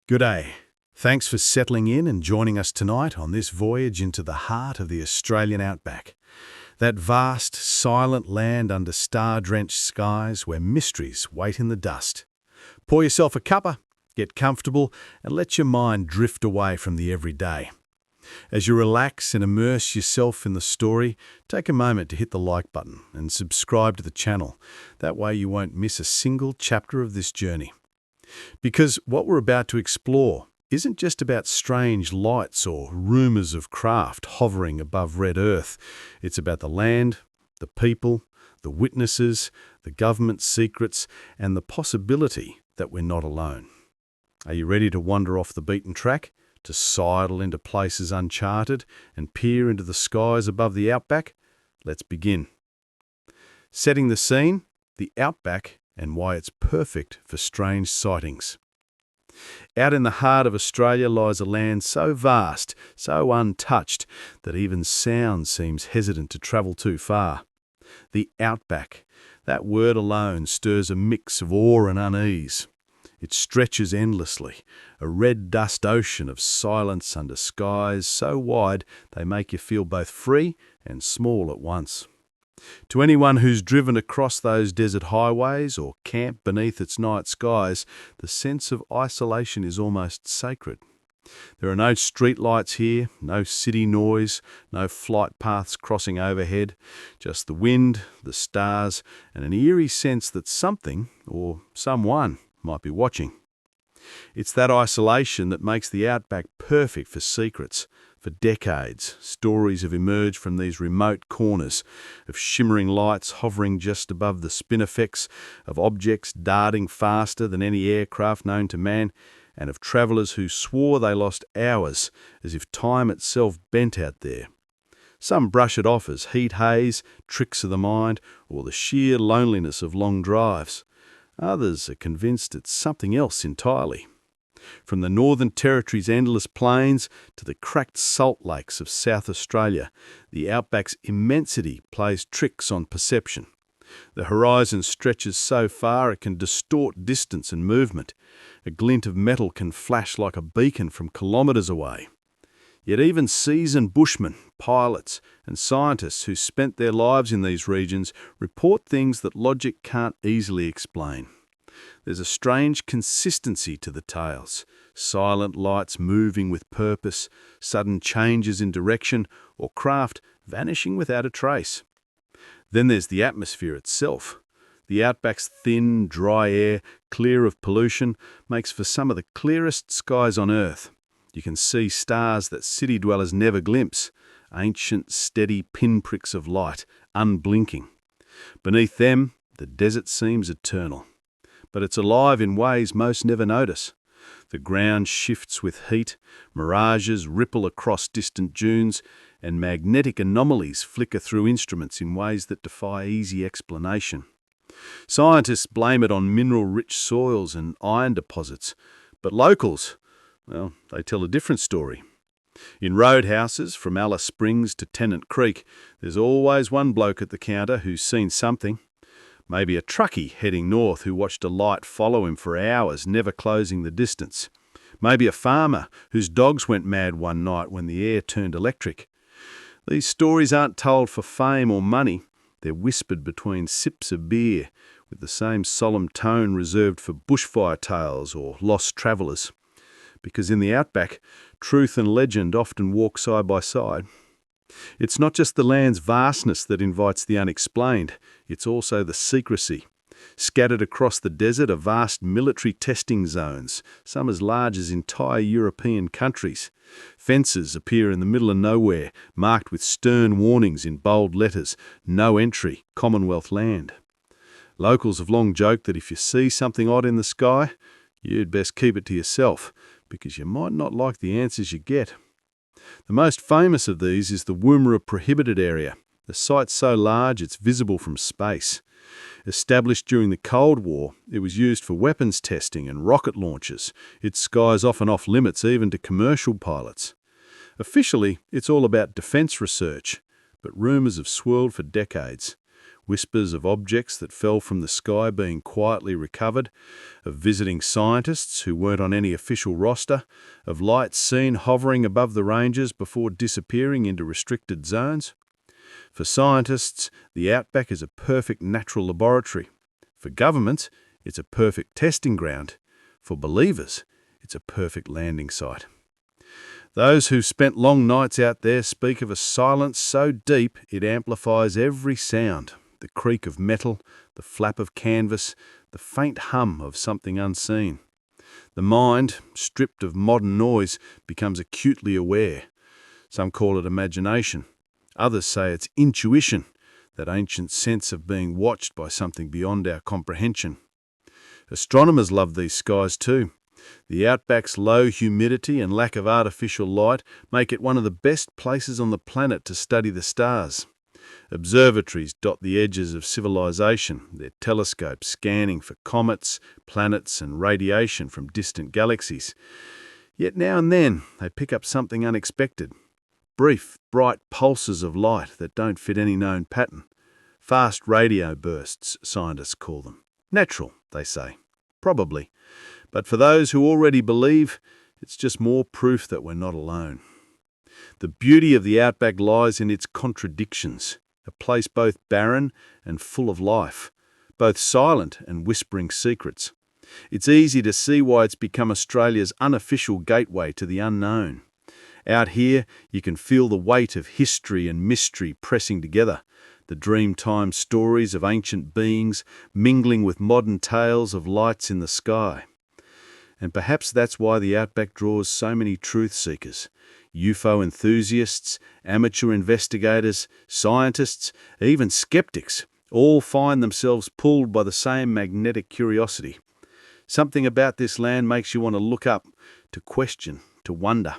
G'day. Thanks for settling in and joining us tonight on this voyage into the heart of the Australian Outback. That vast, silent land under star-drenched skies where mysteries wait in the dust. Pour yourself a cuppa, get comfortable, and let your mind drift away from the everyday. As you relax and immerse yourself in the story, take a moment to hit the like button and subscribe to the channel. That way you won't miss a single chapter of this journey. Because what we're about to explore isn't just about strange lights or rumours of craft hovering above red earth. It's about the land, the people, the witnesses, the government secrets, and the possibility that we're not alone. Are you ready to wander off the beaten track, to sidle into places uncharted and peer into the skies above the outback? Let's begin. Setting the scene, the outback and why it's perfect for strange sightings. Out in the heart of Australia lies a land so vast, so untouched, that even sound seems hesitant to travel too far. The outback, that word alone stirs a mix of awe and unease. It stretches endlessly, a red dust ocean of silence under skies so wide they make you feel both free and small at once. To anyone who's driven across those desert highways or camped beneath its night skies, the sense of isolation is almost sacred. There are no street lights here, no city noise, no flight paths crossing overhead, just the wind, the stars, and an eerie sense that something, or someone, might be watching. It's that isolation that makes the outback perfect for secrets. For decades, stories have emerged from these remote corners of shimmering lights hovering just above the spinifex, of objects darting faster than any aircraft known to man, and of travellers who swore they lost hours as if time itself bent out there. Some brush it off as heat haze, tricks of the mind, or the sheer loneliness of long drives. Others are convinced it's something else entirely. From the Northern Territory's endless plains to the cracked salt lakes of South Australia, the outback's immensity plays tricks on perception. The horizon stretches so far it can distort distance and movement. A glint of metal can flash like a beacon from kilometres away. Yet even seasoned bushmen, pilots and scientists who spent their lives in these regions report things that logic can't easily explain. There's a strange consistency to the tales. Silent lights moving with purpose, sudden changes in direction, or craft vanishing without a trace. Then there's the atmosphere itself. The outback's thin, dry air, clear of pollution, makes for some of the clearest skies on Earth. You can see stars that city dwellers never glimpse, ancient, steady pinpricks of light, unblinking. Beneath them, the desert seems eternal. But it's alive in ways most never notice. The ground shifts with heat, mirages ripple across distant dunes, and magnetic anomalies flicker through instruments in ways that defy easy explanation. Scientists blame it on mineral-rich soils and iron deposits, but locals, well, they tell a different story. In roadhouses, from Alice Springs to Tennant Creek, there's always one bloke at the counter who's seen something. Maybe a truckie heading north who watched a light follow him for hours, never closing the distance. Maybe a farmer whose dogs went mad one night when the air turned electric. These stories aren't told for fame or money. They're whispered between sips of beer, with the same solemn tone reserved for bushfire tales or lost travellers. Because in the outback, truth and legend often walk side by side. It's not just the land's vastness that invites the unexplained, it's also the secrecy. Scattered across the desert are vast military testing zones, some as large as entire European countries. Fences appear in the middle of nowhere, marked with stern warnings in bold letters, "No entry, Commonwealth land." Locals have long joked that if you see something odd in the sky, you'd best keep it to yourself, because you might not like the answers you get. The most famous of these is the Woomera prohibited area. The site's so large it's visible from space. Established during the Cold War, it was used for weapons testing and rocket launches. Its skies often off limits even to commercial pilots. Officially, it's all about defence research, but rumours have swirled for decades. whispers of objects that fell from the sky being quietly recovered, of visiting scientists who weren't on any official roster, of lights seen hovering above the ranges before disappearing into restricted zones. For scientists, the outback is a perfect natural laboratory. For governments, it's a perfect testing ground. For believers, it's a perfect landing site. Those who've spent long nights out there speak of a silence so deep it amplifies every sound. The creak of metal, the flap of canvas, the faint hum of something unseen. The mind, stripped of modern noise, becomes acutely aware. Some call it imagination. Others say it's intuition, that ancient sense of being watched by something beyond our comprehension. Astronomers love these skies too. The outback's low humidity and lack of artificial light make it one of the best places on the planet to study the stars. Observatories dot the edges of civilization, their telescopes scanning for comets, planets, and radiation from distant galaxies. Yet now and then they pick up something unexpected. Brief, bright pulses of light that don't fit any known pattern. Fast radio bursts, scientists call them. Natural, they say. Probably. But for those who already believe, it's just more proof that we're not alone. The beauty of the outback lies in its contradictions, a place both barren and full of life, both silent and whispering secrets. It's easy to see why it's become Australia's unofficial gateway to the unknown. Out here, you can feel the weight of history and mystery pressing together, the dream-time stories of ancient beings mingling with modern tales of lights in the sky. And perhaps that's why the outback draws so many truth seekers, UFO enthusiasts, amateur investigators, scientists, even skeptics, all find themselves pulled by the same magnetic curiosity. Something about this land makes you want to look up, to question, to wonder.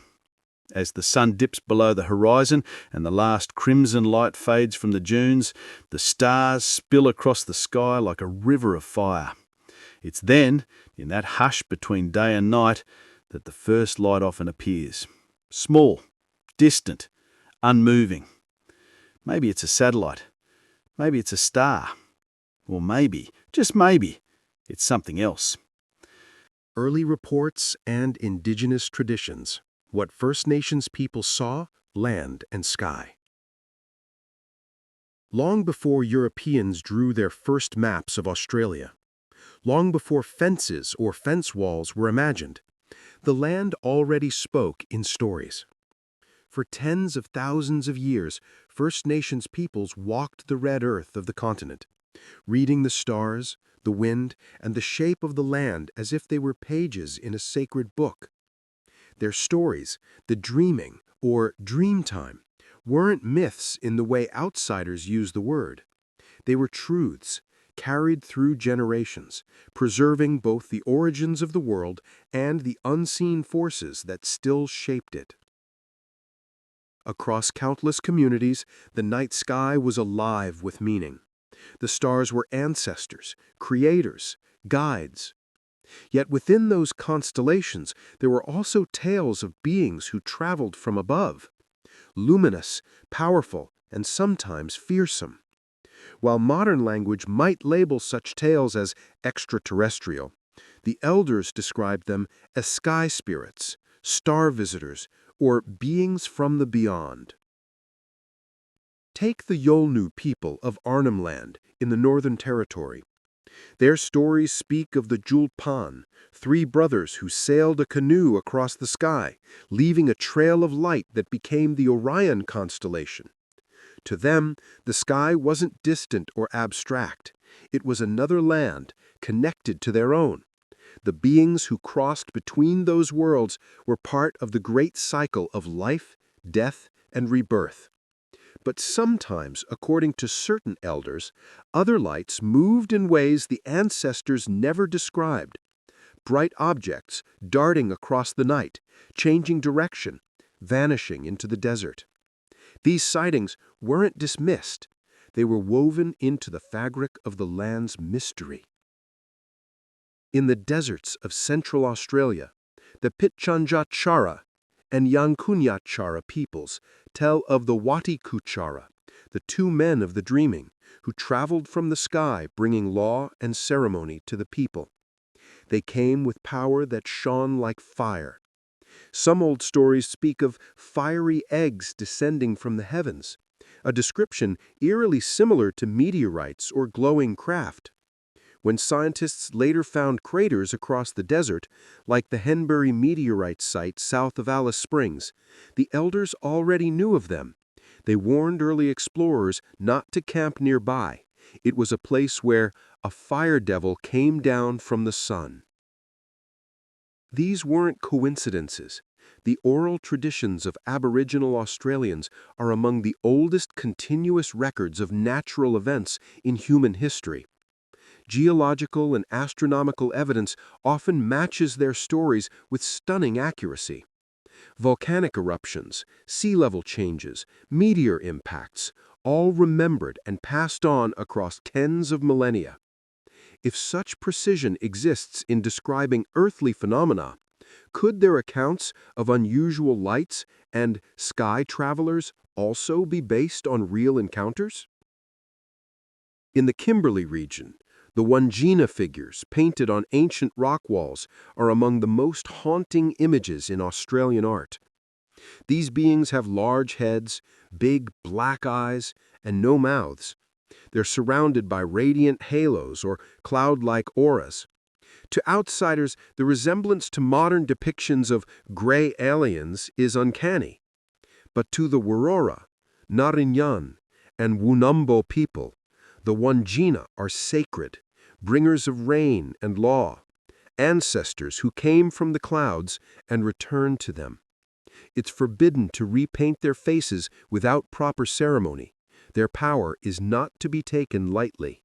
As the sun dips below the horizon and the last crimson light fades from the dunes, the stars spill across the sky like a river of fire. It's then, in that hush between day and night, that the first light often appears. Small, distant, unmoving. Maybe it's a satellite. Maybe it's a star. Or maybe, just maybe, it's something else. Early reports and indigenous traditions. What First Nations people saw, land and sky. Long before Europeans drew their first maps of Australia, long before fences or fence walls were imagined, the land already spoke in stories. For tens of thousands of years, First Nations peoples walked the red earth of the continent, reading the stars, the wind, and the shape of the land as if they were pages in a sacred book. Their stories, the dreaming, or dream time, weren't myths in the way outsiders use the word. They were truths, carried through generations, preserving both the origins of the world and the unseen forces that still shaped it. Across countless communities, the night sky was alive with meaning. The stars were ancestors, creators, guides. Yet within those constellations, there were also tales of beings who traveled from above, luminous, powerful, and sometimes fearsome. While modern language might label such tales as extraterrestrial, the elders described them as sky spirits, star visitors, or beings from the beyond. Take the Yolnu people of Arnhem Land in the Northern Territory. Their stories speak of the Julpan, three brothers who sailed a canoe across the sky, leaving a trail of light that became the Orion constellation. To them, the sky wasn't distant or abstract. It was another land, connected to their own. The beings who crossed between those worlds were part of the great cycle of life, death, and rebirth. But sometimes, according to certain elders, other lights moved in ways the ancestors never described. Bright objects darting across the night, changing direction, vanishing into the desert. These sightings weren't dismissed. They were woven into the fabric of the land's mystery. In the deserts of Central Australia, the Pitjantjatjara and Yankunyatjara peoples tell of the Wati Kuchara, the two men of the dreaming, who traveled from the sky bringing law and ceremony to the people. They came with power that shone like fire. Some old stories speak of fiery eggs descending from the heavens, a description eerily similar to meteorites or glowing craft. When scientists later found craters across the desert, like the Henbury meteorite site south of Alice Springs, the elders already knew of them. They warned early explorers not to camp nearby. It was a place where a fire devil came down from the sun. These weren't coincidences. The oral traditions of Aboriginal Australians are among the oldest continuous records of natural events in human history. Geological and astronomical evidence often matches their stories with stunning accuracy. Volcanic eruptions, sea level changes, meteor impacts, all remembered and passed on across tens of millennia. If such precision exists in describing earthly phenomena, could their accounts of unusual lights and sky travelers also be based on real encounters? In the Kimberley region, the Wandjina figures painted on ancient rock walls are among the most haunting images in Australian art. These beings have large heads, big black eyes, and no mouths. They're surrounded by radiant halos or cloud-like auras. To outsiders, the resemblance to modern depictions of gray aliens is uncanny. But to the Wurrora, Narinyan, and Wunumbo people, the Wandjina are sacred, bringers of rain and law, ancestors who came from the clouds and returned to them. It's forbidden to repaint their faces without proper ceremony. Their power is not to be taken lightly.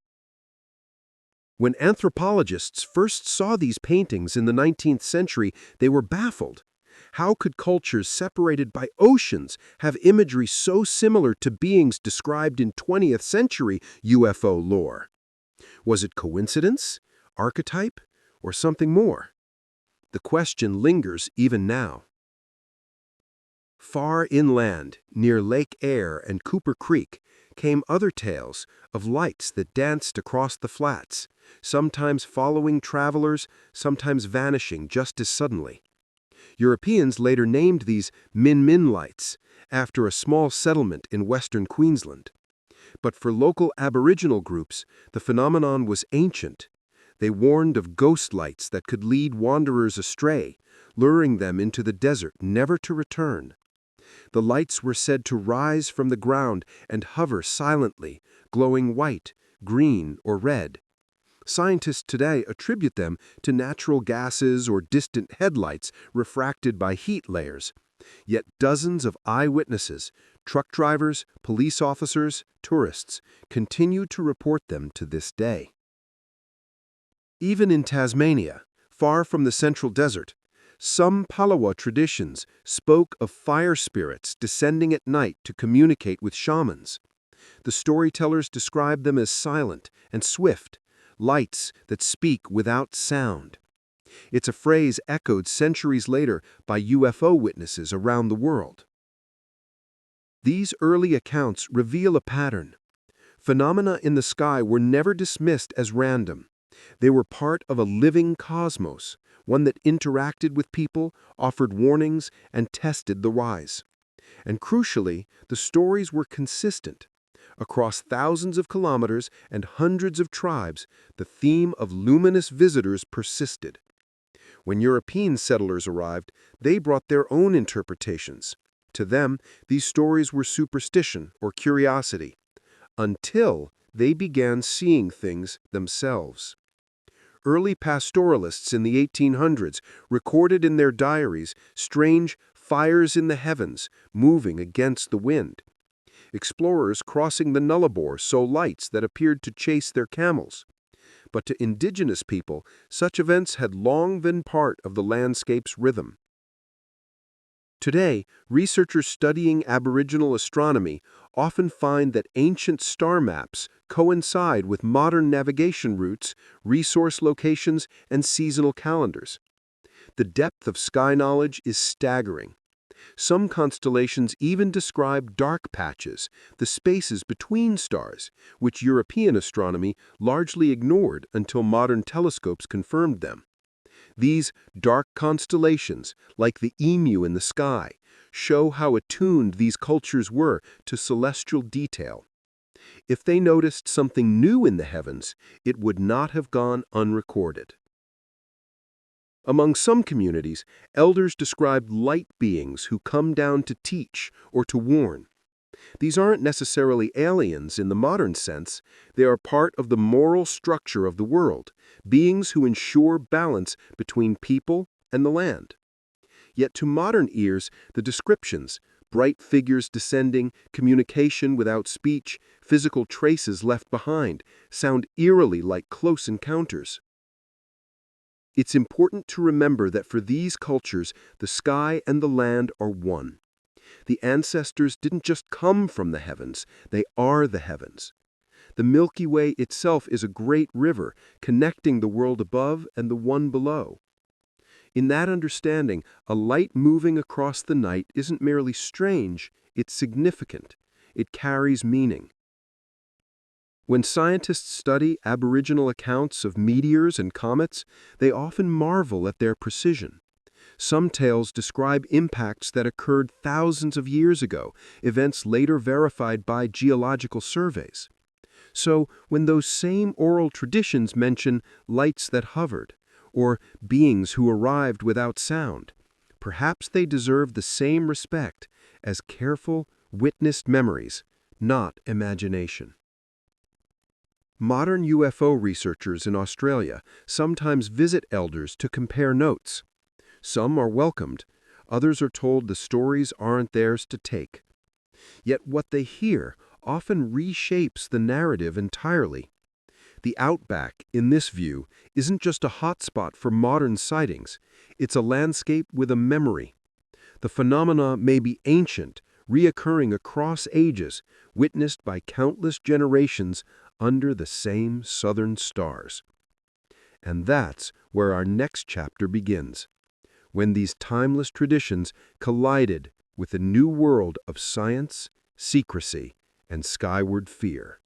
When anthropologists first saw these paintings in the 19th century, they were baffled. How could cultures separated by oceans have imagery so similar to beings described in 20th century UFO lore? Was it coincidence, archetype, or something more? The question lingers even now. Far inland, near Lake Eyre and Cooper Creek, came other tales of lights that danced across the flats, sometimes following travelers, sometimes vanishing just as suddenly. Europeans later named these Min lights, after a small settlement in western Queensland. But for local Aboriginal groups, the phenomenon was ancient. They warned of ghost lights that could lead wanderers astray, luring them into the desert never to return. The lights were said to rise from the ground and hover silently, glowing white, green, or red. Scientists today attribute them to natural gases or distant headlights refracted by heat layers. Yet dozens of eyewitnesses, truck drivers, police officers, tourists, continue to report them to this day. Even in Tasmania, far from the central desert, some Palawa traditions spoke of fire spirits descending at night to communicate with shamans. The storytellers described them as silent and swift, lights that speak without sound. It's a phrase echoed centuries later by UFO witnesses around the world. These early accounts reveal a pattern. Phenomena in the sky were never dismissed as random. They were part of a living cosmos, one that interacted with people, offered warnings, and tested the wise. And crucially, the stories were consistent. Across thousands of kilometers and hundreds of tribes, the theme of luminous visitors persisted. When European settlers arrived, they brought their own interpretations. To them, these stories were superstition or curiosity, until they began seeing things themselves. Early pastoralists in the 1800s recorded in their diaries strange fires in the heavens moving against the wind. Explorers crossing the Nullarbor saw lights that appeared to chase their camels. But to indigenous people, such events had long been part of the landscape's rhythm. Today, researchers studying Aboriginal astronomy often find that ancient star maps coincide with modern navigation routes, resource locations, and seasonal calendars. The depth of sky knowledge is staggering. Some constellations even describe dark patches, the spaces between stars, which European astronomy largely ignored until modern telescopes confirmed them. These dark constellations, like the emu in the sky, show how attuned these cultures were to celestial detail. If they noticed something new in the heavens, it would not have gone unrecorded. Among some communities, elders described light beings who come down to teach or to warn. These aren't necessarily aliens in the modern sense. They are part of the moral structure of the world, beings who ensure balance between people and the land. Yet to modern ears, the descriptions, bright figures descending, communication without speech, physical traces left behind, sound eerily like close encounters. It's important to remember that for these cultures, the sky and the land are one. The ancestors didn't just come from the heavens, they are the heavens. The Milky Way itself is a great river, connecting the world above and the one below. In that understanding, a light moving across the night isn't merely strange, it's significant. It carries meaning. When scientists study Aboriginal accounts of meteors and comets, they often marvel at their precision. Some tales describe impacts that occurred thousands of years ago, events later verified by geological surveys. So, when those same oral traditions mention lights that hovered, or beings who arrived without sound, perhaps they deserve the same respect as careful, witnessed memories, not imagination. Modern UFO researchers in Australia sometimes visit elders to compare notes. Some are welcomed, others are told the stories aren't theirs to take. Yet what they hear often reshapes the narrative entirely. The Outback, in this view, isn't just a hotspot for modern sightings, it's a landscape with a memory. The phenomena may be ancient, reoccurring across ages, witnessed by countless generations under the same southern stars. And that's where our next chapter begins, when these timeless traditions collided with a new world of science, secrecy, and skyward fear.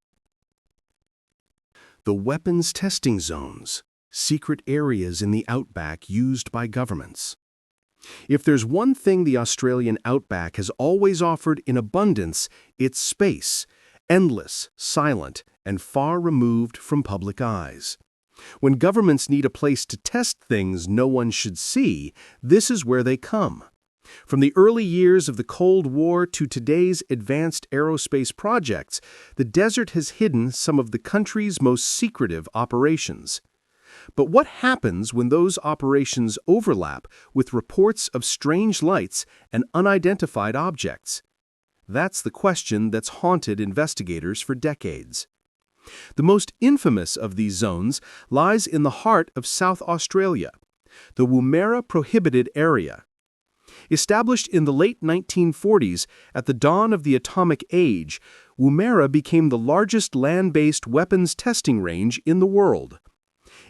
The weapons testing zones, secret areas in the outback used by governments. If there's one thing the Australian outback has always offered in abundance, it's space, endless, silent, and far removed from public eyes. When governments need a place to test things no one should see, this is where they come. From the early years of the Cold War to today's advanced aerospace projects, the desert has hidden some of the country's most secretive operations. But what happens when those operations overlap with reports of strange lights and unidentified objects? That's the question that's haunted investigators for decades. The most infamous of these zones lies in the heart of South Australia, the Woomera Prohibited Area. Established in the late 1940s at the dawn of the atomic age, Woomera became the largest land-based weapons testing range in the world.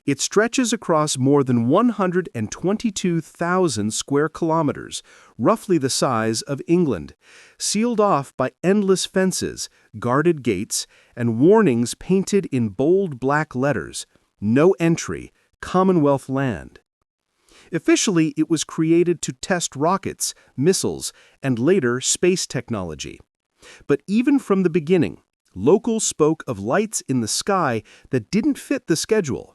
It stretches across more than 122,000 square kilometers, roughly the size of England, sealed off by endless fences, guarded gates, and warnings painted in bold black letters: "No entry, Commonwealth land." Officially, it was created to test rockets, missiles, and later space technology. But even from the beginning, locals spoke of lights in the sky that didn't fit the schedule.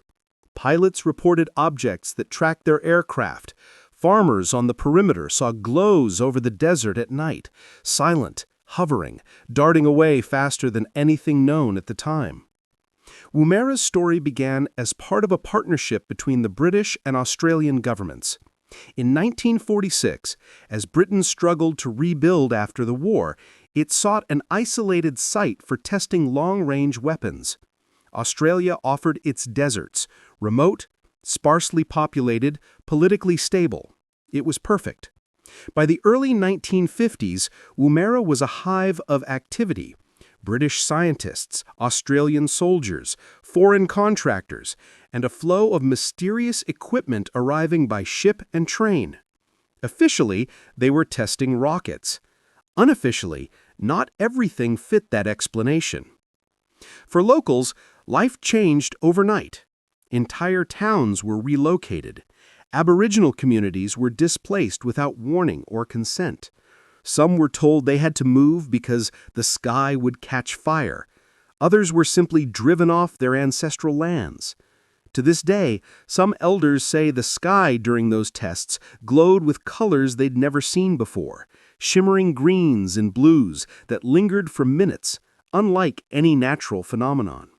Pilots reported objects that tracked their aircraft. Farmers on the perimeter saw glows over the desert at night, silent, hovering, darting away faster than anything known at the time. Woomera's story began as part of a partnership between the British and Australian governments. In 1946, as Britain struggled to rebuild after the war, it sought an isolated site for testing long-range weapons. Australia offered its deserts, remote, sparsely populated, politically stable. It was perfect. By the early 1950s, Woomera was a hive of activity. British scientists, Australian soldiers, foreign contractors, and a flow of mysterious equipment arriving by ship and train. Officially, they were testing rockets. Unofficially, not everything fit that explanation. For locals, life changed overnight. Entire towns were relocated. Aboriginal communities were displaced without warning or consent. Some were told they had to move because the sky would catch fire. Others were simply driven off their ancestral lands. To this day, some elders say the sky during those tests glowed with colors they'd never seen before, shimmering greens and blues that lingered for minutes, unlike any natural phenomenon.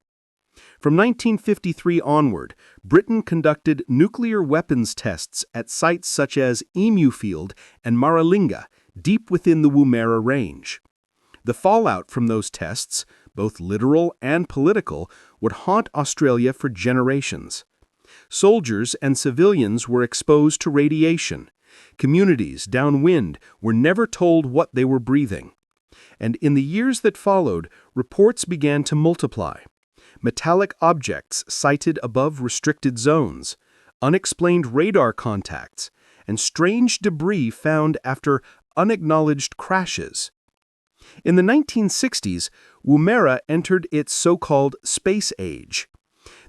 From 1953 onward, Britain conducted nuclear weapons tests at sites such as Emu Field and Maralinga, deep within the Woomera Range. The fallout from those tests, both literal and political, would haunt Australia for generations. Soldiers and civilians were exposed to radiation. Communities downwind were never told what they were breathing. And in the years that followed, reports began to multiply. Metallic objects sighted above restricted zones, unexplained radar contacts, and strange debris found after unacknowledged crashes. In the 1960s, Woomera entered its so-called space age.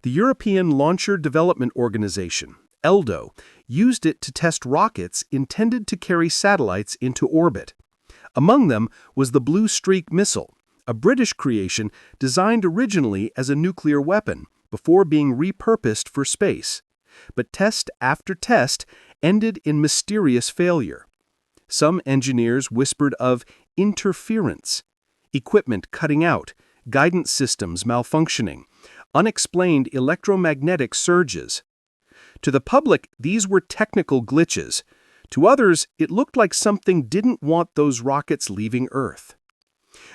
The European Launcher Development Organization, ELDO, used it to test rockets intended to carry satellites into orbit. Among them was the Blue Streak missile, a British creation designed originally as a nuclear weapon before being repurposed for space. But test after test ended in mysterious failure. Some engineers whispered of interference, equipment cutting out, guidance systems malfunctioning, unexplained electromagnetic surges. To the public, these were technical glitches. To others, it looked like something didn't want those rockets leaving Earth.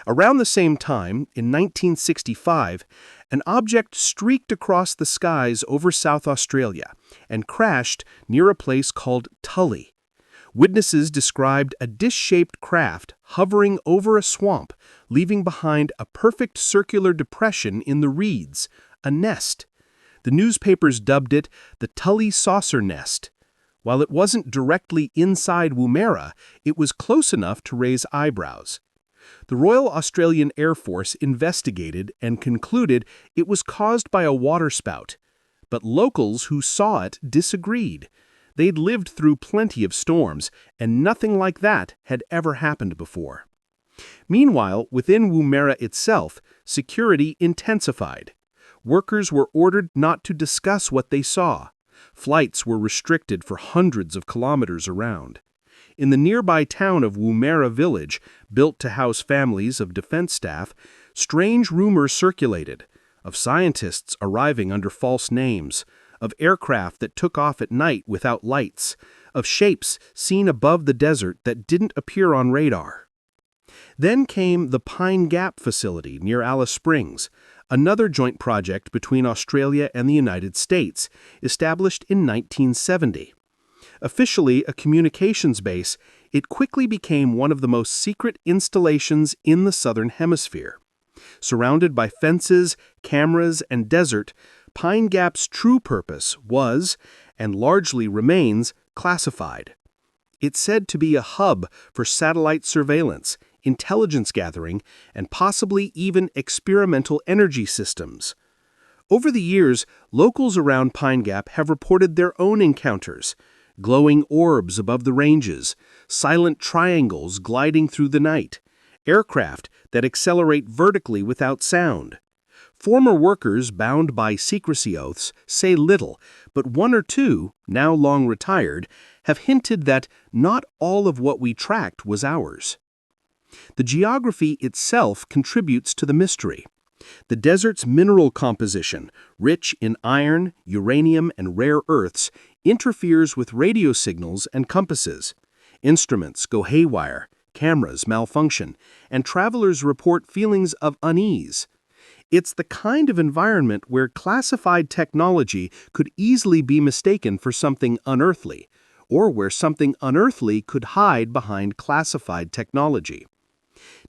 Around the same time, in 1965, an object streaked across the skies over South Australia and crashed near a place called Tully. Witnesses described a dish-shaped craft hovering over a swamp, leaving behind a perfect circular depression in the reeds, a nest. The newspapers dubbed it the Tully Saucer Nest. While it wasn't directly inside Woomera, it was close enough to raise eyebrows. The Royal Australian Air Force investigated and concluded it was caused by a waterspout. But locals who saw it disagreed. They'd lived through plenty of storms, and nothing like that had ever happened before. Meanwhile, within Woomera itself, security intensified. Workers were ordered not to discuss what they saw. Flights were restricted for hundreds of kilometers around. In the nearby town of Woomera Village, built to house families of defense staff, strange rumors circulated of scientists arriving under false names, of aircraft that took off at night without lights, of shapes seen above the desert that didn't appear on radar. Then came the Pine Gap facility near Alice Springs, another joint project between Australia and the United States, established in 1970. Officially a communications base, it quickly became one of the most secret installations in the Southern Hemisphere. Surrounded by fences, cameras, and desert, Pine Gap's true purpose was, and largely remains, classified. It's said to be a hub for satellite surveillance, intelligence gathering, and possibly even experimental energy systems. Over the years, locals around Pine Gap have reported their own encounters: glowing orbs above the ranges, silent triangles gliding through the night, aircraft that accelerate vertically without sound. Former workers bound by secrecy oaths say little, but one or two, now long retired, have hinted that not all of what we tracked was ours. The geography itself contributes to the mystery. The desert's mineral composition, rich in iron, uranium, and rare earths, interferes with radio signals and compasses. Instruments go haywire, cameras malfunction, and travelers report feelings of unease. It's the kind of environment where classified technology could easily be mistaken for something unearthly, or where something unearthly could hide behind classified technology.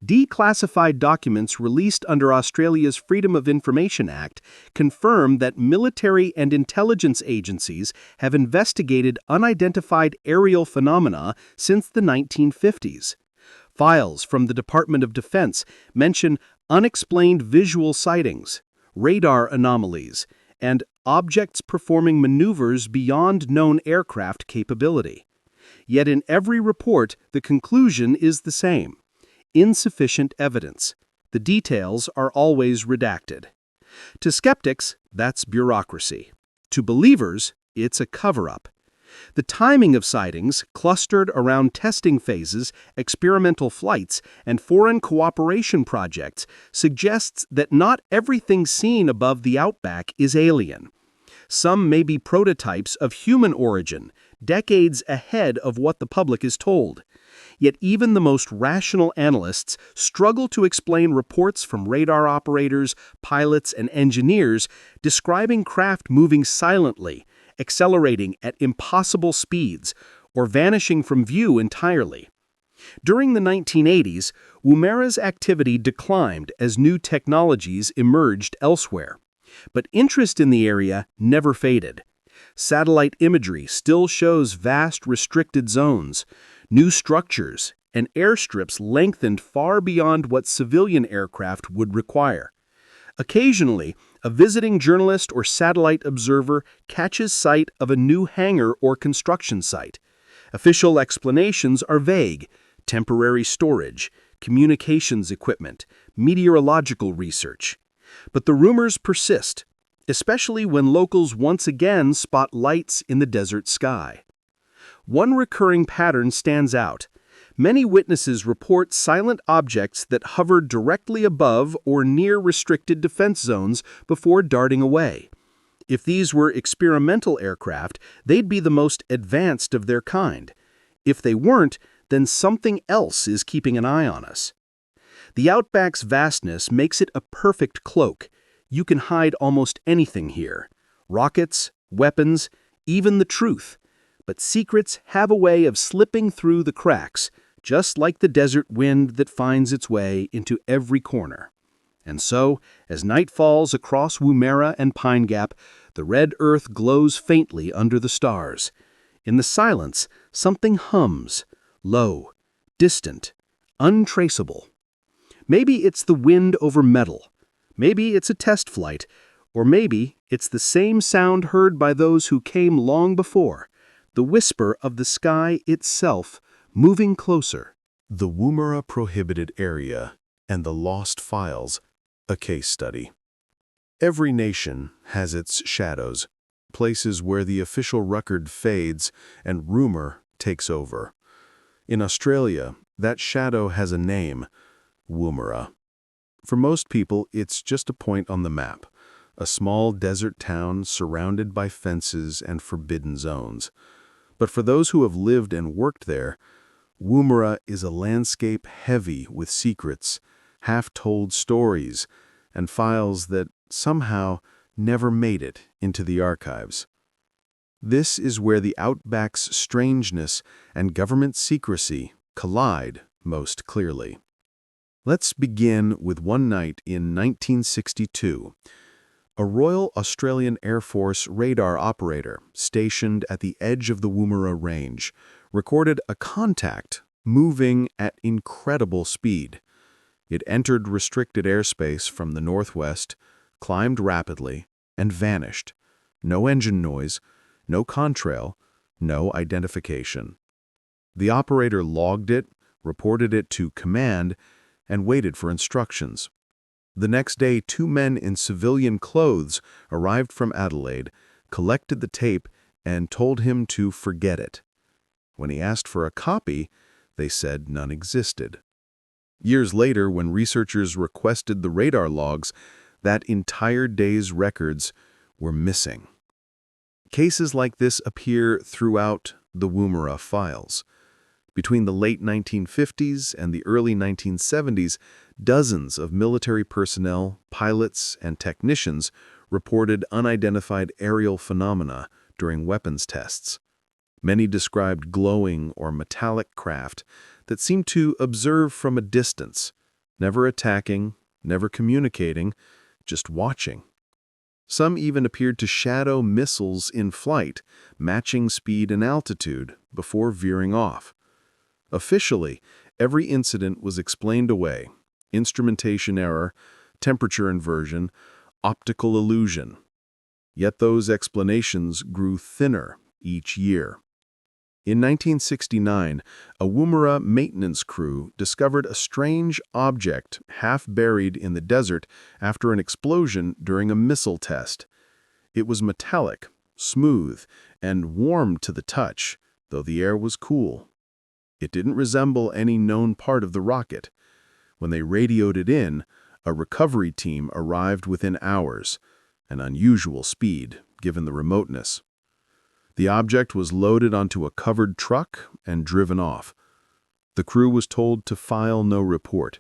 Declassified documents released under Australia's Freedom of Information Act confirm that military and intelligence agencies have investigated unidentified aerial phenomena since the 1950s. Files from the Department of Defense mention unexplained visual sightings, radar anomalies, and objects performing maneuvers beyond known aircraft capability. Yet in every report, the conclusion is the same: insufficient evidence. The details are always redacted. To skeptics, that's bureaucracy. To believers, it's a cover-up. The timing of sightings, clustered around testing phases, experimental flights, and foreign cooperation projects, suggests that not everything seen above the Outback is alien. Some may be prototypes of human origin, decades ahead of what the public is told. Yet even the most rational analysts struggle to explain reports from radar operators, pilots, and engineers describing craft moving silently, accelerating at impossible speeds, or vanishing from view entirely. During the 1980s, Woomera's activity declined as new technologies emerged elsewhere. But interest in the area never faded. Satellite imagery still shows vast restricted zones, new structures, and airstrips lengthened far beyond what civilian aircraft would require. Occasionally, a visiting journalist or satellite observer catches sight of a new hangar or construction site. Official explanations are vague: temporary storage, communications equipment, meteorological research. But the rumors persist, especially when locals once again spot lights in the desert sky. One recurring pattern stands out. Many witnesses report silent objects that hovered directly above or near restricted defense zones before darting away. If these were experimental aircraft, they'd be the most advanced of their kind. If they weren't, then something else is keeping an eye on us. The Outback's vastness makes it a perfect cloak. You can hide almost anything here: rockets, weapons, even the truth. But secrets have a way of slipping through the cracks, just like the desert wind that finds its way into every corner. And so, as night falls across Woomera and Pine Gap, the red earth glows faintly under the stars. In the silence, something hums, low, distant, untraceable. Maybe it's the wind over metal. Maybe it's a test flight. Or maybe it's the same sound heard by those who came long before, the whisper of the sky itself moving closer. The Woomera Prohibited Area and the Lost Files, a case study. Every nation has its shadows, places where the official record fades and rumor takes over. In Australia, that shadow has a name: Woomera. For most people, it's just a point on the map, a small desert town surrounded by fences and forbidden zones. But for those who have lived and worked there, Woomera is a landscape heavy with secrets, half-told stories, and files that somehow never made it into the archives. This is where the Outback's strangeness and government secrecy collide most clearly. Let's begin with one night in 1962. A Royal Australian Air Force radar operator stationed at the edge of the Woomera Range recorded a contact moving at incredible speed. It entered restricted airspace from the northwest, climbed rapidly, and vanished. No engine noise, no contrail, no identification. The operator logged it, reported it to command, and waited for instructions. The next day, 2 men in civilian clothes arrived from Adelaide, collected the tape, and told him to forget it. When he asked for a copy, they said none existed. Years later, when researchers requested the radar logs, that entire day's records were missing. Cases like this appear throughout the Woomera files. Between the late 1950s and the early 1970s, dozens of military personnel, pilots, and technicians reported unidentified aerial phenomena during weapons tests. Many described glowing or metallic craft that seemed to observe from a distance, never attacking, never communicating, just watching. Some even appeared to shadow missiles in flight, matching speed and altitude before veering off. Officially, every incident was explained away: instrumentation error, temperature inversion, optical illusion. Yet those explanations grew thinner each year. In 1969, a Woomera maintenance crew discovered a strange object half buried in the desert after an explosion during a missile test. It was metallic, smooth, and warm to the touch, though the air was cool. It didn't resemble any known part of the rocket. When they radioed it in, a recovery team arrived within hours, an unusual speed given the remoteness. The object was loaded onto a covered truck and driven off. The crew was told to file no report.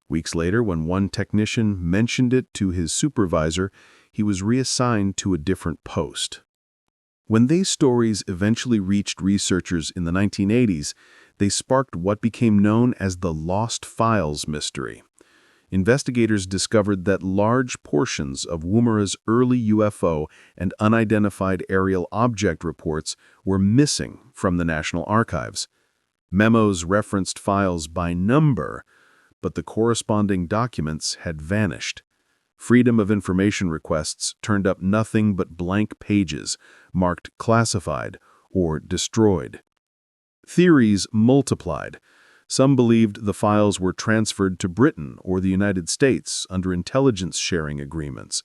Weeks later, when one technician mentioned it to his supervisor, he was reassigned to a different post. When these stories eventually reached researchers in the 1980s, they sparked what became known as the Lost Files mystery. Investigators discovered that large portions of Woomera's early UFO and unidentified aerial object reports were missing from the National Archives. Memos referenced files by number, but the corresponding documents had vanished. Freedom of Information requests turned up nothing but blank pages, marked classified or destroyed. Theories multiplied. Some believed the files were transferred to Britain or the United States under intelligence sharing agreements.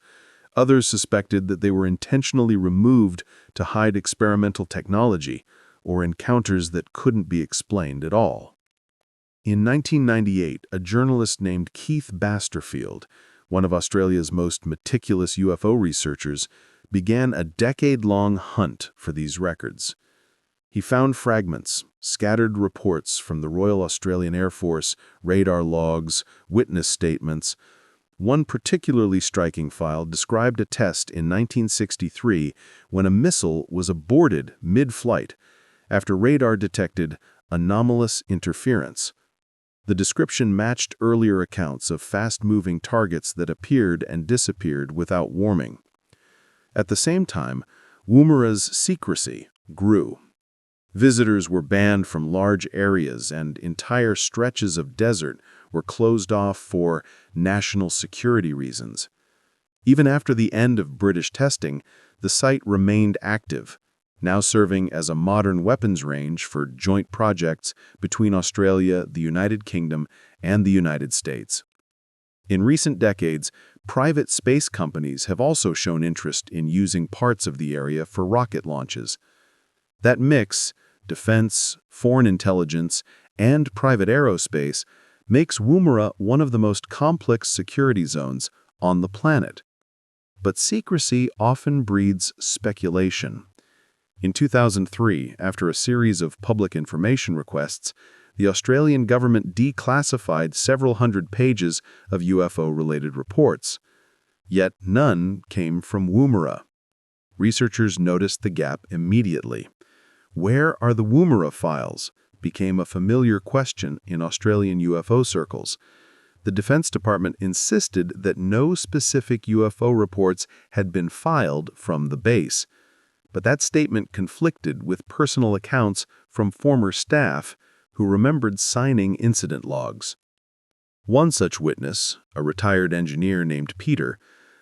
Others suspected that they were intentionally removed to hide experimental technology or encounters that couldn't be explained at all. In 1998, a journalist named Keith Basterfield, one of Australia's most meticulous UFO researchers, began a decade-long hunt for these records. He found fragments, scattered reports from the Royal Australian Air Force, radar logs, witness statements. One particularly striking file described a test in 1963 when a missile was aborted mid-flight after radar detected anomalous interference. The description matched earlier accounts of fast-moving targets that appeared and disappeared without warning. At the same time, Woomera's secrecy grew. Visitors were banned from large areas, and entire stretches of desert were closed off for national security reasons. Even after the end of British testing, the site remained active, now serving as a modern weapons range for joint projects between Australia, the United Kingdom, and the United States. In recent decades, private space companies have also shown interest in using parts of the area for rocket launches. That mix, defense, foreign intelligence, and private aerospace, makes Woomera one of the most complex security zones on the planet. But secrecy often breeds speculation. In 2003, after a series of public information requests, the Australian government declassified several hundred pages of UFO-related reports. Yet none came from Woomera. Researchers noticed the gap immediately. Where are the Woomera files? Became a familiar question in Australian UFO circles. The Defense Department insisted that no specific UFO reports had been filed from the base. But that statement conflicted with personal accounts from former staff who remembered signing incident logs. One such witness, a retired engineer named Peter,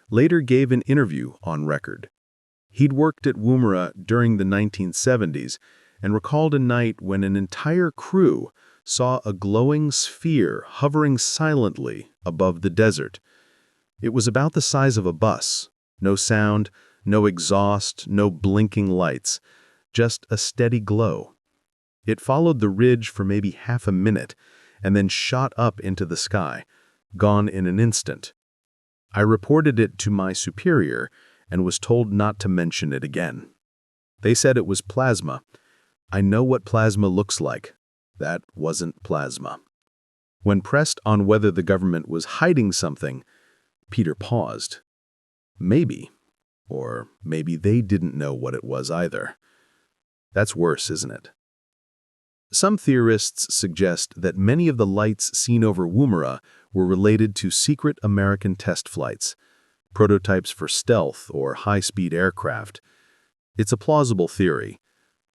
later gave an interview on record. He'd worked at Woomera during the 1970s and recalled a night when an entire crew saw a glowing sphere hovering silently above the desert. It was about the size of a bus. No sound, no exhaust, no blinking lights, just a steady glow. It followed the ridge for maybe half a minute and then shot up into the sky, gone in an instant. I reported it to my superior and was told not to mention it again. They said it was plasma. I know what plasma looks like. That wasn't plasma. When pressed on whether the government was hiding something, Peter paused. Maybe. Or maybe they didn't know what it was either. That's worse, isn't it? Some theorists suggest that many of the lights seen over Woomera were related to secret American test flights, prototypes for stealth or high-speed aircraft. It's a plausible theory.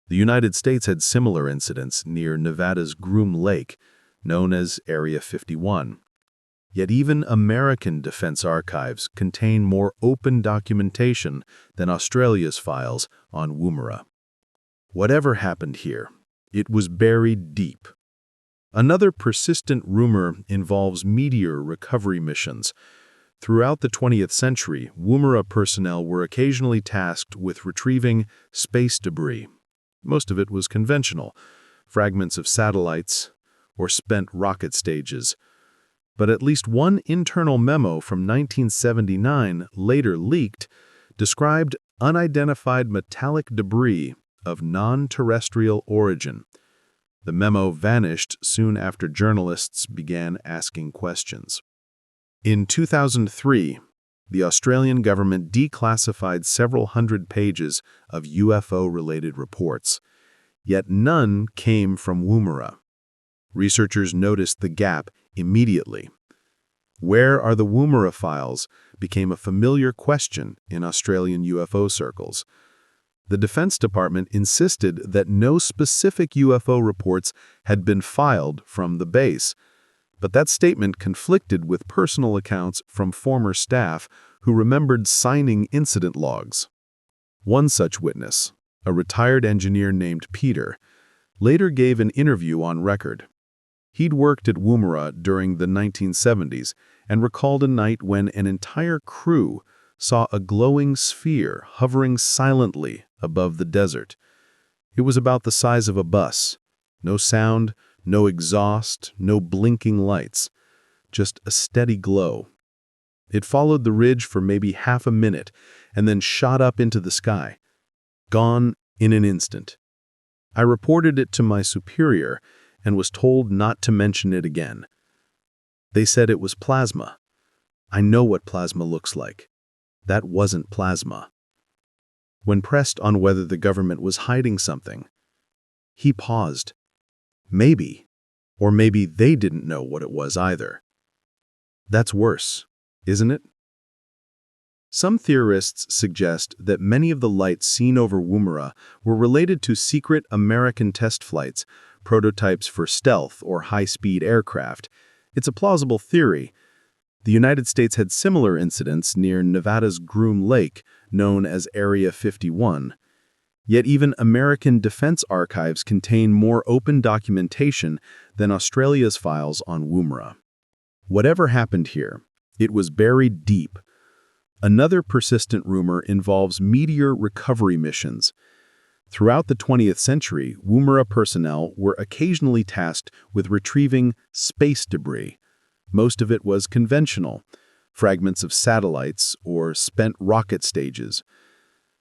The United States had similar incidents near Nevada's Groom Lake, known as Area 51. Yet even American defense archives contain more open documentation than Australia's files on Woomera. Whatever happened here, it was buried deep. Another persistent rumor involves meteor recovery missions. Throughout the 20th century, Woomera personnel were occasionally tasked with retrieving space debris. Most of it was conventional, fragments of satellites or spent rocket stages. But at least one internal memo from 1979, later leaked, described unidentified metallic debris of non-terrestrial origin. The memo vanished soon after journalists began asking questions. In 2003, the Australian government declassified several hundred pages of UFO-related reports, yet none came from Woomera. Researchers noticed the gap immediately. Where are the Woomera files became a familiar question in Australian UFO circles. The Defense Department insisted that no specific UFO reports had been filed from the base, but that statement conflicted with personal accounts from former staff who remembered signing incident logs. One such witness, a retired engineer named Peter, later gave an interview on record. He'd worked at Woomera during the 1970s and recalled a night when an entire crew saw a glowing sphere hovering silently above the desert. It was about the size of a bus. No sound, no exhaust, no blinking lights. Just a steady glow. It followed the ridge for maybe half a minute and then shot up into the sky. Gone in an instant. I reported it to my superior and was told not to mention it again. They said it was plasma. I know what plasma looks like. That wasn't plasma. When pressed on whether the government was hiding something, he paused. Maybe, or maybe they didn't know what it was either. That's worse, isn't it? Some theorists suggest that many of the lights seen over Woomera were related to secret American test flights, prototypes for stealth or high-speed aircraft. It's a plausible theory. The United States had similar incidents near Nevada's Groom Lake, known as Area 51. Yet even American defense archives contain more open documentation than Australia's files on Woomera. Whatever happened here, it was buried deep. Another persistent rumor involves meteor recovery missions. Throughout the 20th century, Woomera personnel were occasionally tasked with retrieving space debris. Most of it was conventional, fragments of satellites or spent rocket stages.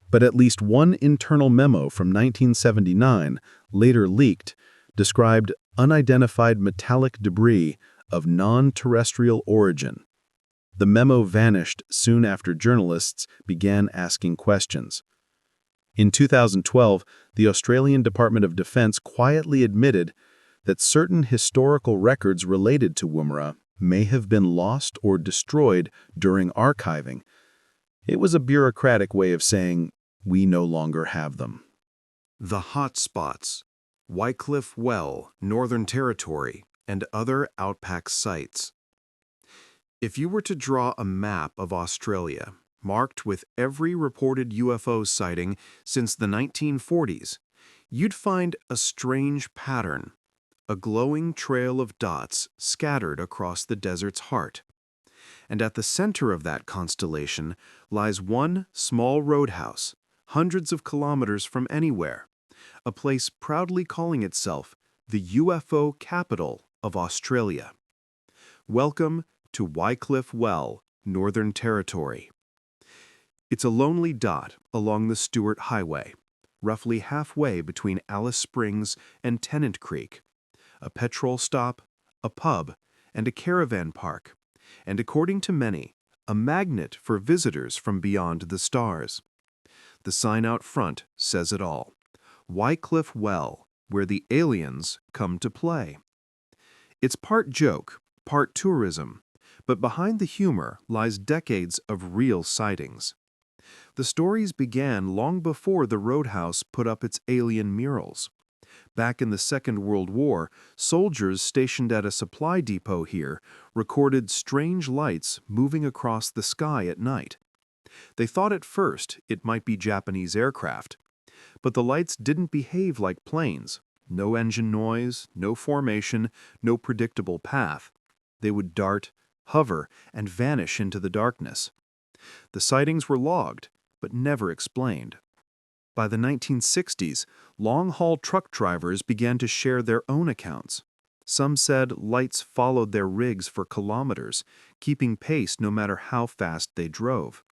But at least one internal memo from 1979, later leaked, described unidentified metallic debris of non-terrestrial origin. The memo vanished soon after journalists began asking questions. In 2012, the Australian Department of Defense quietly admitted that certain historical records related to Woomera may have been lost or destroyed during archiving. It was a bureaucratic way of saying, we no longer have them. The hot spots: Wycliffe Well, Northern Territory, and other outback sites. If you were to draw a map of Australia, marked with every reported UFO sighting since the 1940s, you'd find a strange pattern, a glowing trail of dots scattered across the desert's heart. And at the center of that constellation lies one small roadhouse, hundreds of kilometers from anywhere, a place proudly calling itself the UFO capital of Australia. Welcome to Wycliffe Well, Northern Territory. It's a lonely dot along the Stewart Highway, roughly halfway between Alice Springs and Tennant Creek, a petrol stop, a pub, and a caravan park, and according to many, a magnet for visitors from beyond the stars. The sign out front says it all: Wycliffe Well, where the aliens come to play. It's part joke, part tourism, but behind the humor lies decades of real sightings. The stories began long before the Roadhouse put up its alien murals. Back in the Second World War, soldiers stationed at a supply depot here recorded strange lights moving across the sky at night. They thought at first it might be Japanese aircraft, but the lights didn't behave like planes. No engine noise, no formation, no predictable path. They would dart, hover, and vanish into the darkness. The sightings were logged, but never explained. By the 1960s, long-haul truck drivers began to share their own accounts. Some said lights followed their rigs for kilometers, keeping pace no matter how fast they drove.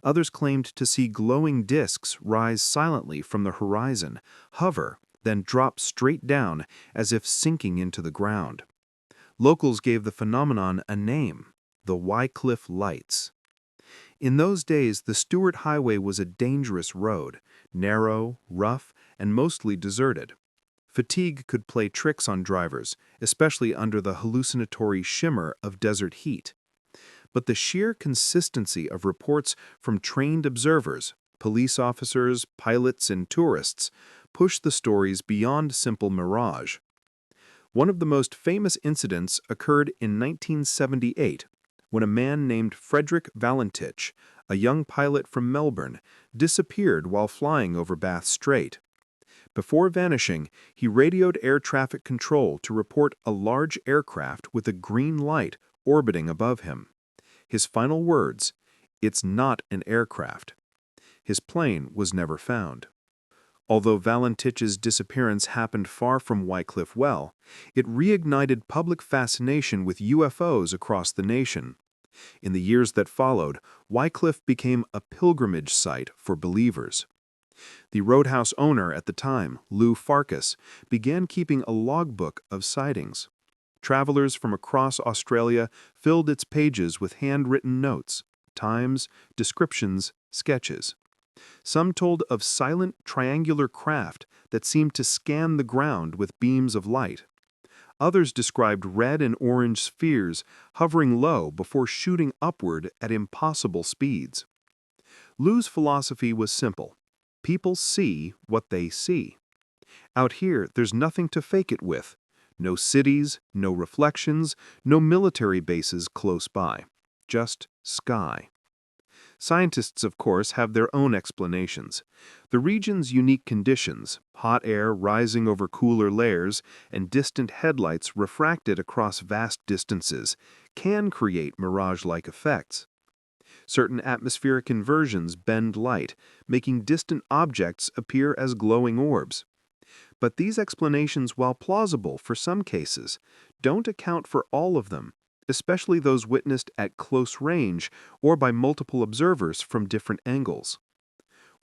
Others claimed to see glowing discs rise silently from the horizon, hover, then drop straight down as if sinking into the ground. Locals gave the phenomenon a name: the Wycliffe Lights. In those days, the Stewart Highway was a dangerous road, narrow, rough, and mostly deserted. Fatigue could play tricks on drivers, especially under the hallucinatory shimmer of desert heat. But the sheer consistency of reports from trained observers, police officers, pilots, and tourists pushed the stories beyond simple mirage. One of the most famous incidents occurred in 1978, when a man named Frederick Valentich, a young pilot from Melbourne, disappeared while flying over Bath Strait. Before vanishing, he radioed air traffic control to report a large aircraft with a green light orbiting above him. His final words: "It's not an aircraft." His plane was never found. Although Valentich's disappearance happened far from Wycliffe Well, it reignited public fascination with UFOs across the nation. In the years that followed, Wycliffe became a pilgrimage site for believers. The Roadhouse owner at the time, Lou Farkas, began keeping a logbook of sightings. Travelers from across Australia filled its pages with handwritten notes, times, descriptions, sketches. Some told of silent triangular craft that seemed to scan the ground with beams of light. Others described red and orange spheres hovering low before shooting upward at impossible speeds. Lou's philosophy was simple: people see what they see. Out here, there's nothing to fake it with. No cities, no reflections, no military bases close by. Just sky. Scientists, of course, have their own explanations. The region's unique conditions, hot air rising over cooler layers, and distant headlights refracted across vast distances, can create mirage-like effects. Certain atmospheric inversions bend light, making distant objects appear as glowing orbs. But these explanations, while plausible for some cases, don't account for all of them, especially those witnessed at close range or by multiple observers from different angles.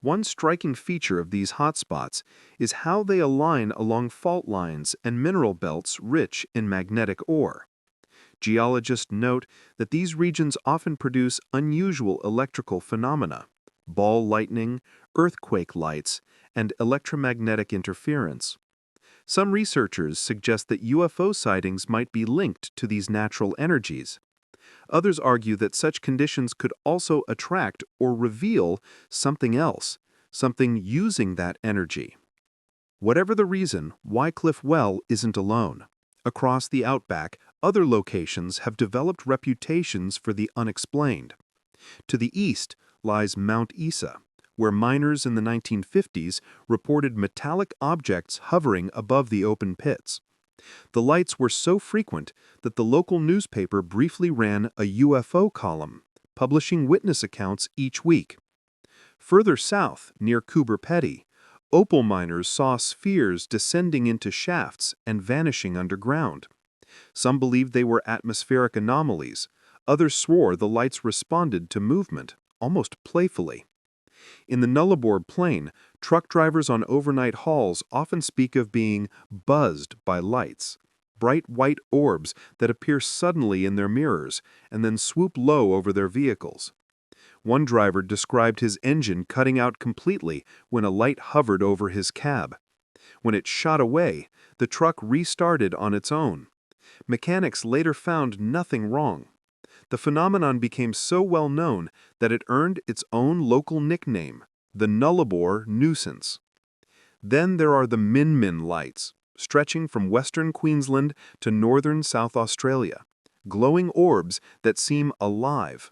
One striking feature of these hotspots is how they align along fault lines and mineral belts rich in magnetic ore. Geologists note that these regions often produce unusual electrical phenomena: ball lightning, earthquake lights, and electromagnetic interference. Some researchers suggest that UFO sightings might be linked to these natural energies. Others argue that such conditions could also attract or reveal something else, something using that energy. Whatever the reason, Wycliffe Well isn't alone. Across the Outback, other locations have developed reputations for the unexplained. To the east lies Mount Isa, where miners in the 1950s reported metallic objects hovering above the open pits. The lights were so frequent that the local newspaper briefly ran a UFO column, publishing witness accounts each week. Further south, near Coober Pedy, opal miners saw spheres descending into shafts and vanishing underground. Some believed they were atmospheric anomalies. Others swore the lights responded to movement, almost playfully. In the Nullarbor Plain, truck drivers on overnight hauls often speak of being buzzed by lights, bright white orbs that appear suddenly in their mirrors and then swoop low over their vehicles. One driver described his engine cutting out completely when a light hovered over his cab. When it shot away, the truck restarted on its own. Mechanics later found nothing wrong. The phenomenon became so well known that it earned its own local nickname, the Nullarbor nuisance. Then there are the Min lights, stretching from western Queensland to northern South Australia, glowing orbs that seem alive.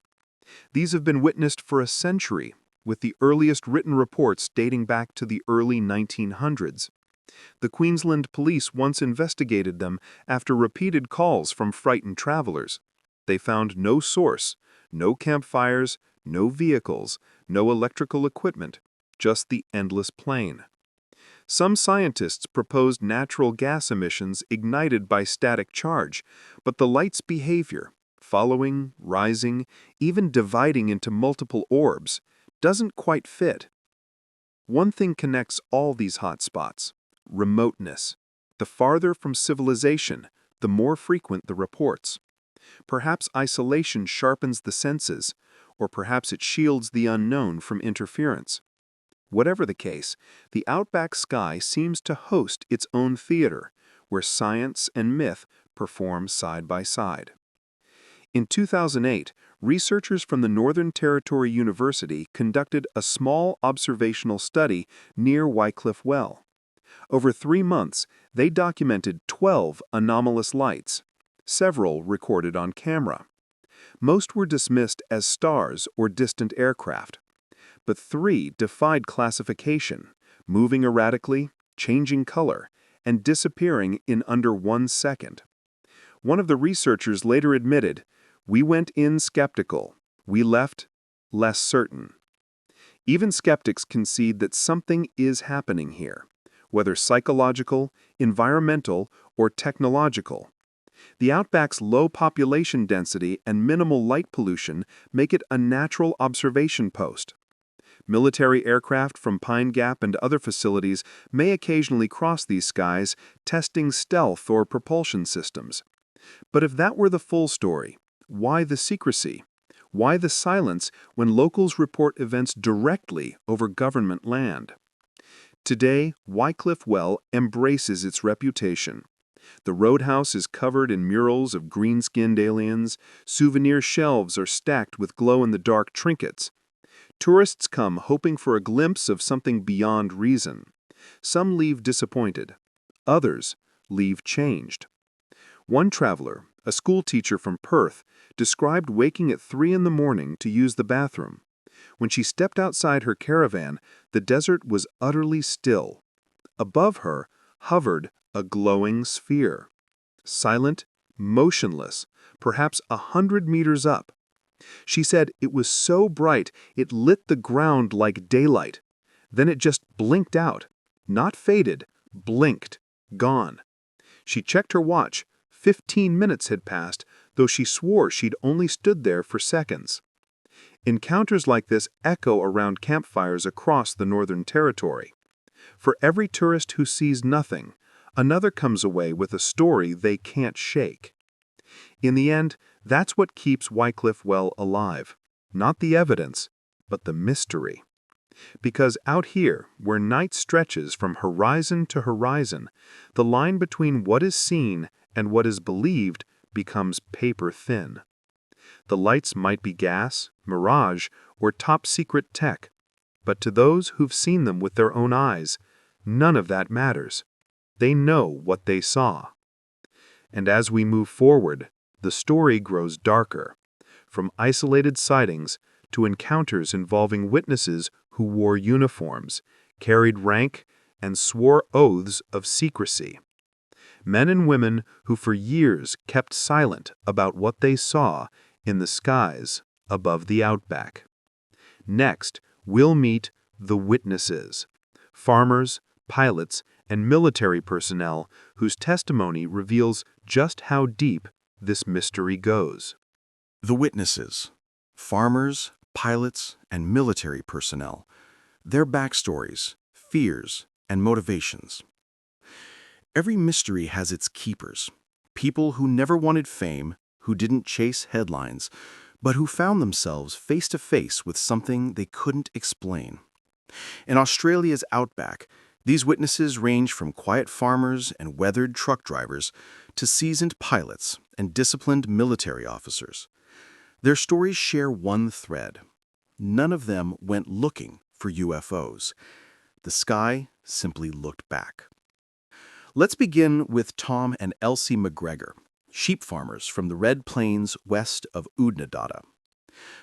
These have been witnessed for a century, with the earliest written reports dating back to the early 1900s. The Queensland police once investigated them after repeated calls from frightened travelers. They found no source, no campfires, no vehicles, no electrical equipment, just the endless plain. Some scientists proposed natural gas emissions ignited by static charge, but the light's behavior, following, rising, even dividing into multiple orbs, doesn't quite fit. One thing connects all these hotspots: remoteness. The farther from civilization, the more frequent the reports. Perhaps isolation sharpens the senses, or perhaps it shields the unknown from interference. Whatever the case, the outback sky seems to host its own theater, where science and myth perform side by side. In 2008, researchers from the Northern Territory University conducted a small observational study near Wycliffe Well. Over 3 months, they documented 12 anomalous lights, several recorded on camera. Most were dismissed as stars or distant aircraft, but 3 defied classification, moving erratically, changing color, and disappearing in under 1 second. One of the researchers later admitted, "We went in skeptical, we left less certain." Even skeptics concede that something is happening here, whether psychological, environmental, or technological. The outback's low population density and minimal light pollution make it a natural observation post. Military aircraft from Pine Gap and other facilities may occasionally cross these skies, testing stealth or propulsion systems. But if that were the full story, why the secrecy? Why the silence when locals report events directly over government land? Today, Wycliffe Well embraces its reputation. The roadhouse is covered in murals of green-skinned aliens, souvenir shelves are stacked with glow-in-the-dark trinkets. Tourists come hoping for a glimpse of something beyond reason. Some leave disappointed. Others leave changed. One traveler, a school teacher from Perth, described waking at 3 in the morning to use the bathroom. When she stepped outside her caravan, the desert was utterly still. Above her hovered a glowing sphere. Silent, motionless, perhaps 100 meters up. She said it was so bright it lit the ground like daylight. Then it just blinked out. Not faded, blinked, gone. She checked her watch. 15 minutes had passed, though she swore she'd only stood there for seconds. Encounters like this echo around campfires across the Northern Territory. For every tourist who sees nothing, another comes away with a story they can't shake. In the end, that's what keeps Wycliffe Well alive. Not the evidence, but the mystery. Because out here, where night stretches from horizon to horizon, the line between what is seen and what is believed becomes paper thin. The lights might be gas, mirage, or top-secret tech, but to those who've seen them with their own eyes, none of that matters. They know what they saw. And as we move forward, the story grows darker, from isolated sightings to encounters involving witnesses who wore uniforms, carried rank, and swore oaths of secrecy. Men and women who for years kept silent about what they saw in the skies above the outback. Next, we'll meet the witnesses, farmers, pilots, and military personnel whose testimony reveals just how deep this mystery goes. The witnesses, farmers, pilots, and military personnel, their backstories, fears, and motivations. Every mystery has its keepers, people who never wanted fame, who didn't chase headlines, but who found themselves face to face with something they couldn't explain. In Australia's outback, These witnesses range from quiet farmers and weathered truck drivers to seasoned pilots and disciplined military officers. Their stories share one thread. None of them went looking for UFOs. The sky simply looked back. Let's begin with Tom and Elsie McGregor, sheep farmers from the Red Plains west of Oodnadatta.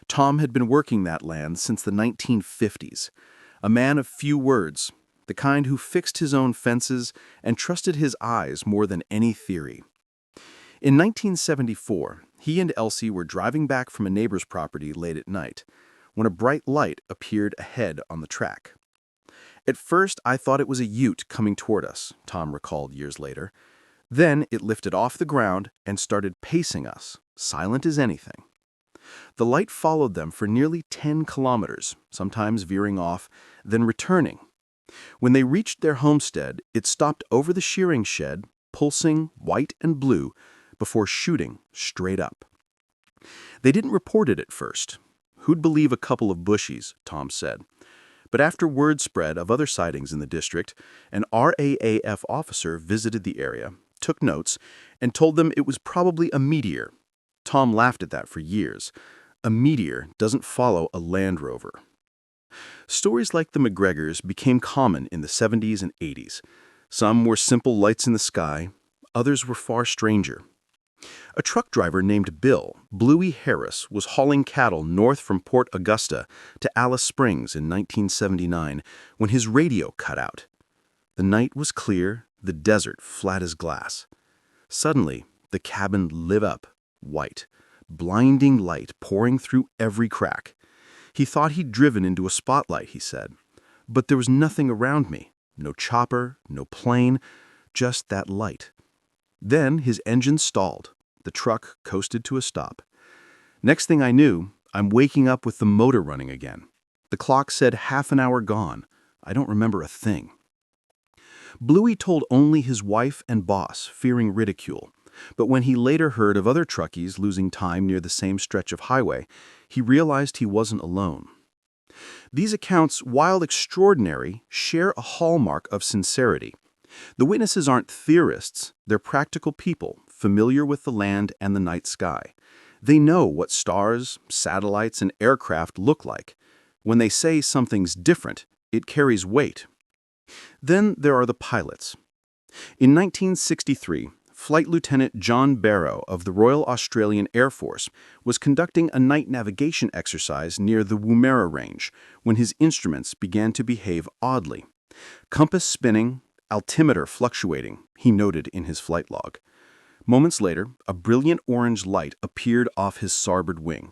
Tom had been working that land since the 1950s, a man of few words, the kind who fixed his own fences and trusted his eyes more than any theory. In 1974, he and Elsie were driving back from a neighbor's property late at night when a bright light appeared ahead on the track. At first, I thought it was a ute coming toward us, Tom recalled years later. Then it lifted off the ground and started pacing us, silent as anything. The light followed them for nearly 10 kilometers, sometimes veering off, then returning. When they reached their homestead, it stopped over the shearing shed, pulsing white and blue, before shooting straight up. They didn't report it at first. Who'd believe a couple of bushies, Tom said. But after word spread of other sightings in the district, an RAAF officer visited the area, took notes, and told them it was probably a meteor. Tom laughed at that for years. A meteor doesn't follow a Land Rover. Stories like the McGregors became common in the 70s and 80s. Some were simple lights in the sky, others were far stranger. A truck driver named Bill Bluey Harris was hauling cattle north from Port Augusta to Alice Springs in 1979 when his radio cut out. The night was clear, the desert flat as glass. Suddenly, the cabin lit up, white, blinding light pouring through every crack. He thought he'd driven into a spotlight, he said. But there was nothing around me, no chopper, no plane, just that light. Then his engine stalled. The truck coasted to a stop. Next thing I knew, I'm waking up with the motor running again. The clock said half an hour gone. I don't remember a thing. Bluey told only his wife and boss, fearing ridicule. But when he later heard of other truckies losing time near the same stretch of highway, he realized he wasn't alone. These accounts, while extraordinary, share a hallmark of sincerity. The witnesses aren't theorists, they're practical people, familiar with the land and the night sky. They know what stars, satellites, and aircraft look like. When they say something's different, it carries weight. Then there are the pilots. In 1963, Flight Lieutenant John Barrow of the Royal Australian Air Force was conducting a night navigation exercise near the Woomera Range when his instruments began to behave oddly. Compass spinning, altimeter fluctuating, he noted in his flight log. Moments later, a brilliant orange light appeared off his starboard wing.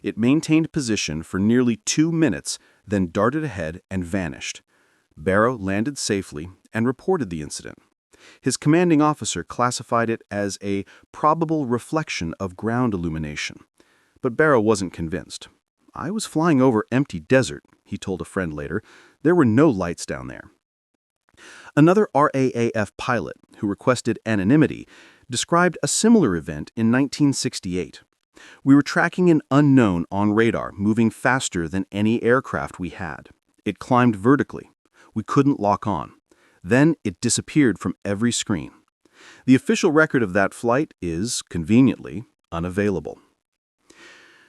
It maintained position for nearly 2 minutes, then darted ahead and vanished. Barrow landed safely and reported the incident. His commanding officer classified it as a probable reflection of ground illumination. But Barrow wasn't convinced. I was flying over empty desert, he told a friend later. There were no lights down there. Another RAAF pilot, who requested anonymity, described a similar event in 1968. We were tracking an unknown on radar, moving faster than any aircraft we had. It climbed vertically. We couldn't lock on. Then it disappeared from every screen. The official record of that flight is, conveniently, unavailable.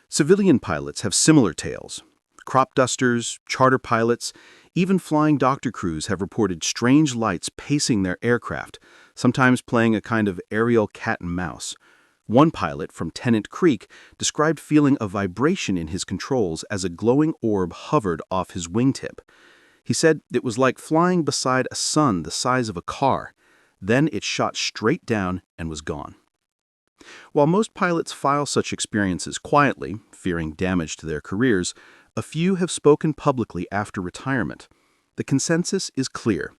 Civilian pilots have similar tales. Crop dusters, charter pilots, even flying doctor crews have reported strange lights pacing their aircraft, sometimes playing a kind of aerial cat and mouse. One pilot from Tennant Creek described feeling a vibration in his controls as a glowing orb hovered off his wingtip. He said it was like flying beside a sun the size of a car. Then it shot straight down and was gone. While most pilots file such experiences quietly, fearing damage to their careers, a few have spoken publicly after retirement. The consensus is clear.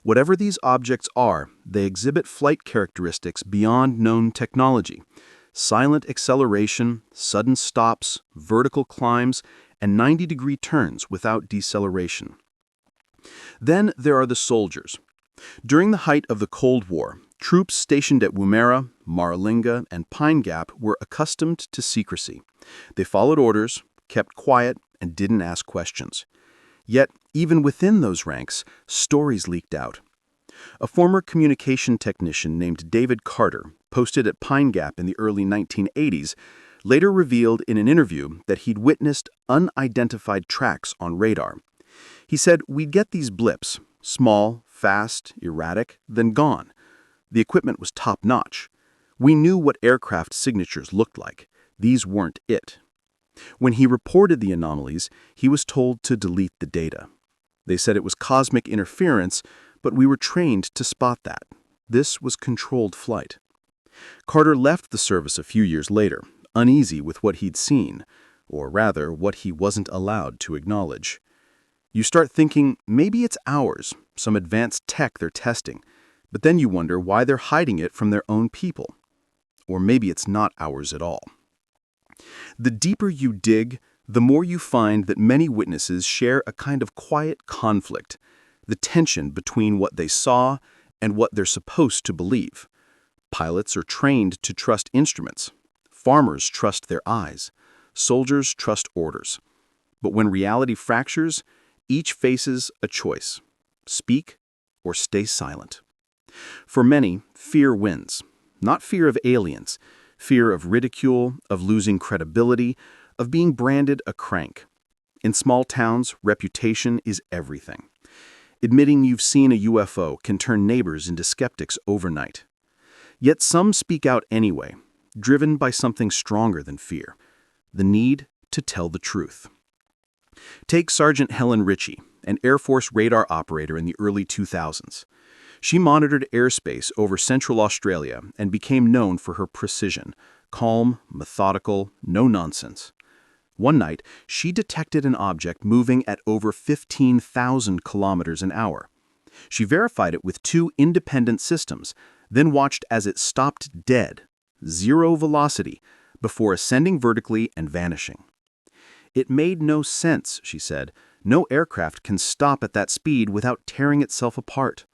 Whatever these objects are, they exhibit flight characteristics beyond known technology. Silent acceleration, sudden stops, vertical climbs, and 90-degree turns without deceleration. Then there are the soldiers. During the height of the Cold War, troops stationed at Woomera, Maralinga, and Pine Gap were accustomed to secrecy. They followed orders, kept quiet, and didn't ask questions. Yet, even within those ranks, stories leaked out. A former communication technician named David Carter, posted at Pine Gap in the early 1980s, later revealed in an interview that he'd witnessed unidentified tracks on radar. He said, "We'd get these blips, small, fast, erratic, then gone. The equipment was top-notch. We knew what aircraft signatures looked like. These weren't it." When he reported the anomalies, he was told to delete the data. They said it was cosmic interference, but we were trained to spot that. This was controlled flight. Carter left the service a few years later, uneasy with what he'd seen, or rather, what he wasn't allowed to acknowledge. You start thinking, maybe it's ours, some advanced tech they're testing, but then you wonder why they're hiding it from their own people. Or maybe it's not ours at all. The deeper you dig, the more you find that many witnesses share a kind of quiet conflict, the tension between what they saw and what they're supposed to believe. Pilots are trained to trust instruments. Farmers trust their eyes. Soldiers trust orders. But when reality fractures, each faces a choice: speak or stay silent. For many, fear wins. Not fear of aliens, fear of ridicule, of losing credibility, of being branded a crank. In small towns, reputation is everything. Admitting you've seen a UFO can turn neighbors into skeptics overnight. Yet some speak out anyway, driven by something stronger than fear: the need to tell the truth. Take Sergeant Helen Ritchie, an Air Force radar operator in the early 2000s. She monitored airspace over Central Australia and became known for her precision: calm, methodical, no nonsense. One night, she detected an object moving at over 15,000 kilometers an hour. She verified it with 2 independent systems, then watched as it stopped dead, 0 velocity, before ascending vertically and vanishing. "It made no sense," she said. "No aircraft can stop at that speed without tearing itself apart."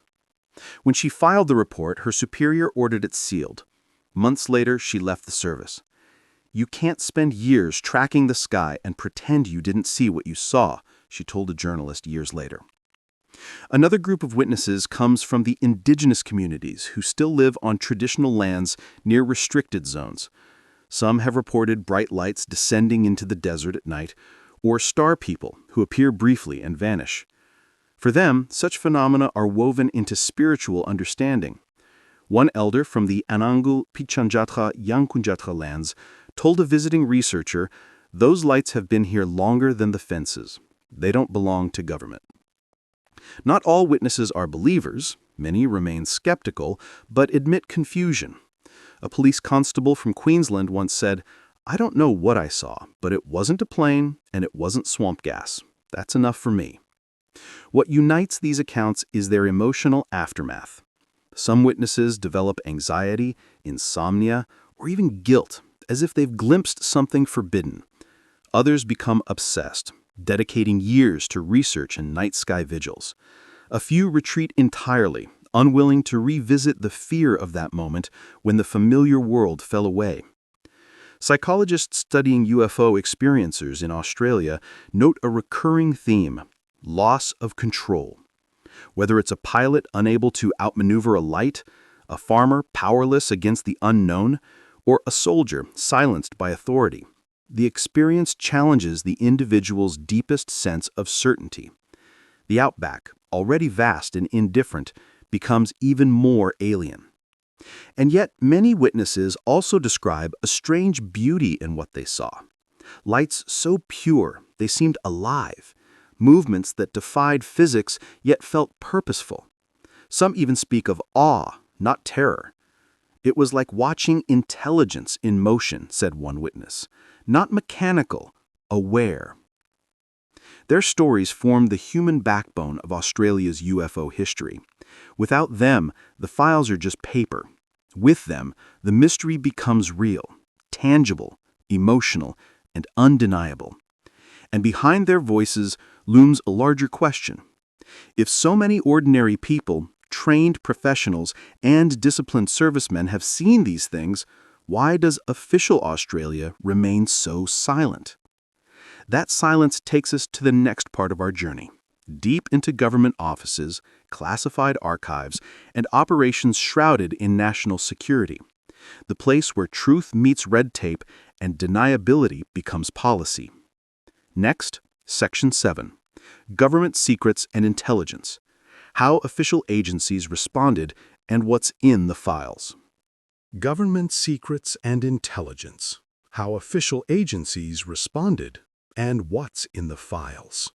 When she filed the report, her superior ordered it sealed. Months later, she left the service. "You can't spend years tracking the sky and pretend you didn't see what you saw," she told a journalist years later. Another group of witnesses comes from the indigenous communities who still live on traditional lands near restricted zones. Some have reported bright lights descending into the desert at night, or star people who appear briefly and vanish. For them, such phenomena are woven into spiritual understanding. One elder from the Anangu Pichanjatra Yankunjatra lands told a visiting researcher, "Those lights have been here longer than the fences. They don't belong to government." Not all witnesses are believers. Many remain skeptical, but admit confusion. A police constable from Queensland once said, "I don't know what I saw, but it wasn't a plane and it wasn't swamp gas. That's enough for me." What unites these accounts is their emotional aftermath. Some witnesses develop anxiety, insomnia, or even guilt, as if they've glimpsed something forbidden. Others become obsessed, dedicating years to research and night sky vigils. A few retreat entirely, unwilling to revisit the fear of that moment when the familiar world fell away. Psychologists studying UFO experiencers in Australia note a recurring theme: loss of control. Whether it's a pilot unable to outmaneuver a light, a farmer powerless against the unknown, or a soldier silenced by authority, the experience challenges the individual's deepest sense of certainty. The outback, already vast and indifferent, becomes even more alien. And yet, many witnesses also describe a strange beauty in what they saw. Lights so pure they seemed alive, movements that defied physics yet felt purposeful. Some even speak of awe, not terror. "It was like watching intelligence in motion," said one witness. "Not mechanical, aware." Their stories form the human backbone of Australia's UFO history. Without them, the files are just paper. With them, the mystery becomes real, tangible, emotional, and undeniable. And behind their voices looms a larger question. If so many ordinary people, trained professionals, and disciplined servicemen have seen these things, why does official Australia remain so silent? That silence takes us to the next part of our journey: deep into government offices, classified archives, and operations shrouded in national security. The place where truth meets red tape and deniability becomes policy. Next, Section 7. Government Secrets and Intelligence. How official agencies responded and what's in the files. Government secrets and intelligence. How official agencies responded and what's in the files.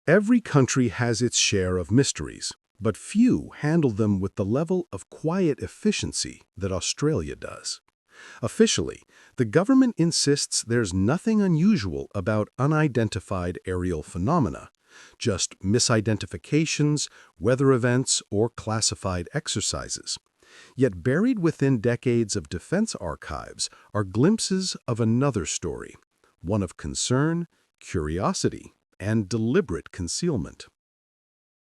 Every country has its share of mysteries, but few handle them with the level of quiet efficiency that Australia does. Officially, the government insists there's nothing unusual about unidentified aerial phenomena, just misidentifications, weather events, or classified exercises. Yet buried within decades of defense archives are glimpses of another story, one of concern, curiosity, and deliberate concealment.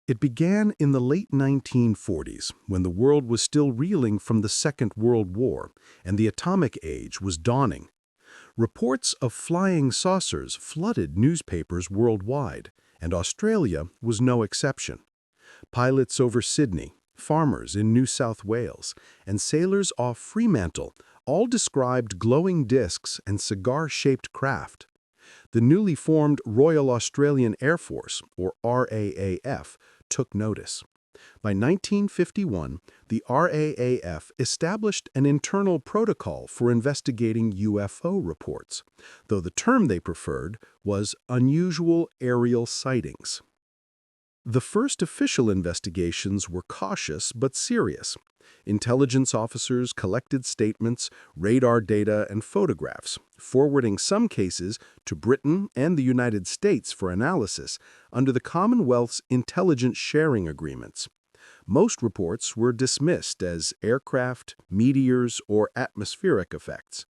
It began in the late 1940s, when the world was still reeling from the Second World War and the atomic age was dawning. Reports of flying saucers flooded newspapers worldwide, and Australia was no exception. Pilots over Sydney, farmers in New South Wales, and sailors off Fremantle all described glowing discs and cigar-shaped craft. The newly formed Royal Australian Air Force, or RAAF, took notice. By 1951, the RAAF established an internal protocol for investigating UFO reports, though the term they preferred was unusual aerial sightings. The first official investigations were cautious but serious. Intelligence officers collected statements, radar data, and photographs, forwarding some cases to Britain and the United States for analysis under the Commonwealth's intelligence sharing agreements. Most reports were dismissed as aircraft, meteors, or atmospheric effects,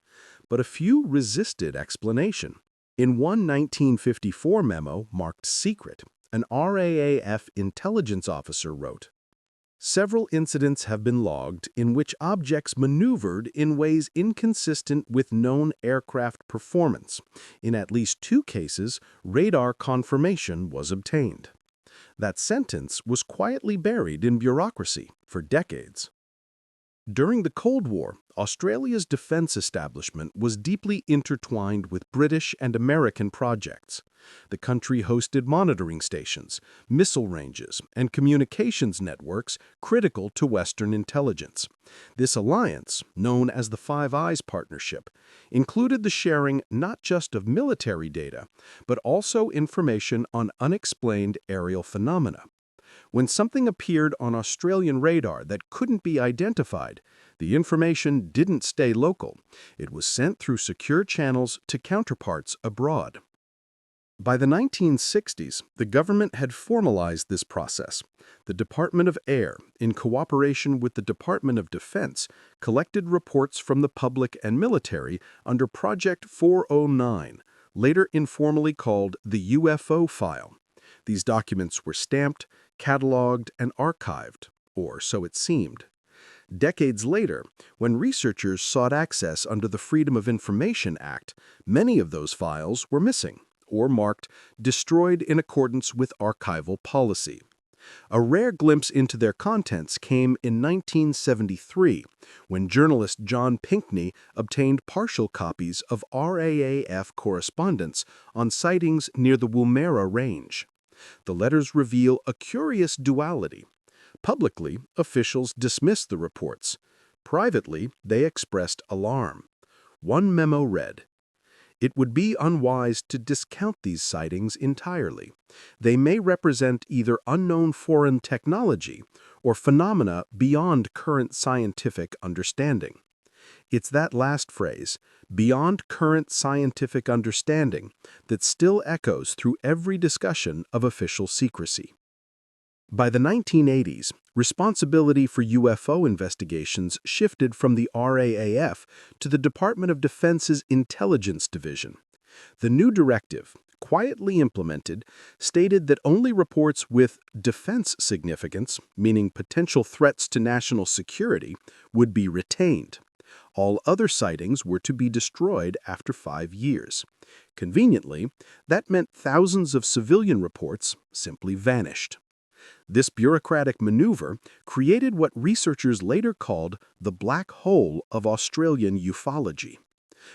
but a few resisted explanation. In one 1954 memo marked secret, an RAAF intelligence officer wrote, "Several incidents have been logged in which objects maneuvered in ways inconsistent with known aircraft performance. In at least 2 cases, radar confirmation was obtained." That sentence was quietly buried in bureaucracy for decades. During the Cold War, Australia's defense establishment was deeply intertwined with British and American projects. The country hosted monitoring stations, missile ranges, and communications networks critical to Western intelligence. This alliance, known as the Five Eyes Partnership, included the sharing not just of military data, but also information on unexplained aerial phenomena. When something appeared on Australian radar that couldn't be identified, the information didn't stay local. It was sent through secure channels to counterparts abroad. By the 1960s, the government had formalized this process. The Department of Air, in cooperation with the Department of Defense, collected reports from the public and military under Project 409, later informally called the UFO file. These documents were stamped, cataloged, and archived, or so it seemed. Decades later, when researchers sought access under the Freedom of Information Act, many of those files were missing, or marked destroyed in accordance with archival policy. A rare glimpse into their contents came in 1973, when journalist John Pinckney obtained partial copies of RAAF correspondence on sightings near the Woomera Range. The letters reveal a curious duality. Publicly, officials dismissed the reports. Privately, they expressed alarm. One memo read, "It would be unwise to discount these sightings entirely. They may represent either unknown foreign technology or phenomena beyond current scientific understanding." It's that last phrase, "beyond current scientific understanding," that still echoes through every discussion of official secrecy. By the 1980s, responsibility for UFO investigations shifted from the RAAF to the Department of Defense's Intelligence Division. The new directive, quietly implemented, stated that only reports with defense significance, meaning potential threats to national security, would be retained. All other sightings were to be destroyed after 5 years. Conveniently, that meant thousands of civilian reports simply vanished. This bureaucratic maneuver created what researchers later called the black hole of Australian ufology.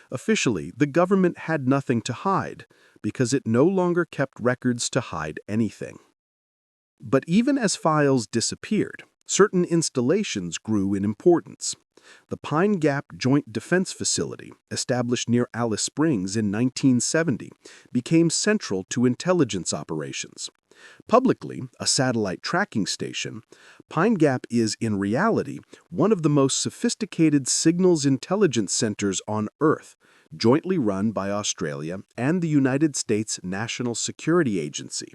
Officially, the government had nothing to hide because it no longer kept records to hide anything. But even as files disappeared, certain installations grew in importance. The Pine Gap Joint Defense Facility, established near Alice Springs in 1970, became central to intelligence operations. Publicly a satellite tracking station, Pine Gap is in reality one of the most sophisticated signals intelligence centers on Earth, jointly run by Australia and the United States National Security Agency.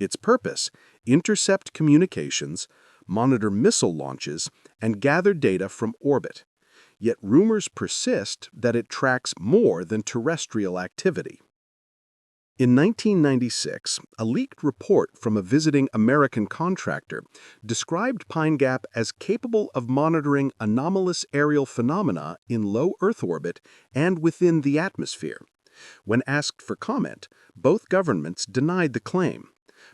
Its purpose: intercept communications, monitor missile launches, and gather data from orbit. Yet rumors persist that it tracks more than terrestrial activity. In 1996, a leaked report from a visiting American contractor described Pine Gap as capable of monitoring anomalous aerial phenomena in low Earth orbit and within the atmosphere. When asked for comment, both governments denied the claim.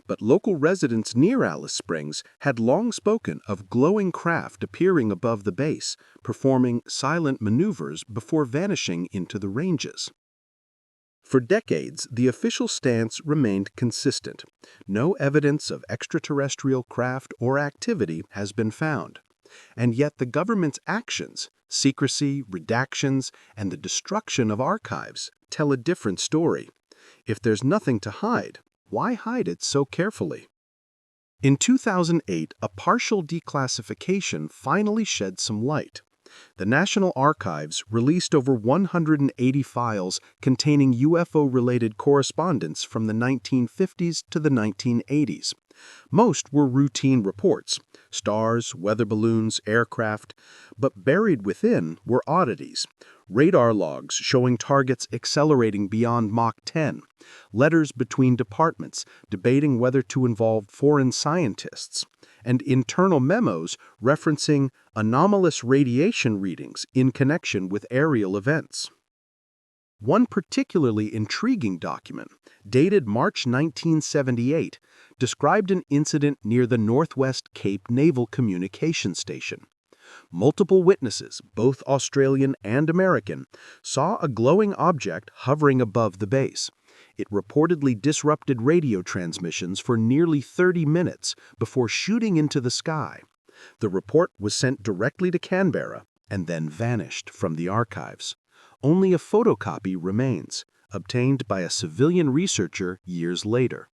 But local residents near Alice Springs had long spoken of glowing craft appearing above the base, performing silent maneuvers before vanishing into the ranges. For decades, the official stance remained consistent. No evidence of extraterrestrial craft or activity has been found. And yet the government's actions, secrecy, redactions, and the destruction of archives tell a different story. If there's nothing to hide, why hide it so carefully? In 2008, a partial declassification finally shed some light. The National Archives released over 180 files containing UFO-related correspondence from the 1950s to the 1980s. Most were routine reports: stars, weather balloons, aircraft. But buried within were oddities: radar logs showing targets accelerating beyond Mach 10, letters between departments debating whether to involve foreign scientists, and internal memos referencing anomalous radiation readings in connection with aerial events. One particularly intriguing document, dated March 1978, described an incident near the Northwest Cape Naval Communication Station. Multiple witnesses, both Australian and American, saw a glowing object hovering above the base. It reportedly disrupted radio transmissions for nearly 30 minutes before shooting into the sky. The report was sent directly to Canberra and then vanished from the archives. Only a photocopy remains, obtained by a civilian researcher years later.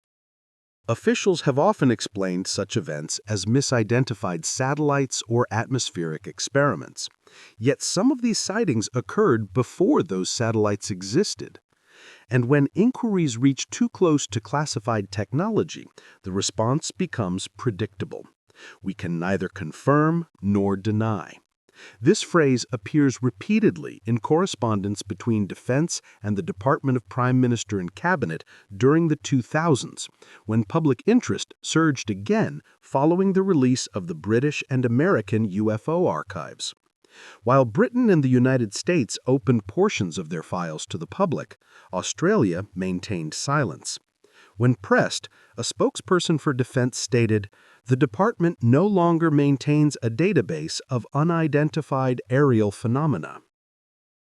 Officials have often explained such events as misidentified satellites or atmospheric experiments. Yet some of these sightings occurred before those satellites existed. And when inquiries reach too close to classified technology, the response becomes predictable. We can neither confirm nor deny. This phrase appears repeatedly in correspondence between Defense and the Department of Prime Minister and Cabinet during the 2000s, when public interest surged again following the release of the British and American UFO archives. While Britain and the United States opened portions of their files to the public, Australia maintained silence. When pressed, a spokesperson for Defense stated, "The department no longer maintains a database of unidentified aerial phenomena."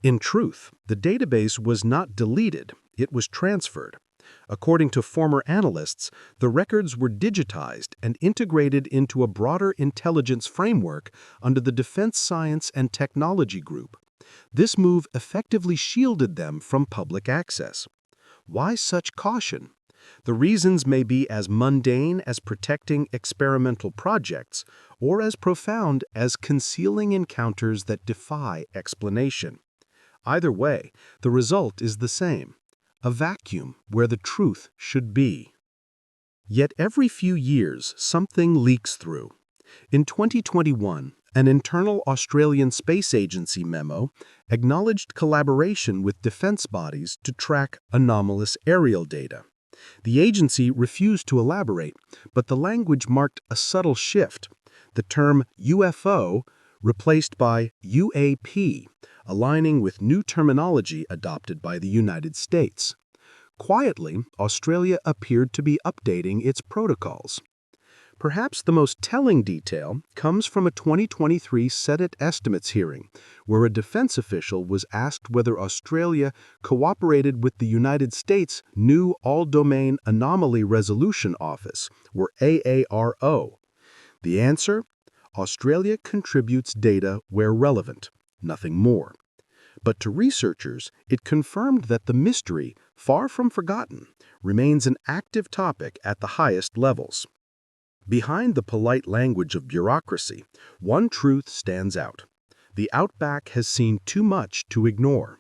In truth, the database was not deleted, it was transferred. According to former analysts, the records were digitized and integrated into a broader intelligence framework under the Defense Science and Technology Group. This move effectively shielded them from public access. Why such caution? The reasons may be as mundane as protecting experimental projects, or as profound as concealing encounters that defy explanation. Either way, the result is the same: a vacuum where the truth should be. Yet every few years, something leaks through. In 2021, an internal Australian Space Agency memo acknowledged collaboration with defense bodies to track anomalous aerial data. The agency refused to elaborate, but the language marked a subtle shift. The term UFO replaced by UAP, aligning with new terminology adopted by the United States. Quietly, Australia appeared to be updating its protocols. Perhaps the most telling detail comes from a 2023 Senate Estimates hearing, where a defense official was asked whether Australia cooperated with the United States' new All-Domain Anomaly Resolution Office, or AARO. The answer? Australia contributes data where relevant, nothing more. But to researchers, it confirmed that the mystery, far from forgotten, remains an active topic at the highest levels. Behind the polite language of bureaucracy, one truth stands out. The Outback has seen too much to ignore.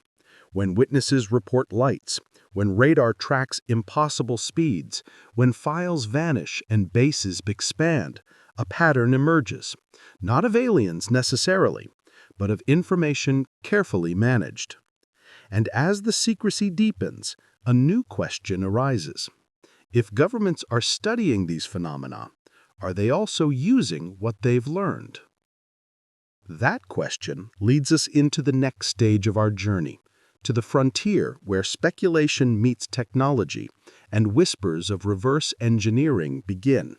When witnesses report lights, when radar tracks impossible speeds, when files vanish and bases expand, a pattern emerges, not of aliens necessarily, but of information carefully managed. And as the secrecy deepens, a new question arises. If governments are studying these phenomena, are they also using what they've learned? That question leads us into the next stage of our journey, to the frontier where speculation meets technology and whispers of reverse engineering begin.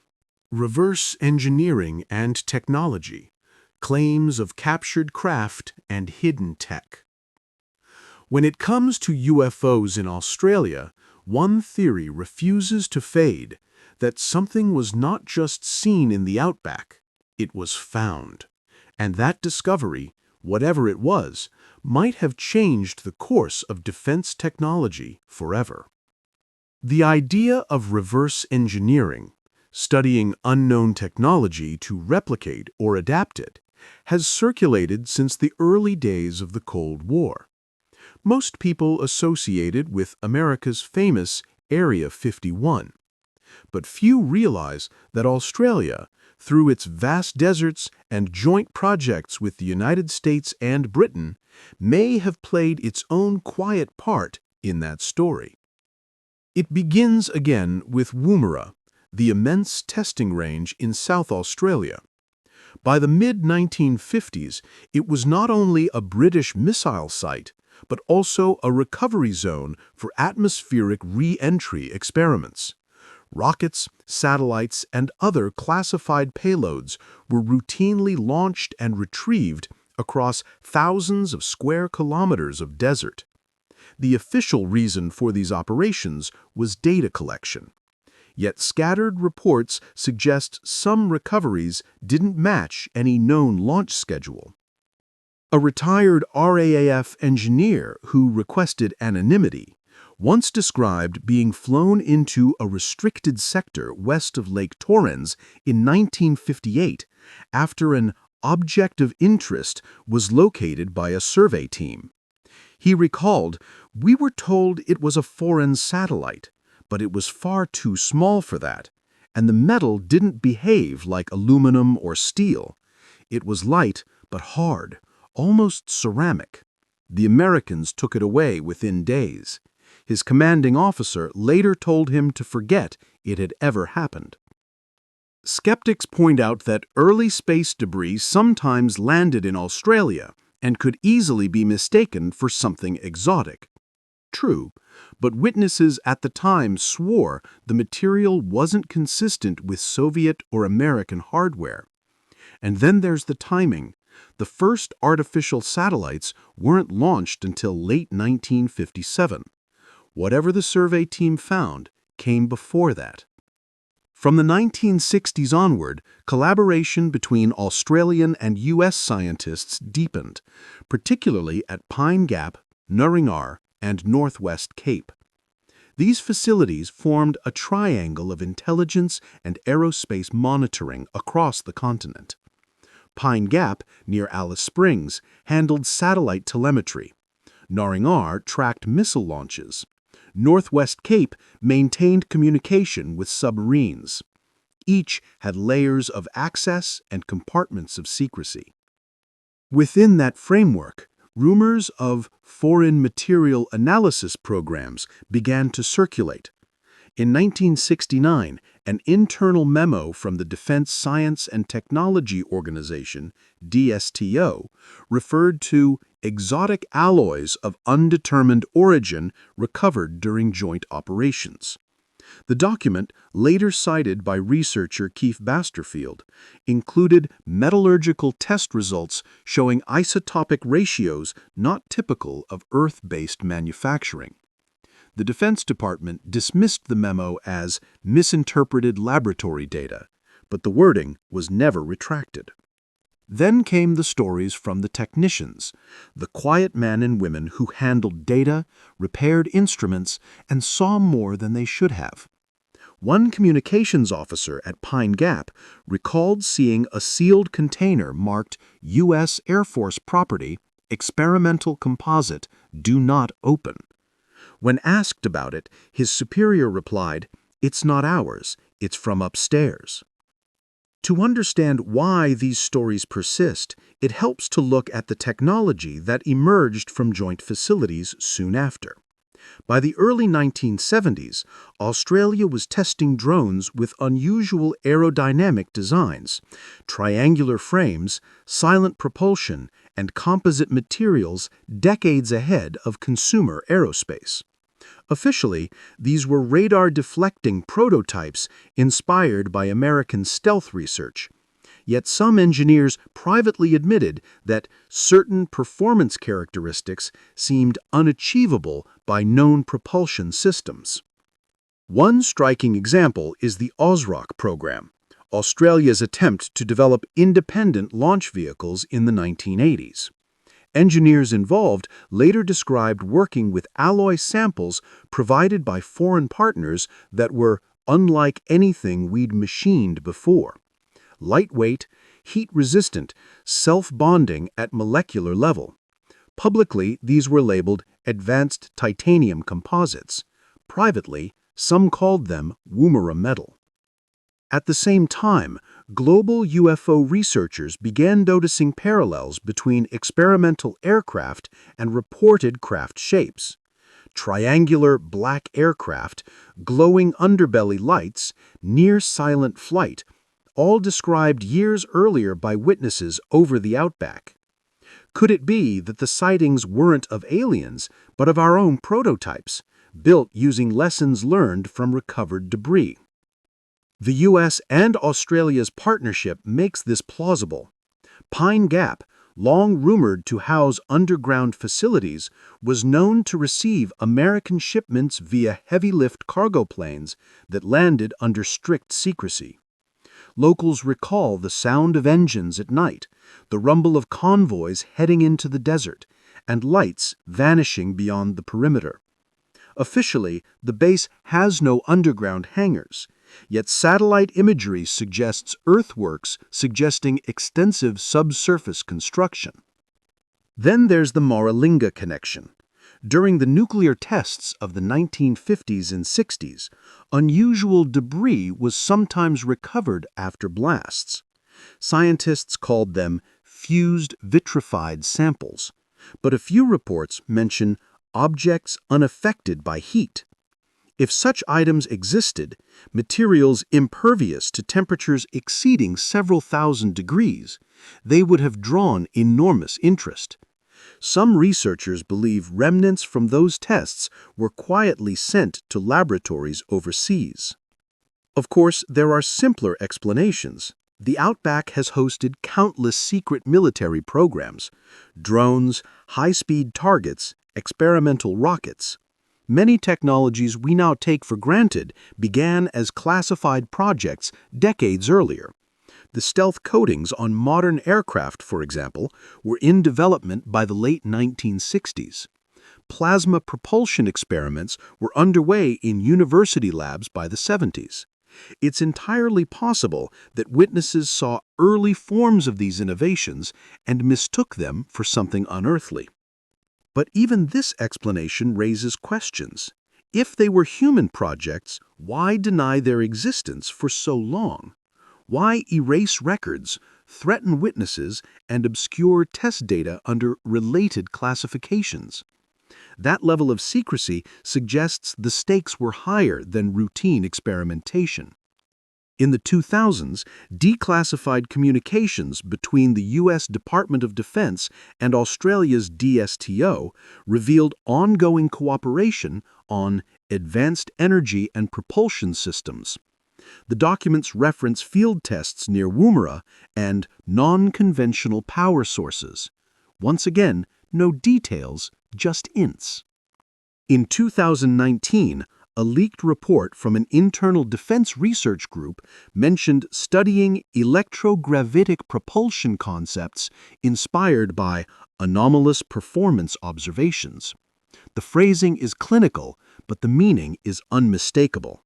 Reverse engineering and technology, claims of captured craft and hidden tech. When it comes to UFOs in Australia, one theory refuses to fade, that something was not just seen in the Outback, it was found. And that discovery, whatever it was, might have changed the course of defense technology forever. The idea of reverse engineering, studying unknown technology to replicate or adapt it, has circulated since the early days of the Cold War. Most people associate it with America's famous Area 51. But few realize that Australia, through its vast deserts and joint projects with the United States and Britain, may have played its own quiet part in that story. It begins again with Woomera, the immense testing range in South Australia. By the mid-1950s, it was not only a British missile site, but also a recovery zone for atmospheric re-entry experiments. Rockets, satellites, and other classified payloads were routinely launched and retrieved across thousands of square kilometers of desert. The official reason for these operations was data collection. Yet scattered reports suggest some recoveries didn't match any known launch schedule. A retired RAAF engineer who requested anonymity once described being flown into a restricted sector west of Lake Torrens in 1958 after an object of interest was located by a survey team. He recalled, "We were told it was a foreign satellite, but it was far too small for that, and the metal didn't behave like aluminum or steel. It was light but hard, almost ceramic. The Americans took it away within days." His commanding officer later told him to forget it had ever happened. Skeptics point out that early space debris sometimes landed in Australia and could easily be mistaken for something exotic. True, but witnesses at the time swore the material wasn't consistent with Soviet or American hardware. And then there's the timing. The first artificial satellites weren't launched until late 1957. Whatever the survey team found came before that. From the 1960s onward, collaboration between Australian and U.S. scientists deepened, particularly at Pine Gap, Woomera, and Northwest Cape. These facilities formed a triangle of intelligence and aerospace monitoring across the continent. Pine Gap, near Alice Springs, handled satellite telemetry. Woomera tracked missile launches. Northwest Cape maintained communication with submarines. Each had layers of access and compartments of secrecy. Within that framework, rumors of foreign material analysis programs began to circulate. In 1969, an internal memo from the Defense Science and Technology Organization, DSTO, referred to exotic alloys of undetermined origin recovered during joint operations. The document, later cited by researcher Keith Basterfield, included metallurgical test results showing isotopic ratios not typical of Earth-based manufacturing. The Defense Department dismissed the memo as misinterpreted laboratory data, but the wording was never retracted. Then came the stories from the technicians, the quiet men and women who handled data, repaired instruments, and saw more than they should have. One communications officer at Pine Gap recalled seeing a sealed container marked U.S. Air Force property, experimental composite, do not open. When asked about it, his superior replied, "It's not ours, it's from upstairs." To understand why these stories persist, it helps to look at the technology that emerged from joint facilities soon after. By the early 1970s, Australia was testing drones with unusual aerodynamic designs, triangular frames, silent propulsion, and composite materials decades ahead of consumer aerospace. Officially, these were radar-deflecting prototypes inspired by American stealth research. Yet some engineers privately admitted that certain performance characteristics seemed unachievable by known propulsion systems. One striking example is the AUSROC program, Australia's attempt to develop independent launch vehicles in the 1980s. Engineers involved later described working with alloy samples provided by foreign partners that were unlike anything we'd machined before. Lightweight, heat-resistant, self-bonding at molecular level. Publicly, these were labeled advanced titanium composites. Privately, some called them Woomera metal. At the same time, global UFO researchers began noticing parallels between experimental aircraft and reported craft shapes. Triangular black aircraft, glowing underbelly lights, near-silent flight, all described years earlier by witnesses over the Outback. Could it be that the sightings weren't of aliens, but of our own prototypes, built using lessons learned from recovered debris? The U.S. and Australia's partnership makes this plausible. Pine Gap, long rumored to house underground facilities, was known to receive American shipments via heavy-lift cargo planes that landed under strict secrecy. Locals recall the sound of engines at night, the rumble of convoys heading into the desert, and lights vanishing beyond the perimeter. Officially, the base has no underground hangars, yet satellite imagery suggests earthworks suggesting extensive subsurface construction. Then there's the Maralinga connection. During the nuclear tests of the 1950s and 60s, unusual debris was sometimes recovered after blasts. Scientists called them fused vitrified samples, but a few reports mention objects unaffected by heat. If such items existed, materials impervious to temperatures exceeding several thousand degrees, they would have drawn enormous interest. Some researchers believe remnants from those tests were quietly sent to laboratories overseas. Of course, there are simpler explanations. The Outback has hosted countless secret military programs: drones, high-speed targets, experimental rockets. Many technologies we now take for granted began as classified projects decades earlier. The stealth coatings on modern aircraft, for example, were in development by the late 1960s. Plasma propulsion experiments were underway in university labs by the 70s. It's entirely possible that witnesses saw early forms of these innovations and mistook them for something unearthly. But even this explanation raises questions. If they were human projects, why deny their existence for so long? Why erase records, threaten witnesses, and obscure test data under related classifications? That level of secrecy suggests the stakes were higher than routine experimentation. In the 2000s, declassified communications between the U.S. Department of Defense and Australia's DSTO revealed ongoing cooperation on advanced energy and propulsion systems. The documents reference field tests near Woomera and non-conventional power sources. Once again, no details, just hints. In 2019, a leaked report from an internal defense research group mentioned studying electrogravitic propulsion concepts inspired by anomalous performance observations. The phrasing is clinical, but the meaning is unmistakable.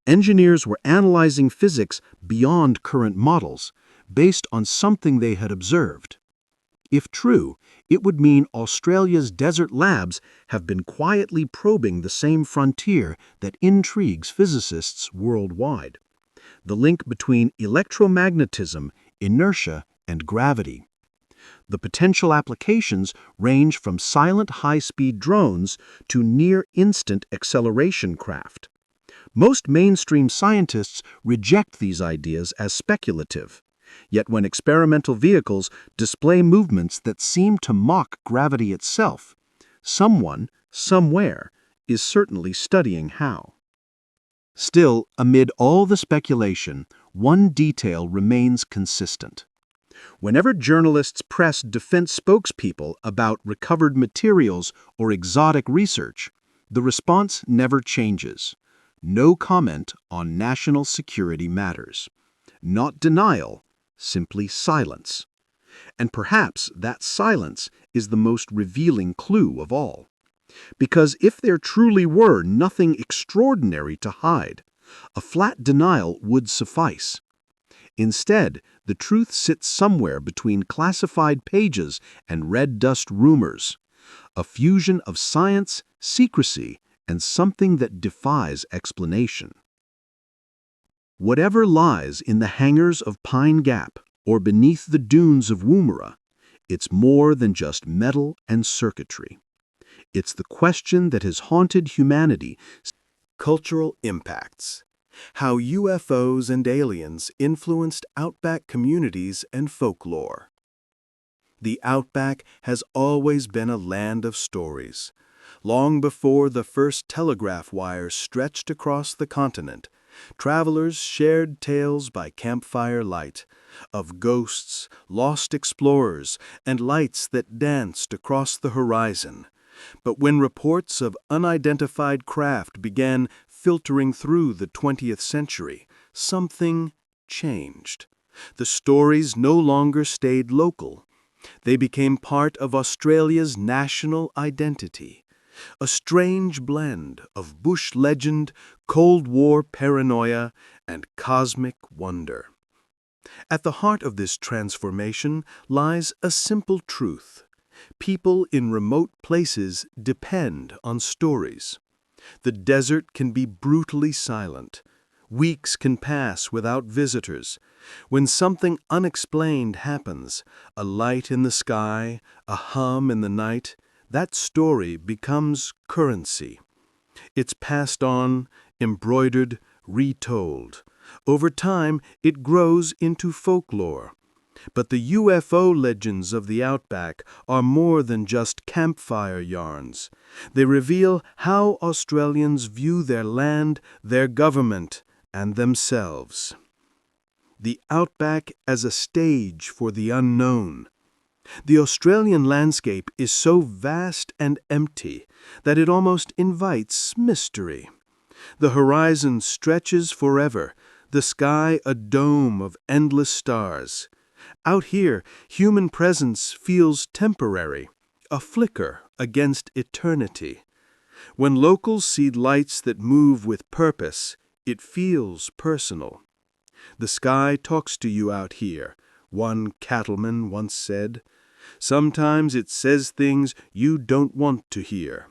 Engineers were analyzing physics beyond current models, based on something they had observed. If true, it would mean Australia's desert labs have been quietly probing the same frontier that intrigues physicists worldwide: the link between electromagnetism, inertia, and gravity. The potential applications range from silent high-speed drones to near-instant acceleration craft. Most mainstream scientists reject these ideas as speculative. Yet when experimental vehicles display movements that seem to mock gravity itself, someone, somewhere, is certainly studying how. Still, amid all the speculation, one detail remains consistent. Whenever journalists press defense spokespeople about recovered materials or exotic research, the response never changes. No comment on national security matters. Not denial, simply silence. And perhaps that silence is the most revealing clue of all. Because if there truly were nothing extraordinary to hide, a flat denial would suffice. Instead, the truth sits somewhere between classified pages and red dust rumors, a fusion of science, secrecy, and something that defies explanation. Whatever lies in the hangars of Pine Gap or beneath the dunes of Woomera, it's more than just metal and circuitry. It's the question that has haunted humanity. Cultural impacts. How UFOs and aliens influenced Outback communities and folklore. The Outback has always been a land of stories. Long before the first telegraph wires stretched across the continent, travelers shared tales by campfire light of ghosts, lost explorers, and lights that danced across the horizon. But when reports of unidentified craft began filtering through the 20th century, something changed. The stories no longer stayed local. They became part of Australia's national identity. A strange blend of bush legend, Cold War paranoia, and cosmic wonder. At the heart of this transformation lies a simple truth. People in remote places depend on stories. The desert can be brutally silent. Weeks can pass without visitors. When something unexplained happens, a light in the sky, a hum in the night, that story becomes currency. It's passed on, embroidered, retold. Over time, it grows into folklore. But the UFO legends of the Outback are more than just campfire yarns. They reveal how Australians view their land, their government, and themselves. The Outback as a stage for the unknown. The Australian landscape is so vast and empty that it almost invites mystery. The horizon stretches forever, the sky a dome of endless stars. Out here, human presence feels temporary, a flicker against eternity. When locals see lights that move with purpose, it feels personal. The sky talks to you out here, one cattleman once said. Sometimes it says things you don't want to hear.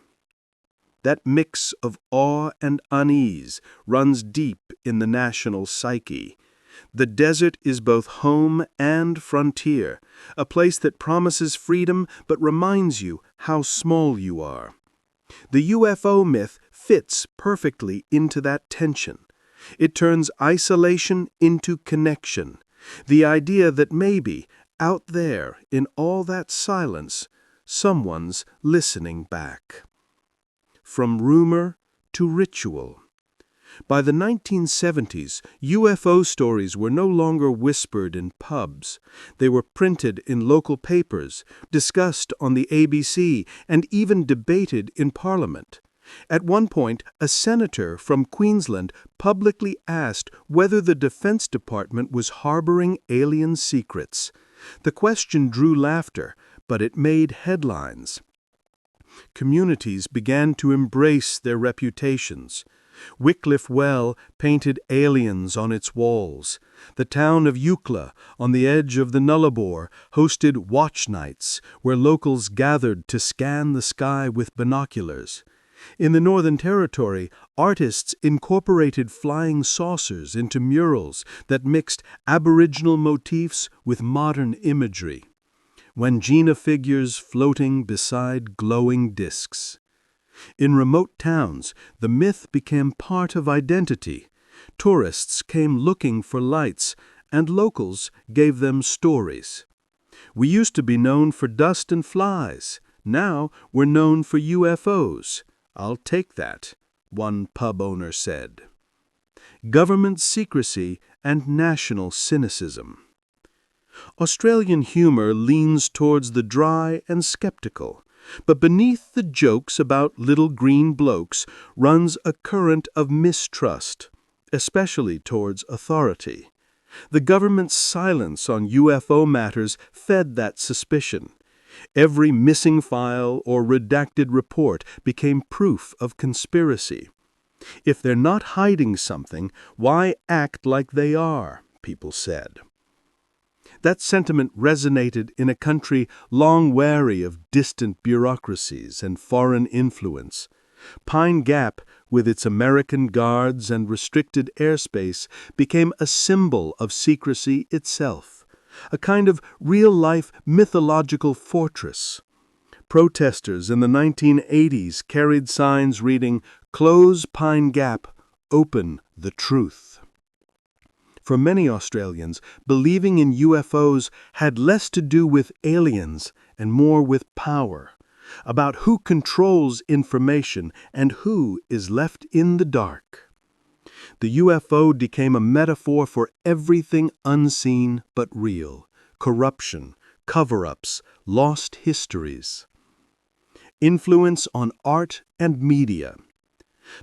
That mix of awe and unease runs deep in the national psyche. The desert is both home and frontier, a place that promises freedom but reminds you how small you are. The UFO myth fits perfectly into that tension. It turns isolation into connection, the idea that maybe, out there in all that silence, someone's listening back. From rumor to ritual. By the 1970s, UFO stories were no longer whispered in pubs. They were printed in local papers, discussed on the ABC, and even debated in Parliament. At one point, a senator from Queensland publicly asked whether the Defense Department was harboring alien secrets. The question drew laughter, but it made headlines. Communities began to embrace their reputations. Wycliffe Well painted aliens on its walls. The town of Eucla, on the edge of the Nullarbor, hosted watch nights where locals gathered to scan the sky with binoculars. In the Northern Territory, artists incorporated flying saucers into murals that mixed Aboriginal motifs with modern imagery. Wangina figures floating beside glowing discs. In remote towns, the myth became part of identity. Tourists came looking for lights, and locals gave them stories. We used to be known for dust and flies. Now we're known for UFOs. I'll take that, one pub owner said. Government secrecy and national cynicism. Australian humor leans towards the dry and skeptical. But beneath the jokes about little green blokes runs a current of mistrust, especially towards authority. The government's silence on UFO matters fed that suspicion. Every missing file or redacted report became proof of conspiracy. If they're not hiding something, why act like they are, people said. That sentiment resonated in a country long wary of distant bureaucracies and foreign influence. Pine Gap, with its American guards and restricted airspace, became a symbol of secrecy itself, a kind of real-life mythological fortress. Protesters in the 1980s carried signs reading, "Close Pine Gap, open the truth." For many Australians, believing in UFOs had less to do with aliens and more with power, about who controls information and who is left in the dark. The UFO became a metaphor for everything unseen but real: corruption, cover-ups, lost histories. Influence on art and media.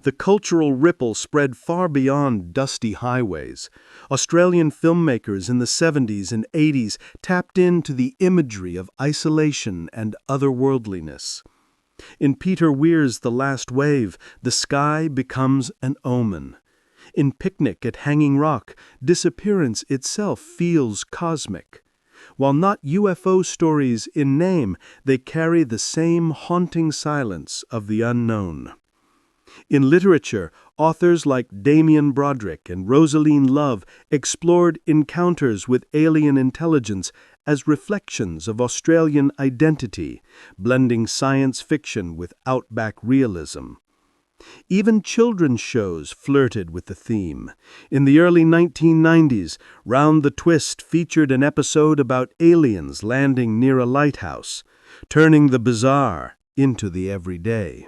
The cultural ripple spread far beyond dusty highways. Australian filmmakers in the 70s and 80s tapped into the imagery of isolation and otherworldliness. In Peter Weir's The Last Wave, the sky becomes an omen. In Picnic at Hanging Rock, disappearance itself feels cosmic. While not UFO stories in name, they carry the same haunting silence of the unknown. In literature, authors like Damien Broderick and Rosaline Love explored encounters with alien intelligence as reflections of Australian identity, blending science fiction with outback realism. Even children's shows flirted with the theme. In the early 1990s, Round the Twist featured an episode about aliens landing near a lighthouse, turning the bizarre into the everyday.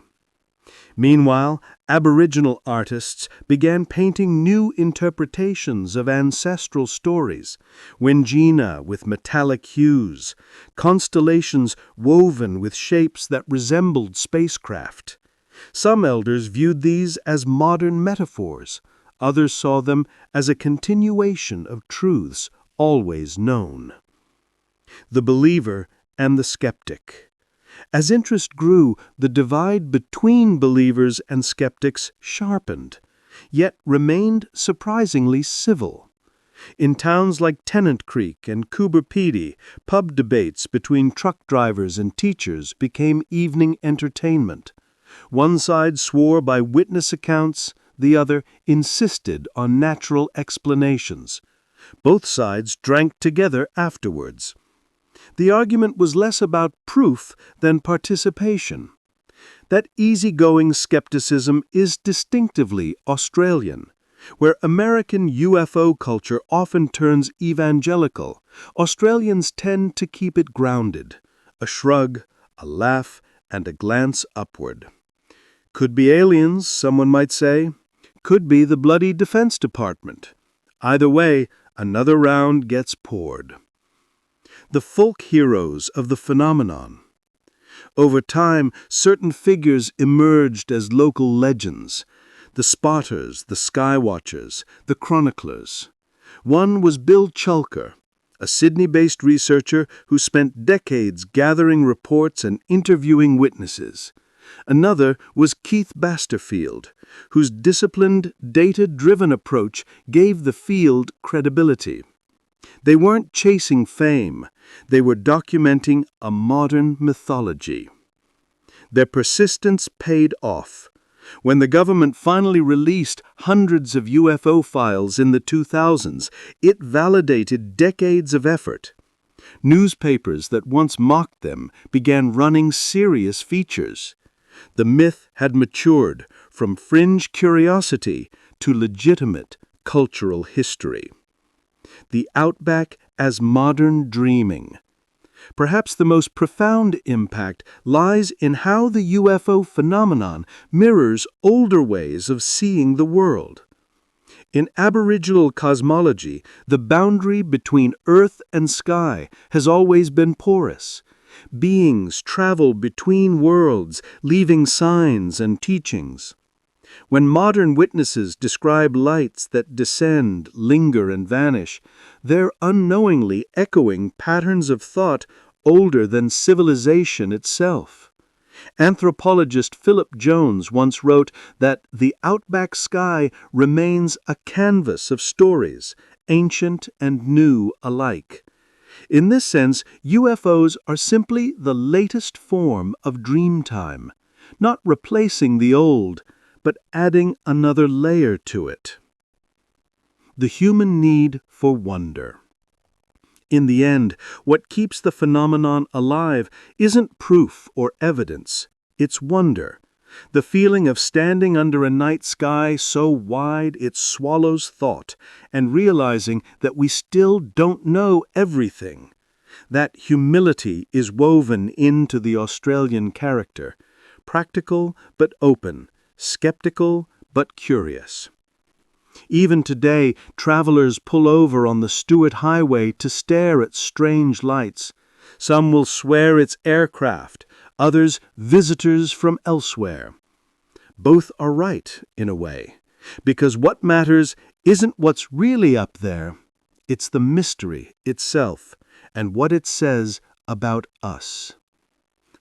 Meanwhile, Aboriginal artists began painting new interpretations of ancestral stories, Wangina with metallic hues, constellations woven with shapes that resembled spacecraft. Some elders viewed these as modern metaphors. Others saw them as a continuation of truths always known. The believer and the skeptic. As interest grew, the divide between believers and skeptics sharpened, yet remained surprisingly civil. In towns like Tennant Creek and Coober Pedy, pub debates between truck drivers and teachers became evening entertainment. One side swore by witness accounts, the other insisted on natural explanations. Both sides drank together afterwards. The argument was less about proof than participation. That easygoing skepticism is distinctively Australian. Where American UFO culture often turns evangelical, Australians tend to keep it grounded. A shrug, a laugh, and a glance upward. Could be aliens, someone might say. Could be the bloody Defense Department. Either way, another round gets poured. The folk heroes of the phenomenon. Over time, certain figures emerged as local legends. The spotters, the skywatchers, the chroniclers. One was Bill Chulker, a Sydney-based researcher who spent decades gathering reports and interviewing witnesses. Another was Keith Basterfield, whose disciplined, data-driven approach gave the field credibility. They weren't chasing fame, they were documenting a modern mythology. Their persistence paid off. When the government finally released hundreds of UFO files in the 2000s, it validated decades of effort. Newspapers that once mocked them began running serious features. The myth had matured from fringe curiosity to legitimate cultural history. The Outback as modern dreaming. Perhaps the most profound impact lies in how the UFO phenomenon mirrors older ways of seeing the world. In Aboriginal cosmology, the boundary between earth and sky has always been porous. Beings travel between worlds, leaving signs and teachings. When modern witnesses describe lights that descend, linger, and vanish, they're unknowingly echoing patterns of thought older than civilization itself. Anthropologist Philip Jones once wrote that the outback sky remains a canvas of stories, ancient and new alike. In this sense, UFOs are simply the latest form of dreamtime, not replacing the old, but adding another layer to it. The human need for wonder. In the end, what keeps the phenomenon alive isn't proof or evidence, it's wonder. The feeling of standing under a night sky so wide it swallows thought, and realizing that we still don't know everything. That humility is woven into the Australian character, practical but open, skeptical but curious. Even today, travelers pull over on the Stuart Highway to stare at strange lights. Some will swear it's aircraft, others visitors from elsewhere. Both are right, in a way, because what matters isn't what's really up there. It's the mystery itself and what it says about us.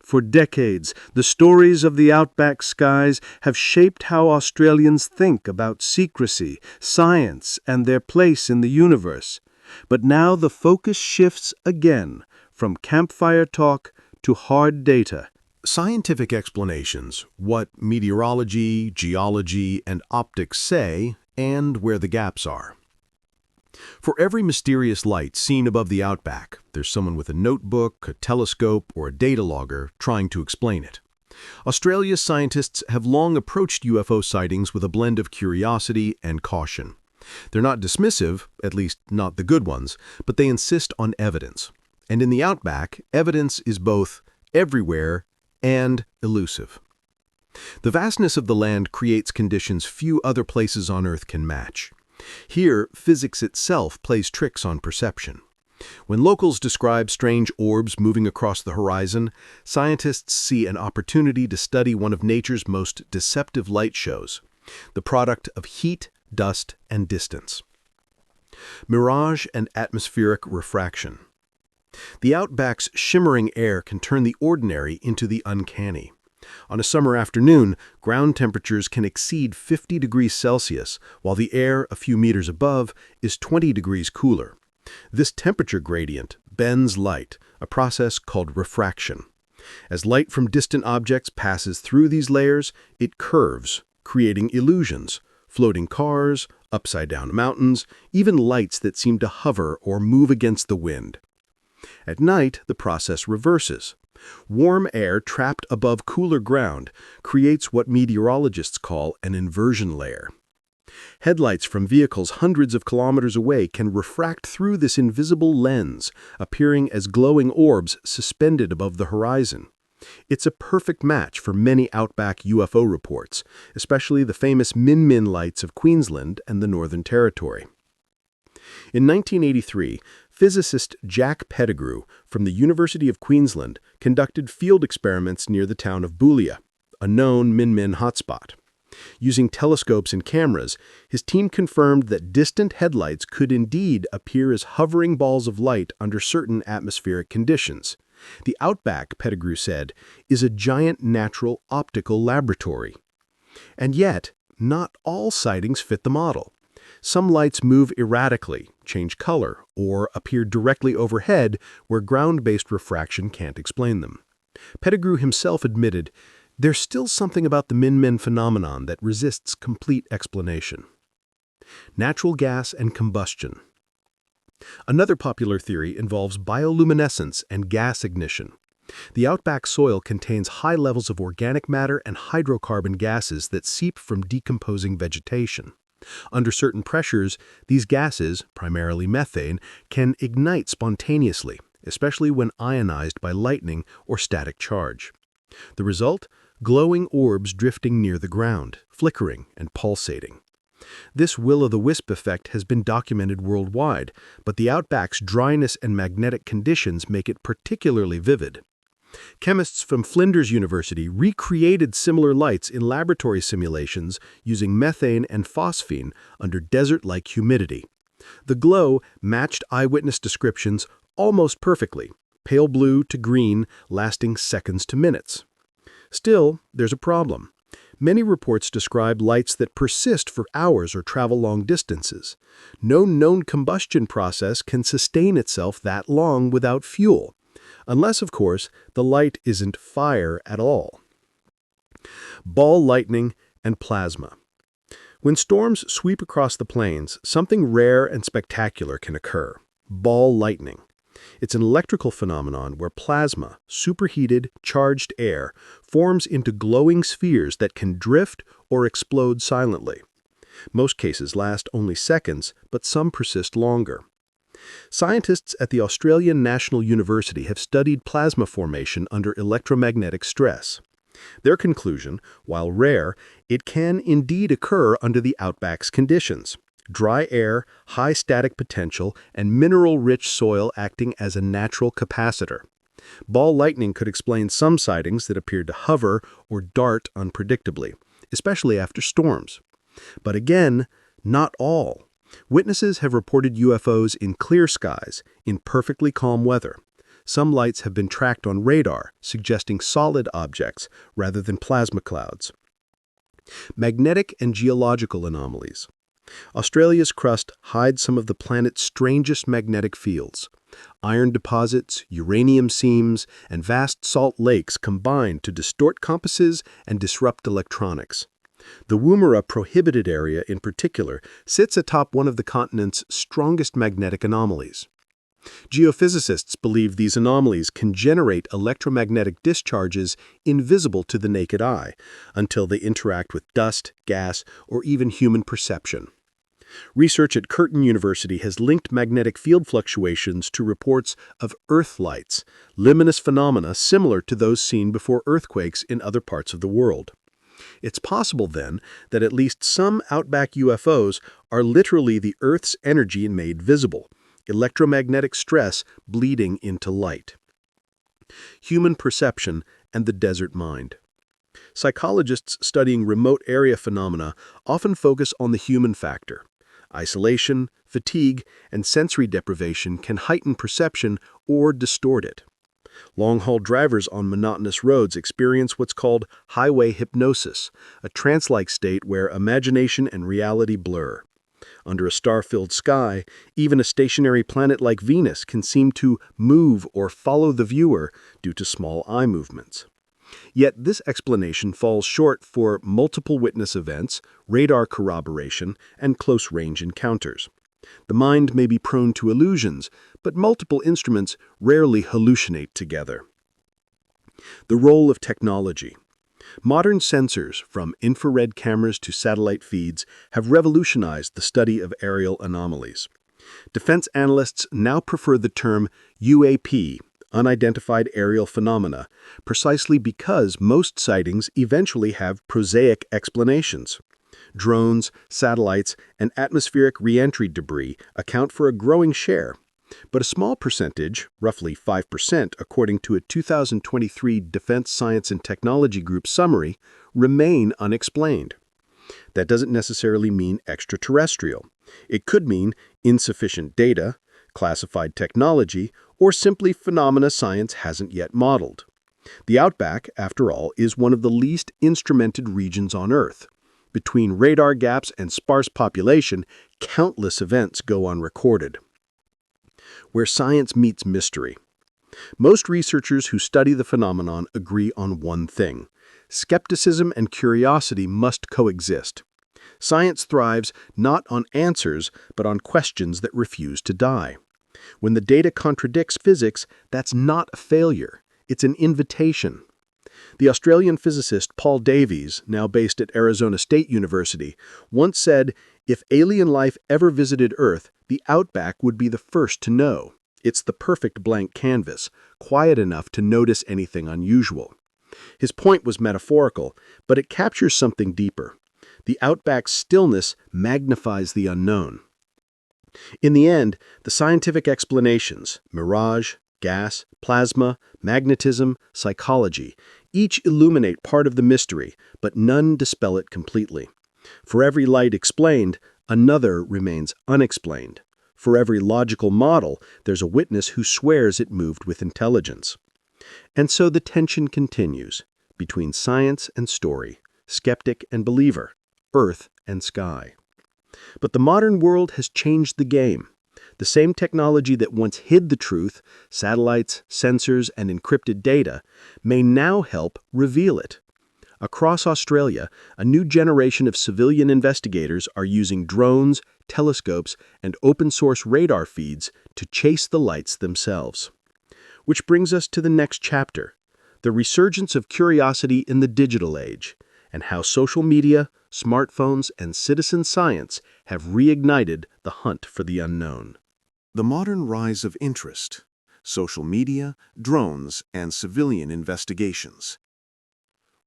For decades, the stories of the outback skies have shaped how Australians think about secrecy, science, and their place in the universe. But now the focus shifts again from campfire talk to hard data. Scientific explanations, what meteorology, geology, and optics say, and where the gaps are. For every mysterious light seen above the outback, there's someone with a notebook, a telescope, or a data logger trying to explain it. Australia's scientists have long approached UFO sightings with a blend of curiosity and caution. They're not dismissive, at least not the good ones, but they insist on evidence. And in the outback, evidence is both everywhere and elusive. The vastness of the land creates conditions few other places on Earth can match. Here, physics itself plays tricks on perception. When locals describe strange orbs moving across the horizon, scientists see an opportunity to study one of nature's most deceptive light shows, the product of heat, dust, and distance. Mirage and atmospheric refraction. The outback's shimmering air can turn the ordinary into the uncanny. On a summer afternoon, ground temperatures can exceed 50 degrees Celsius, while the air a few meters above is 20 degrees cooler. This temperature gradient bends light, a process called refraction. As light from distant objects passes through these layers, it curves, creating illusions, floating cars, upside-down mountains, even lights that seem to hover or move against the wind. At night, the process reverses. Warm air trapped above cooler ground creates what meteorologists call an inversion layer. Headlights from vehicles hundreds of kilometers away can refract through this invisible lens, appearing as glowing orbs suspended above the horizon. It's a perfect match for many Outback UFO reports, especially the famous Min lights of Queensland and the Northern Territory. In 1983, physicist Jack Pettigrew from the University of Queensland conducted field experiments near the town of Boulia, a known Min hotspot. Using telescopes and cameras, his team confirmed that distant headlights could indeed appear as hovering balls of light under certain atmospheric conditions. The Outback, Pettigrew said, is a giant natural optical laboratory. And yet, not all sightings fit the model. Some lights move erratically, change color, or appear directly overhead where ground-based refraction can't explain them. Pettigrew himself admitted, "There's still something about the Min phenomenon that resists complete explanation." Natural gas and combustion. Another popular theory involves bioluminescence and gas ignition. The Outback soil contains high levels of organic matter and hydrocarbon gases that seep from decomposing vegetation. Under certain pressures, these gases, primarily methane, can ignite spontaneously, especially when ionized by lightning or static charge. The result? Glowing orbs drifting near the ground, flickering and pulsating. This will-o'-the-wisp effect has been documented worldwide, but the Outback's dryness and magnetic conditions make it particularly vivid. Chemists from Flinders University recreated similar lights in laboratory simulations using methane and phosphine under desert-like humidity. The glow matched eyewitness descriptions almost perfectly, pale blue to green, lasting seconds to minutes. Still, there's a problem. Many reports describe lights that persist for hours or travel long distances. No known combustion process can sustain itself that long without fuel. Unless, of course, the light isn't fire at all. Ball lightning and plasma. When storms sweep across the plains, something rare and spectacular can occur: ball lightning. It's an electrical phenomenon where plasma, superheated, charged air, forms into glowing spheres that can drift or explode silently. Most cases last only seconds, but some persist longer. Scientists at the Australian National University have studied plasma formation under electromagnetic stress. Their conclusion, while rare, it can indeed occur under the Outback's conditions: dry air, high static potential, and mineral-rich soil acting as a natural capacitor. Ball lightning could explain some sightings that appeared to hover or dart unpredictably, especially after storms. But again, not all. Witnesses have reported UFOs in clear skies, in perfectly calm weather. Some lights have been tracked on radar, suggesting solid objects rather than plasma clouds. Magnetic and geological anomalies. Australia's crust hides some of the planet's strangest magnetic fields. Iron deposits, uranium seams, and vast salt lakes combine to distort compasses and disrupt electronics. The Woomera prohibited area, in particular, sits atop one of the continent's strongest magnetic anomalies. Geophysicists believe these anomalies can generate electromagnetic discharges invisible to the naked eye until they interact with dust, gas, or even human perception. Research at Curtin University has linked magnetic field fluctuations to reports of Earth lights, luminous phenomena similar to those seen before earthquakes in other parts of the world. It's possible, then, that at least some Outback UFOs are literally the Earth's energy made visible, electromagnetic stress bleeding into light. Human perception and the desert mind. Psychologists studying remote area phenomena often focus on the human factor. Isolation, fatigue, and sensory deprivation can heighten perception or distort it. Long-haul drivers on monotonous roads experience what's called highway hypnosis, a trance-like state where imagination and reality blur. Under a star-filled sky, even a stationary planet like Venus can seem to move or follow the viewer due to small eye movements. Yet this explanation falls short for multiple witness events, radar corroboration, and close-range encounters. The mind may be prone to illusions, but multiple instruments rarely hallucinate together. The role of technology. Modern sensors, from infrared cameras to satellite feeds, have revolutionized the study of aerial anomalies. Defense analysts now prefer the term UAP, unidentified aerial phenomena, precisely because most sightings eventually have prosaic explanations. Drones, satellites, and atmospheric reentry debris account for a growing share, but a small percentage, roughly 5% according to a 2023 Defense Science and Technology Group summary, remain unexplained. That doesn't necessarily mean extraterrestrial. It could mean insufficient data, classified technology, or simply phenomena science hasn't yet modeled. The Outback, after all, is one of the least instrumented regions on Earth. Between radar gaps and sparse population, countless events go unrecorded. Where science meets mystery. Most researchers who study the phenomenon agree on one thing: skepticism and curiosity must coexist. Science thrives not on answers, but on questions that refuse to die. When the data contradicts physics, that's not a failure. It's an invitation. The Australian physicist Paul Davies, now based at Arizona State University, once said, "If alien life ever visited Earth, the Outback would be the first to know. It's the perfect blank canvas, quiet enough to notice anything unusual." His point was metaphorical, but it captures something deeper. The Outback's stillness magnifies the unknown. In the end, the scientific explanations, mirage, gas, plasma, magnetism, psychology, each illuminate part of the mystery, but none dispel it completely. For every light explained, another remains unexplained. For every logical model, there's a witness who swears it moved with intelligence. And so the tension continues between science and story, skeptic and believer, earth and sky. But the modern world has changed the game. The same technology that once hid the truth, satellites, sensors, and encrypted data, may now help reveal it. Across Australia, a new generation of civilian investigators are using drones, telescopes, and open-source radar feeds to chase the lights themselves. Which brings us to the next chapter, the resurgence of curiosity in the digital age, and how social media, smartphones, and citizen science have reignited the hunt for the unknown. The modern rise of interest, social media, drones, and civilian investigations.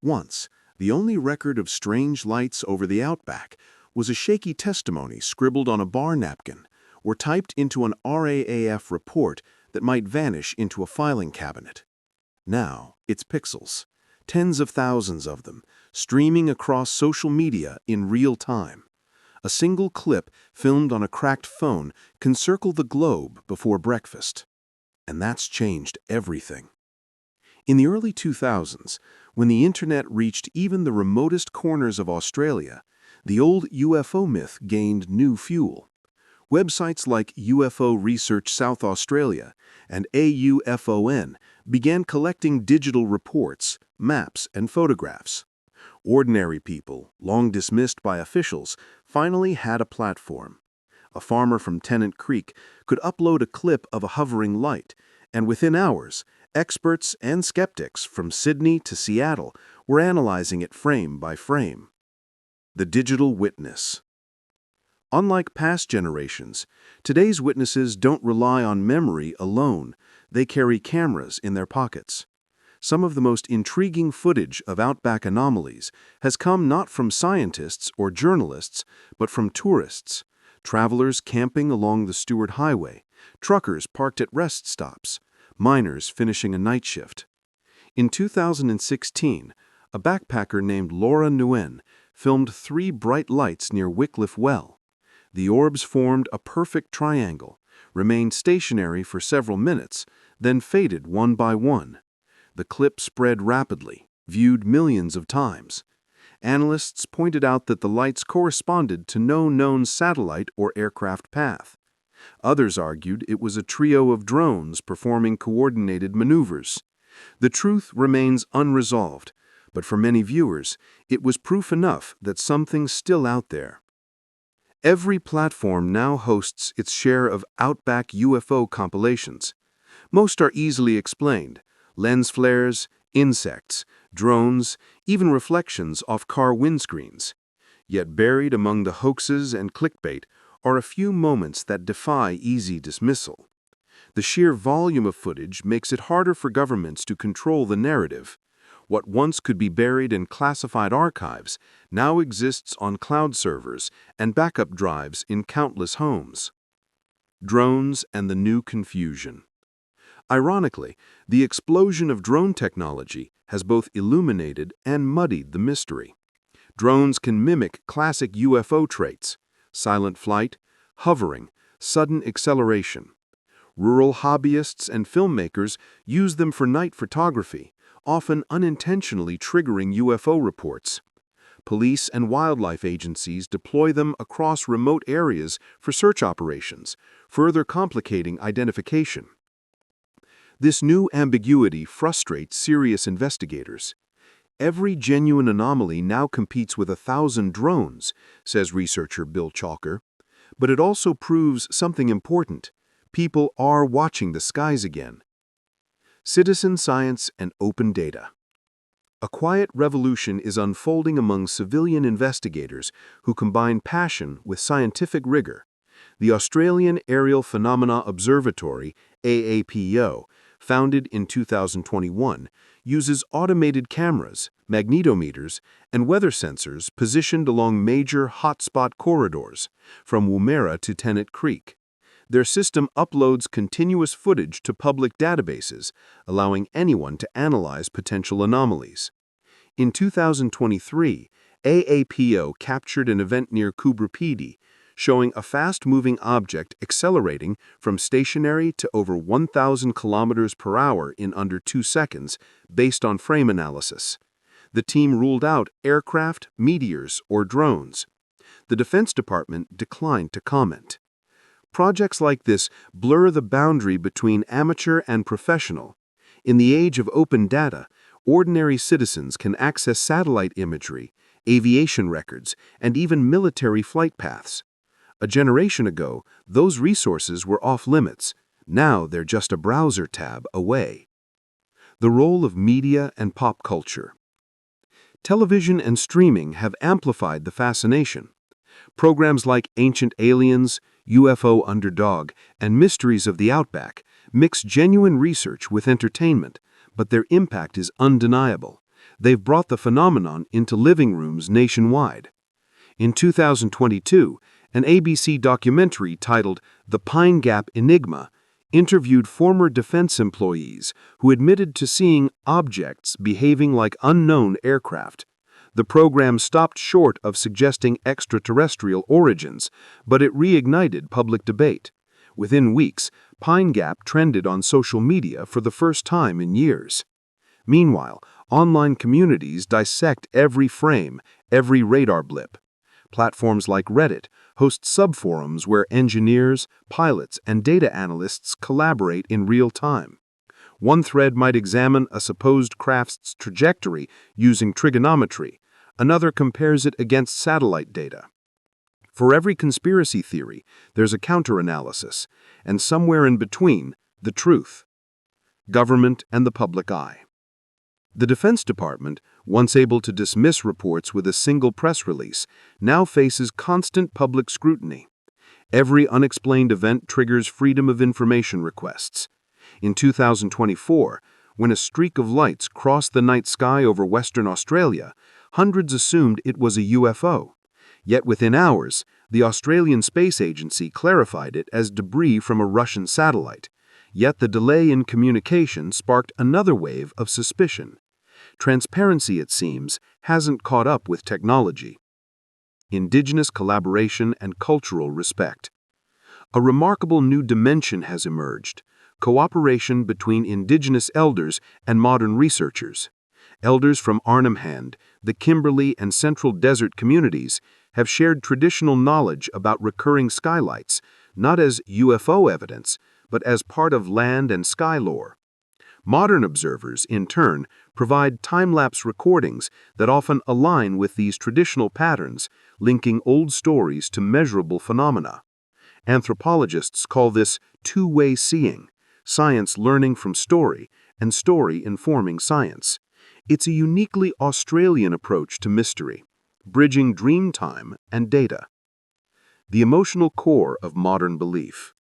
Once, the only record of strange lights over the Outback was a shaky testimony scribbled on a bar napkin or typed into an RAAF report that might vanish into a filing cabinet. Now, it's pixels, tens of thousands of them, streaming across social media in real time. A single clip filmed on a cracked phone can circle the globe before breakfast. And that's changed everything. In the early 2000s, when the internet reached even the remotest corners of Australia, the old UFO myth gained new fuel. Websites like UFO Research South Australia and AUFON began collecting digital reports, maps, and photographs. Ordinary people, long dismissed by officials, finally had a platform. A farmer from Tennant Creek could upload a clip of a hovering light, and within hours, experts and skeptics from Sydney to Seattle were analyzing it frame by frame. The digital witness. Unlike past generations, today's witnesses don't rely on memory alone. They carry cameras in their pockets. Some of the most intriguing footage of Outback anomalies has come not from scientists or journalists, but from tourists, travelers camping along the Stewart Highway, truckers parked at rest stops, miners finishing a night shift. In 2016, a backpacker named Laura Nguyen filmed 3 bright lights near Wycliffe Well. The orbs formed a perfect triangle, remained stationary for several minutes, then faded one by one. The clip spread rapidly, viewed millions of times. Analysts pointed out that the lights corresponded to no known satellite or aircraft path. Others argued it was a trio of drones performing coordinated maneuvers. The truth remains unresolved, but for many viewers, it was proof enough that something's still out there. Every platform now hosts its share of Outback UFO compilations. Most are easily explained: lens flares, insects, drones, even reflections off car windscreens. Yet buried among the hoaxes and clickbait are a few moments that defy easy dismissal. The sheer volume of footage makes it harder for governments to control the narrative. What once could be buried in classified archives now exists on cloud servers and backup drives in countless homes. Drones and the new confusion. Ironically, the explosion of drone technology has both illuminated and muddied the mystery. Drones can mimic classic UFO traits: silent flight, hovering, sudden acceleration. Rural hobbyists and filmmakers use them for night photography, often unintentionally triggering UFO reports. Police and wildlife agencies deploy them across remote areas for search operations, further complicating identification. This new ambiguity frustrates serious investigators. Every genuine anomaly now competes with 1,000 drones, says researcher Bill Chalker. But it also proves something important. People are watching the skies again. Citizen science and open data. A quiet revolution is unfolding among civilian investigators who combine passion with scientific rigor. The Australian Aerial Phenomena Observatory, AAPO, founded in 2021, uses automated cameras, magnetometers, and weather sensors positioned along major hotspot corridors, from Woomera to Tennant Creek. Their system uploads continuous footage to public databases, allowing anyone to analyze potential anomalies. In 2023, AAPO captured an event near Kubrapidi, showing a fast-moving object accelerating from stationary to over 1,000 kilometers per hour in under 2 seconds, based on frame analysis. The team ruled out aircraft, meteors, or drones. The Defense Department declined to comment. Projects like this blur the boundary between amateur and professional. In the age of open data, ordinary citizens can access satellite imagery, aviation records, and even military flight paths. A generation ago, those resources were off-limits. Now they're just a browser tab away. The role of media and pop culture. Television and streaming have amplified the fascination. Programs like Ancient Aliens, UFO Underdog, and Mysteries of the Outback mix genuine research with entertainment, but their impact is undeniable. They've brought the phenomenon into living rooms nationwide. In 2022, an ABC documentary titled The Pine Gap Enigma interviewed former defense employees who admitted to seeing objects behaving like unknown aircraft. The program stopped short of suggesting extraterrestrial origins, but it reignited public debate. Within weeks, Pine Gap trended on social media for the first time in years. Meanwhile, online communities dissect every frame, every radar blip. Platforms like Reddit host subforums where engineers, pilots, and data analysts collaborate in real time. One thread might examine a supposed craft's trajectory using trigonometry. Another compares it against satellite data. For every conspiracy theory, there's a counter-analysis, and somewhere in between, the truth. Government and the public eye. The Defense Department, once able to dismiss reports with a single press release, now faces constant public scrutiny. Every unexplained event triggers Freedom of Information requests. In 2024, when a streak of lights crossed the night sky over Western Australia, hundreds assumed it was a UFO. Yet within hours, the Australian Space Agency clarified it as debris from a Russian satellite. Yet the delay in communication sparked another wave of suspicion. Transparency, it seems, hasn't caught up with technology. Indigenous collaboration and cultural respect. A remarkable new dimension has emerged: cooperation between Indigenous elders and modern researchers. Elders from Arnhem Land, the Kimberley and Central Desert communities have shared traditional knowledge about recurring skylights, not as UFO evidence, but as part of land and sky lore. Modern observers, in turn, provide time-lapse recordings that often align with these traditional patterns, linking old stories to measurable phenomena. Anthropologists call this two-way seeing, science learning from story and story informing science. It's a uniquely Australian approach to mystery, bridging dream time and data. The emotional core of modern belief.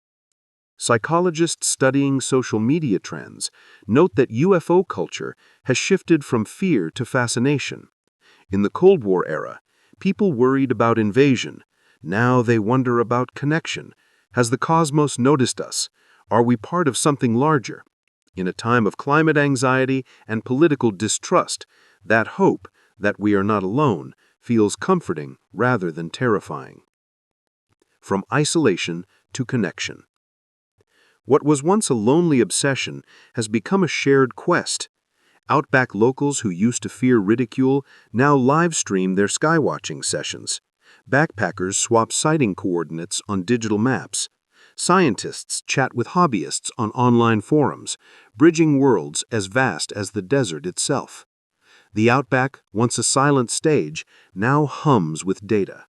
Psychologists studying social media trends note that UFO culture has shifted from fear to fascination. In the Cold War era, people worried about invasion. Now they wonder about connection. Has the cosmos noticed us? Are we part of something larger? In a time of climate anxiety and political distrust, that hope that we are not alone feels comforting rather than terrifying. From isolation to connection. What was once a lonely obsession has become a shared quest. Outback locals who used to fear ridicule now live-stream their skywatching sessions. Backpackers swap sighting coordinates on digital maps. Scientists chat with hobbyists on online forums, bridging worlds as vast as the desert itself. The Outback, once a silent stage, now hums with data.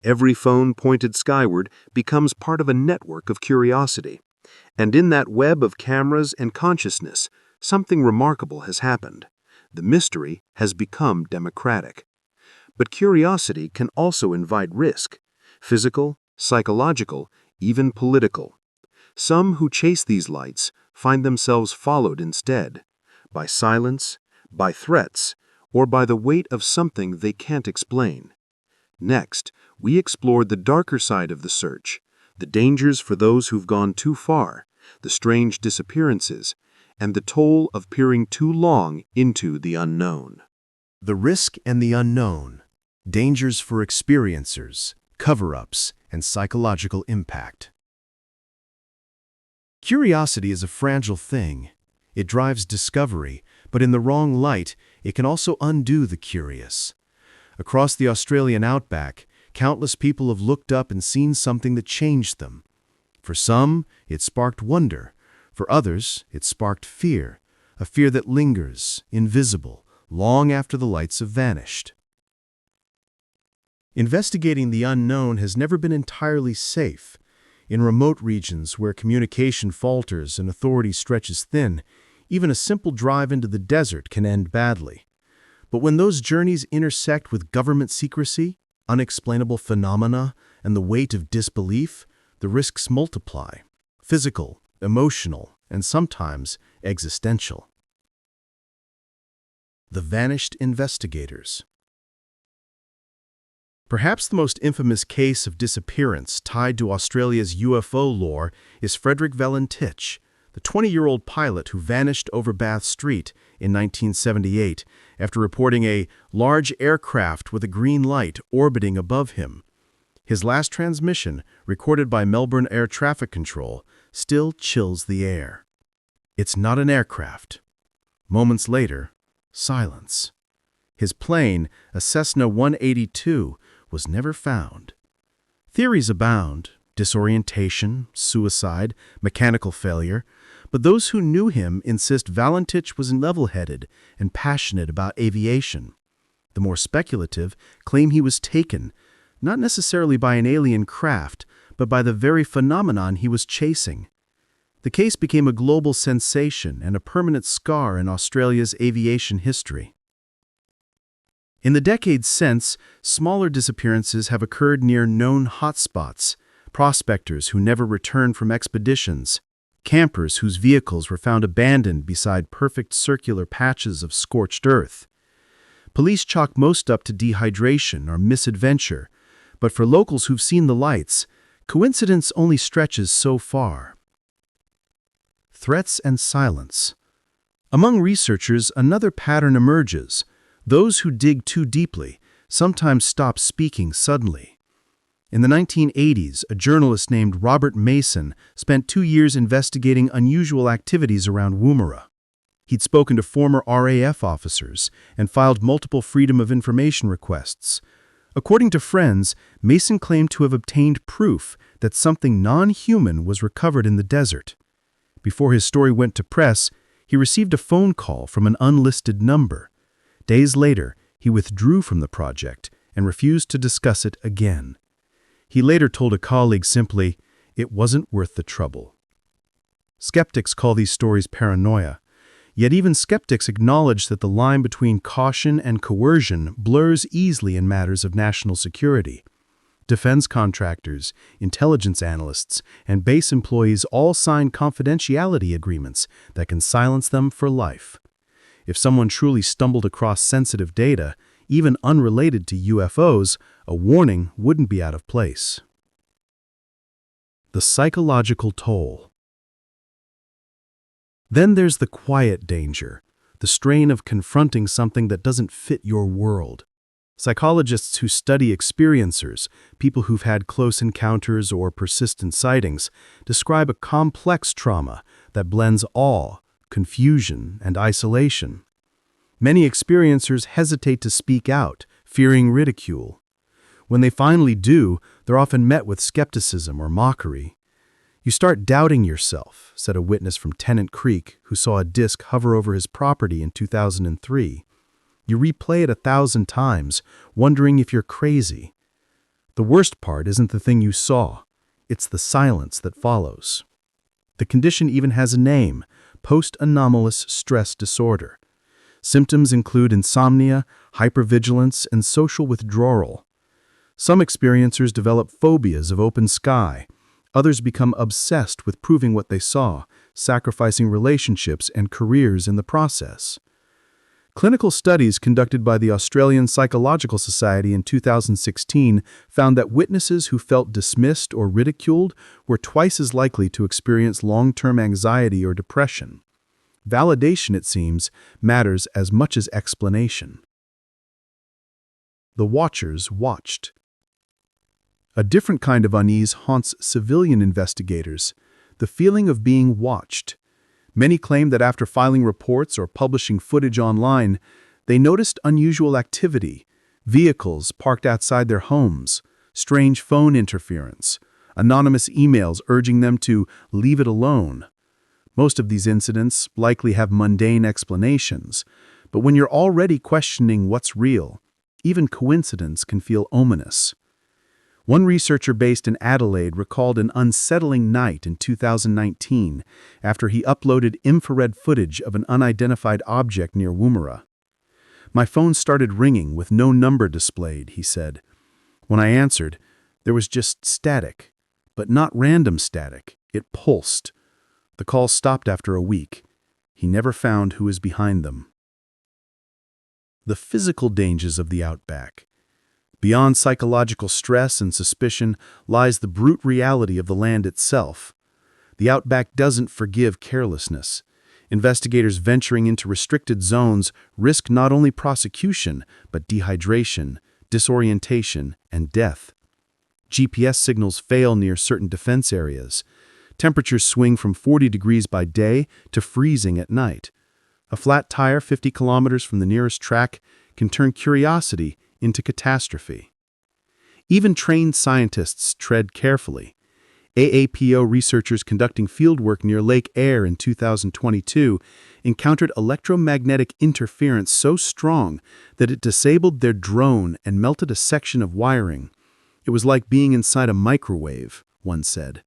Every phone pointed skyward becomes part of a network of curiosity. And in that web of cameras and consciousness, something remarkable has happened. The mystery has become democratic. But curiosity can also invite risk, physical, psychological, even political. Some who chase these lights find themselves followed instead, by silence, by threats, or by the weight of something they can't explain. Next, we explored the darker side of the search, the dangers for those who've gone too far, the strange disappearances, and the toll of peering too long into the unknown. The risk and the unknown, dangers for experiencers, cover-ups, and psychological impact. Curiosity is a fragile thing. It drives discovery, but in the wrong light, it can also undo the curious. Across the Australian Outback, countless people have looked up and seen something that changed them. For some, it sparked wonder. For others, it sparked fear, a fear that lingers, invisible, long after the lights have vanished. Investigating the unknown has never been entirely safe. In remote regions where communication falters and authority stretches thin, even a simple drive into the desert can end badly. But when those journeys intersect with government secrecy, unexplainable phenomena, and the weight of disbelief, the risks multiply, physical, emotional, and sometimes existential. The Vanished Investigators. Perhaps the most infamous case of disappearance tied to Australia's UFO lore is Frederick Valentich, the 20-year-old pilot who vanished over Bath Street in 1978 after reporting a large aircraft with a green light orbiting above him. His last transmission, recorded by Melbourne Air Traffic Control, still chills the air. It's not an aircraft. Moments later, silence. His plane, a Cessna 182, was never found. Theories abound: disorientation, suicide, mechanical failure, but those who knew him insist Valentich was level-headed and passionate about aviation. The more speculative claim he was taken, not necessarily by an alien craft, but by the very phenomenon he was chasing. The case became a global sensation and a permanent scar in Australia's aviation history. In the decades since, smaller disappearances have occurred near known hotspots: prospectors who never returned from expeditions, campers whose vehicles were found abandoned beside perfect circular patches of scorched earth. Police chalk most up to dehydration or misadventure, but for locals who've seen the lights, coincidence only stretches so far. Threats and silence. Among researchers, another pattern emerges. Those who dig too deeply sometimes stop speaking suddenly. In the 1980s, a journalist named Robert Mason spent 2 years investigating unusual activities around Woomera. He'd spoken to former RAF officers and filed multiple Freedom of Information requests. According to friends, Mason claimed to have obtained proof that something non-human was recovered in the desert. Before his story went to press, he received a phone call from an unlisted number. Days later, he withdrew from the project and refused to discuss it again. He later told a colleague simply, "It wasn't worth the trouble." Skeptics call these stories paranoia, Yet even skeptics acknowledge that the line between caution and coercion blurs easily in matters of national security. Defense contractors, intelligence analysts, and base employees all sign confidentiality agreements that can silence them for life. If someone truly stumbled across sensitive data, even unrelated to UFOs, a warning wouldn't be out of place. The psychological toll. Then there's the quiet danger, the strain of confronting something that doesn't fit your world. Psychologists who study experiencers, people who've had close encounters or persistent sightings, describe a complex trauma that blends awe, confusion, and isolation. Many experiencers hesitate to speak out, fearing ridicule. When they finally do, they're often met with skepticism or mockery. "You start doubting yourself," said a witness from Tennant Creek who saw a disc hover over his property in 2003. "You replay it 1,000 times, wondering if you're crazy. The worst part isn't the thing you saw, it's the silence that follows." The condition even has a name: post-anomalous stress disorder. Symptoms include insomnia, hypervigilance, and social withdrawal. Some experiencers develop phobias of open sky. Others become obsessed with proving what they saw, sacrificing relationships and careers in the process. Clinical studies conducted by the Australian Psychological Society in 2016 found that witnesses who felt dismissed or ridiculed were twice as likely to experience long-term anxiety or depression. Validation, it seems, matters as much as explanation. The watchers watched. A different kind of unease haunts civilian investigators, the feeling of being watched. Many claim that after filing reports or publishing footage online, they noticed unusual activity, vehicles parked outside their homes, strange phone interference, anonymous emails urging them to leave it alone. Most of these incidents likely have mundane explanations, but when you're already questioning what's real, even coincidence can feel ominous. One researcher based in Adelaide recalled an unsettling night in 2019 after he uploaded infrared footage of an unidentified object near Woomera. "My phone started ringing with no number displayed," he said. "When I answered, there was just static, but not random static. It pulsed. The call stopped after a week. He never found who was behind them." The physical dangers of the Outback. Beyond psychological stress and suspicion lies the brute reality of the land itself. The Outback doesn't forgive carelessness. Investigators venturing into restricted zones risk not only prosecution, but dehydration, disorientation, and death. GPS signals fail near certain defense areas. Temperatures swing from 40 degrees by day to freezing at night. A flat tire 50 kilometers from the nearest track can turn curiosity into catastrophe. Even trained scientists tread carefully. AAPO researchers conducting fieldwork near Lake Eyre in 2022 encountered electromagnetic interference so strong that it disabled their drone and melted a section of wiring. "It was like being inside a microwave," one said.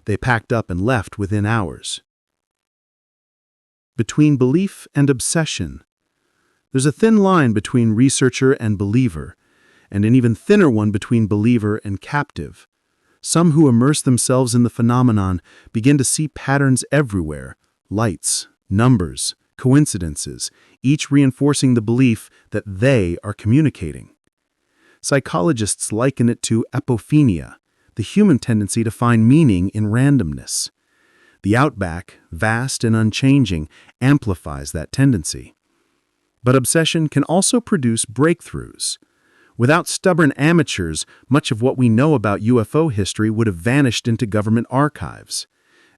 They packed up and left within hours. Between belief and obsession. There's a thin line between researcher and believer, and an even thinner one between believer and captive. Some who immerse themselves in the phenomenon begin to see patterns everywhere: lights, numbers, coincidences, each reinforcing the belief that they are communicating. Psychologists liken it to apophenia, the human tendency to find meaning in randomness. The Outback, vast and unchanging, amplifies that tendency. But obsession can also produce breakthroughs. Without stubborn amateurs, much of what we know about UFO history would have vanished into government archives.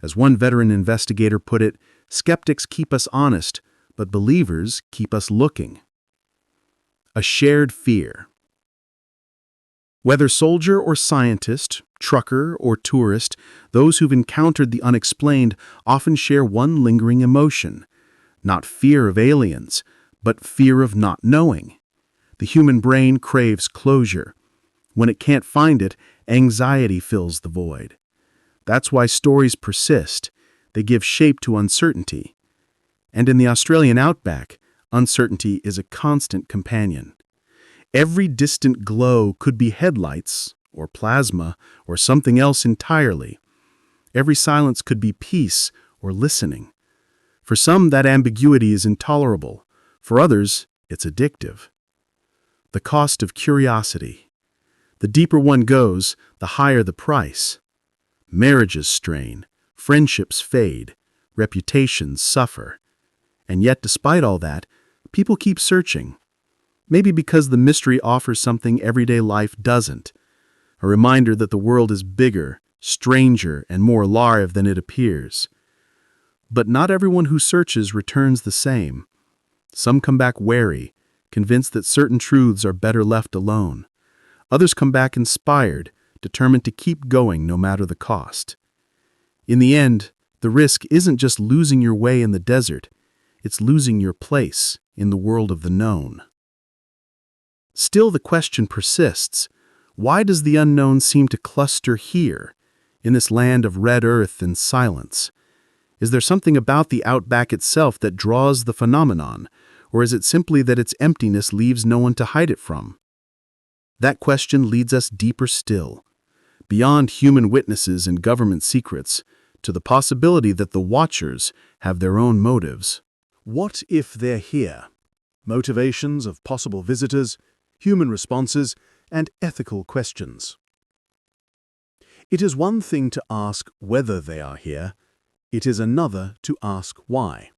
As one veteran investigator put it, "Skeptics keep us honest, but believers keep us looking." A shared fear. Whether soldier or scientist, trucker or tourist, those who've encountered the unexplained often share one lingering emotion. Not fear of aliens, but fear of not knowing. The human brain craves closure. When it can't find it, anxiety fills the void. That's why stories persist. They give shape to uncertainty. And in the Australian Outback, uncertainty is a constant companion. Every distant glow could be headlights, or plasma, or something else entirely. Every silence could be peace or listening. For some, that ambiguity is intolerable. For others, it's addictive. The cost of curiosity. The deeper one goes, the higher the price. Marriages strain, friendships fade, reputations suffer. And yet, despite all that, people keep searching. Maybe because the mystery offers something everyday life doesn't. A reminder that the world is bigger, stranger, and more alive than it appears. But not everyone who searches returns the same. Some come back wary, convinced that certain truths are better left alone. Others come back inspired, determined to keep going no matter the cost. In the end, the risk isn't just losing your way in the desert, it's losing your place in the world of the known. Still, the question persists. Why does the unknown seem to cluster here, in this land of red earth and silence? Is there something about the outback itself that draws the phenomenon, or is it simply that its emptiness leaves no one to hide it from? That question leads us deeper still, beyond human witnesses and government secrets, to the possibility that the watchers have their own motives. What if they're here? Motivations of possible visitors, human responses, and ethical questions. It is one thing to ask whether they are here. It is another to ask why.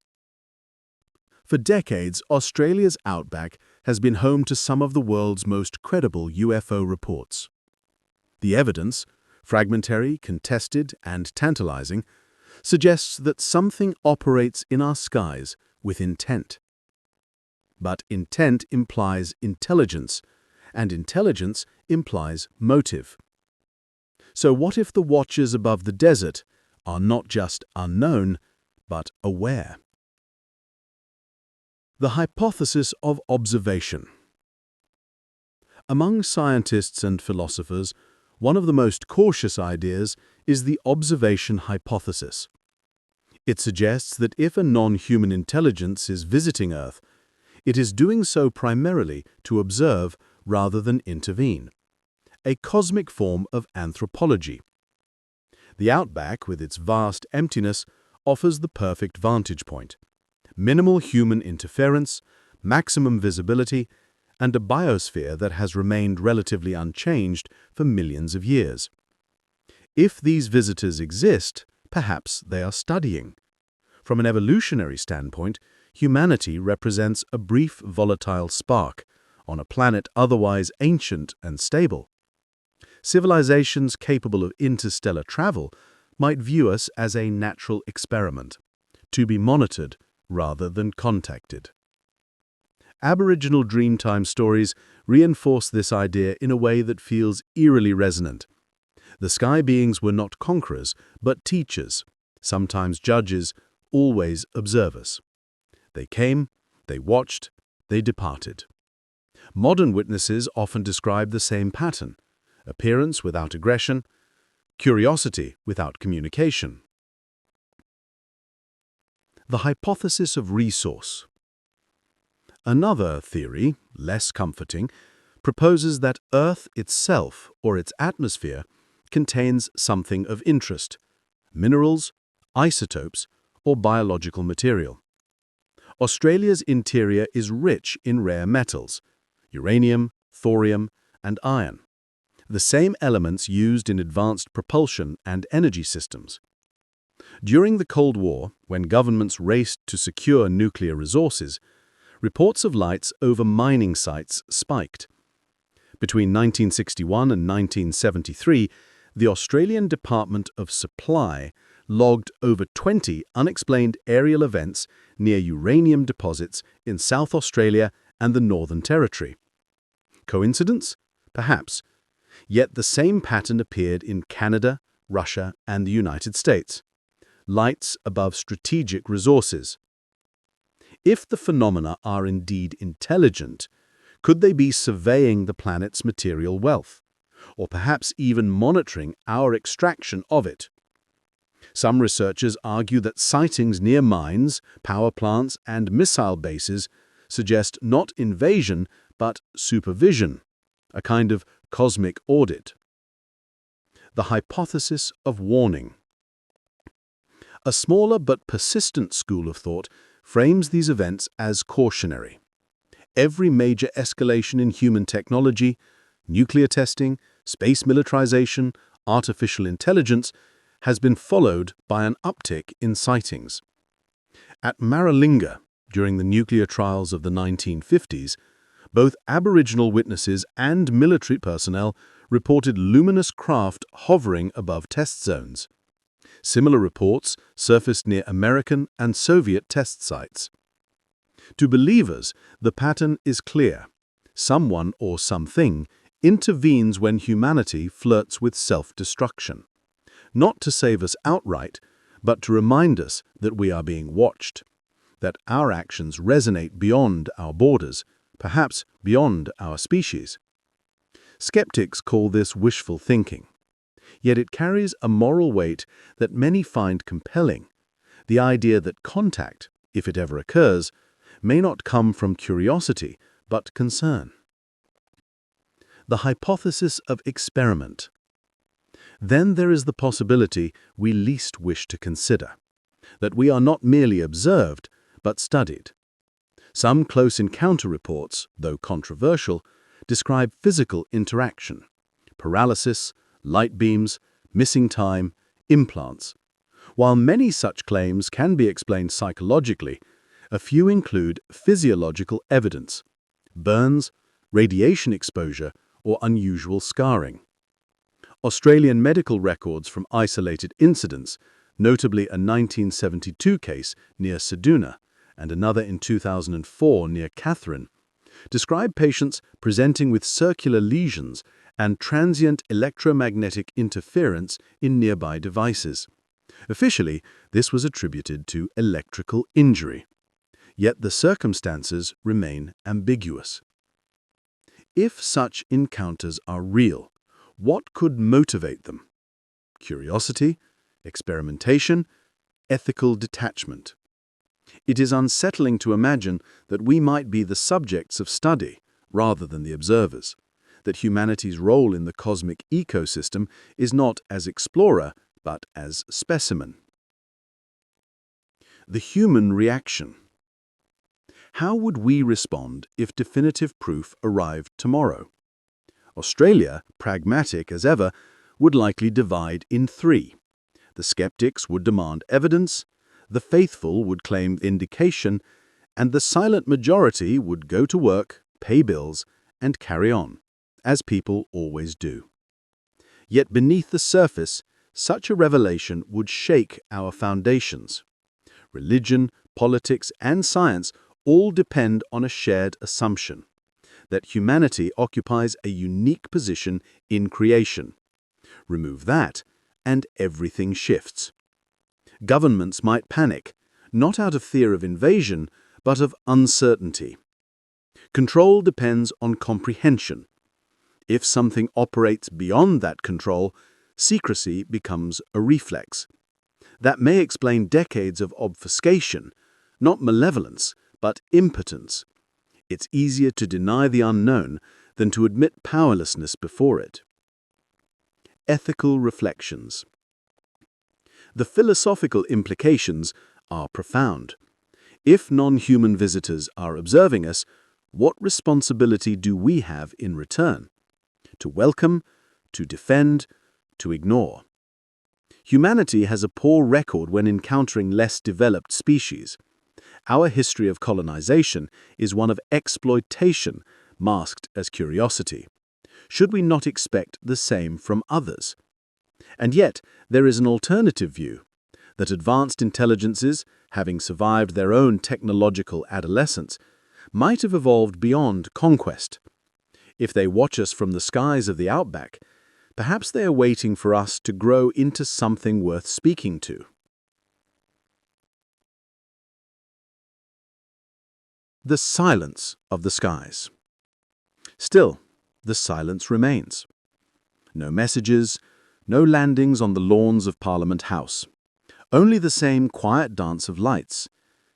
For decades, Australia's outback has been home to some of the world's most credible UFO reports. The evidence, fragmentary, contested, and tantalizing, suggests that something operates in our skies with intent. But intent implies intelligence, and intelligence implies motive. So what if the watchers above the desert are not just unknown, but aware? The hypothesis of observation. Among scientists and philosophers, one of the most cautious ideas is the observation hypothesis. It suggests that if a non-human intelligence is visiting Earth, it is doing so primarily to observe rather than intervene, a cosmic form of anthropology. The outback, with its vast emptiness, offers the perfect vantage point. Minimal human interference, maximum visibility, and a biosphere that has remained relatively unchanged for millions of years. If these visitors exist, perhaps they are studying. From an evolutionary standpoint, humanity represents a brief volatile spark on a planet otherwise ancient and stable. Civilizations capable of interstellar travel might view us as a natural experiment, to be monitored rather than contacted. Aboriginal Dreamtime stories reinforce this idea in a way that feels eerily resonant. The sky beings were not conquerors, but teachers, sometimes judges, always observers. They came, they watched, they departed. Modern witnesses often describe the same pattern: appearance without aggression, curiosity without communication. The hypothesis of resource. Another theory, less comforting, proposes that Earth itself, or its atmosphere, contains something of interest: minerals, isotopes, or biological material. Australia's interior is rich in rare metals: uranium, thorium, and iron, the same elements used in advanced propulsion and energy systems. During the Cold War, when governments raced to secure nuclear resources, reports of lights over mining sites spiked. Between 1961 and 1973, the Australian Department of Supply logged over 20 unexplained aerial events near uranium deposits in South Australia and the Northern Territory. Coincidence? Perhaps. Yet the same pattern appeared in Canada, Russia, and the United States. Lights above strategic resources. If the phenomena are indeed intelligent, could they be surveying the planet's material wealth, or perhaps even monitoring our extraction of it? Some researchers argue that sightings near mines, power plants, and missile bases suggest not invasion, but supervision, a kind of cosmic audit. The hypothesis of warning. A smaller but persistent school of thought frames these events as cautionary. Every major escalation in human technology, nuclear testing, space militarization, artificial intelligence, has been followed by an uptick in sightings. At Maralinga, during the nuclear trials of the 1950s, both Aboriginal witnesses and military personnel reported luminous craft hovering above test zones. Similar reports surfaced near American and Soviet test sites. To believers, the pattern is clear. Someone or something intervenes when humanity flirts with self-destruction. Not to save us outright, but to remind us that we are being watched, that our actions resonate beyond our borders, perhaps beyond our species. Skeptics call this wishful thinking. Yet it carries a moral weight that many find compelling, the idea that contact, if it ever occurs, may not come from curiosity, but concern. The hypothesis of experiment. Then there is the possibility we least wish to consider, that we are not merely observed, but studied. Some close encounter reports, though controversial, describe physical interaction, paralysis, light beams, missing time, implants. While many such claims can be explained psychologically, a few include physiological evidence, burns, radiation exposure, or unusual scarring. Australian medical records from isolated incidents, notably a 1972 case near Ceduna and another in 2004 near Katherine, describe patients presenting with circular lesions and transient electromagnetic interference in nearby devices. Officially, this was attributed to electrical injury. Yet the circumstances remain ambiguous. If such encounters are real, what could motivate them? Curiosity, experimentation, ethical detachment. It is unsettling to imagine that we might be the subjects of study rather than the observers, that humanity's role in the cosmic ecosystem is not as explorer, but as specimen. The human reaction. How would we respond if definitive proof arrived tomorrow? Australia, pragmatic as ever, would likely divide in three. The skeptics would demand evidence, the faithful would claim vindication, and the silent majority would go to work, pay bills, and carry on, as people always do. Yet beneath the surface, such a revelation would shake our foundations. Religion, politics, and science all depend on a shared assumption that humanity occupies a unique position in creation. Remove that, and everything shifts. Governments might panic, not out of fear of invasion, but of uncertainty. Control depends on comprehension. If something operates beyond that control, secrecy becomes a reflex. That may explain decades of obfuscation, not malevolence, but impotence. It's easier to deny the unknown than to admit powerlessness before it. Ethical reflections. The philosophical implications are profound. If non-human visitors are observing us, what responsibility do we have in return? To welcome, to defend, to ignore. Humanity has a poor record when encountering less developed species. Our history of colonization is one of exploitation masked as curiosity. Should we not expect the same from others? And yet, there is an alternative view, that advanced intelligences, having survived their own technological adolescence, might have evolved beyond conquest. If they watch us from the skies of the Outback, perhaps they are waiting for us to grow into something worth speaking to. The silence of the skies. Still, the silence remains. No messages, no landings on the lawns of Parliament House. Only the same quiet dance of lights,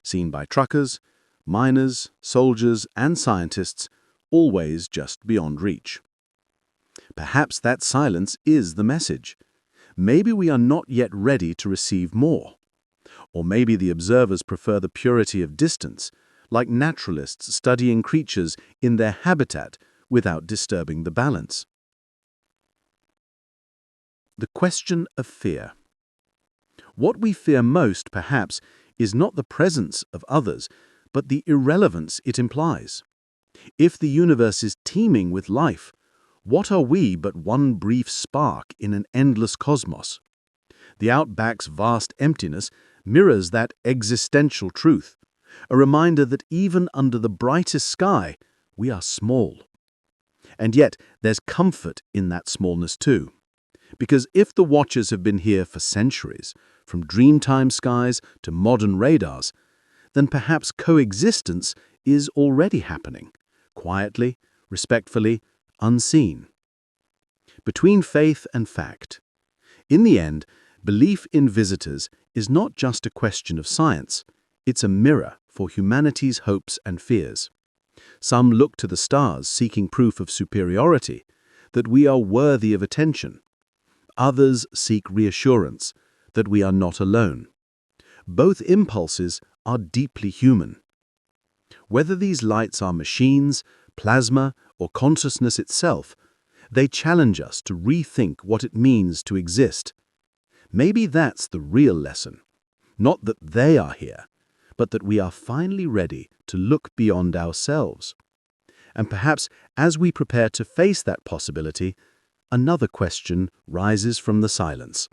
seen by truckers, miners, soldiers, and scientists, always just beyond reach. Perhaps that silence is the message. Maybe we are not yet ready to receive more. Or maybe the observers prefer the purity of distance, like naturalists studying creatures in their habitat without disturbing the balance. The question of fear. What we fear most, perhaps, is not the presence of others, but the irrelevance it implies. If the universe is teeming with life, what are we but one brief spark in an endless cosmos? The Outback's vast emptiness mirrors that existential truth, a reminder that even under the brightest sky, we are small. And yet, there's comfort in that smallness too. Because if the watchers have been here for centuries, from Dreamtime skies to modern radars, then perhaps coexistence is already happening, quietly, respectfully, unseen. Between faith and fact. In the end, belief in visitors is not just a question of science, it's a mirror for humanity's hopes and fears. Some look to the stars seeking proof of superiority, that we are worthy of attention. Others seek reassurance that we are not alone. Both impulses are deeply human. Whether these lights are machines, plasma, or consciousness itself, they challenge us to rethink what it means to exist. Maybe that's the real lesson. Not that they are here, but that we are finally ready to look beyond ourselves. And perhaps as we prepare to face that possibility, another question rises from the silence.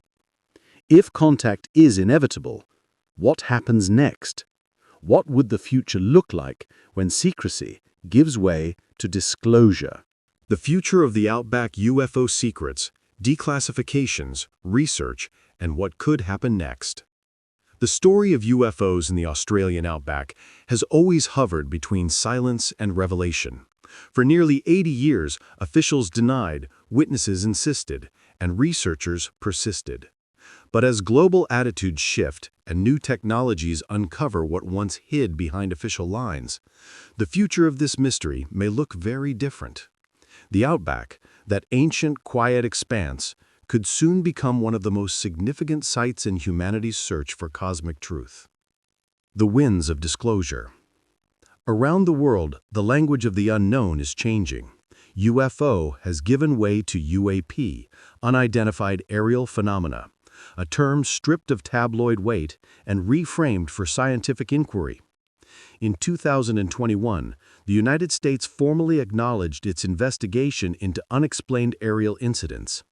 If contact is inevitable, what happens next? What would the future look like when secrecy gives way to disclosure? The future of the Outback UFO secrets, declassifications, research, and what could happen next. The story of UFOs in the Australian Outback has always hovered between silence and revelation. For nearly 80 years, officials denied, witnesses insisted, and researchers persisted. But as global attitudes shift and new technologies uncover what once hid behind official lines, the future of this mystery may look very different. The Outback, that ancient, quiet expanse, could soon become one of the most significant sites in humanity's search for cosmic truth. The winds of disclosure. Around the world, the language of the unknown is changing. UFO has given way to UAP, unidentified aerial phenomena, a term stripped of tabloid weight and reframed for scientific inquiry. In 2021, the United States formally acknowledged its investigation into unexplained aerial incidents.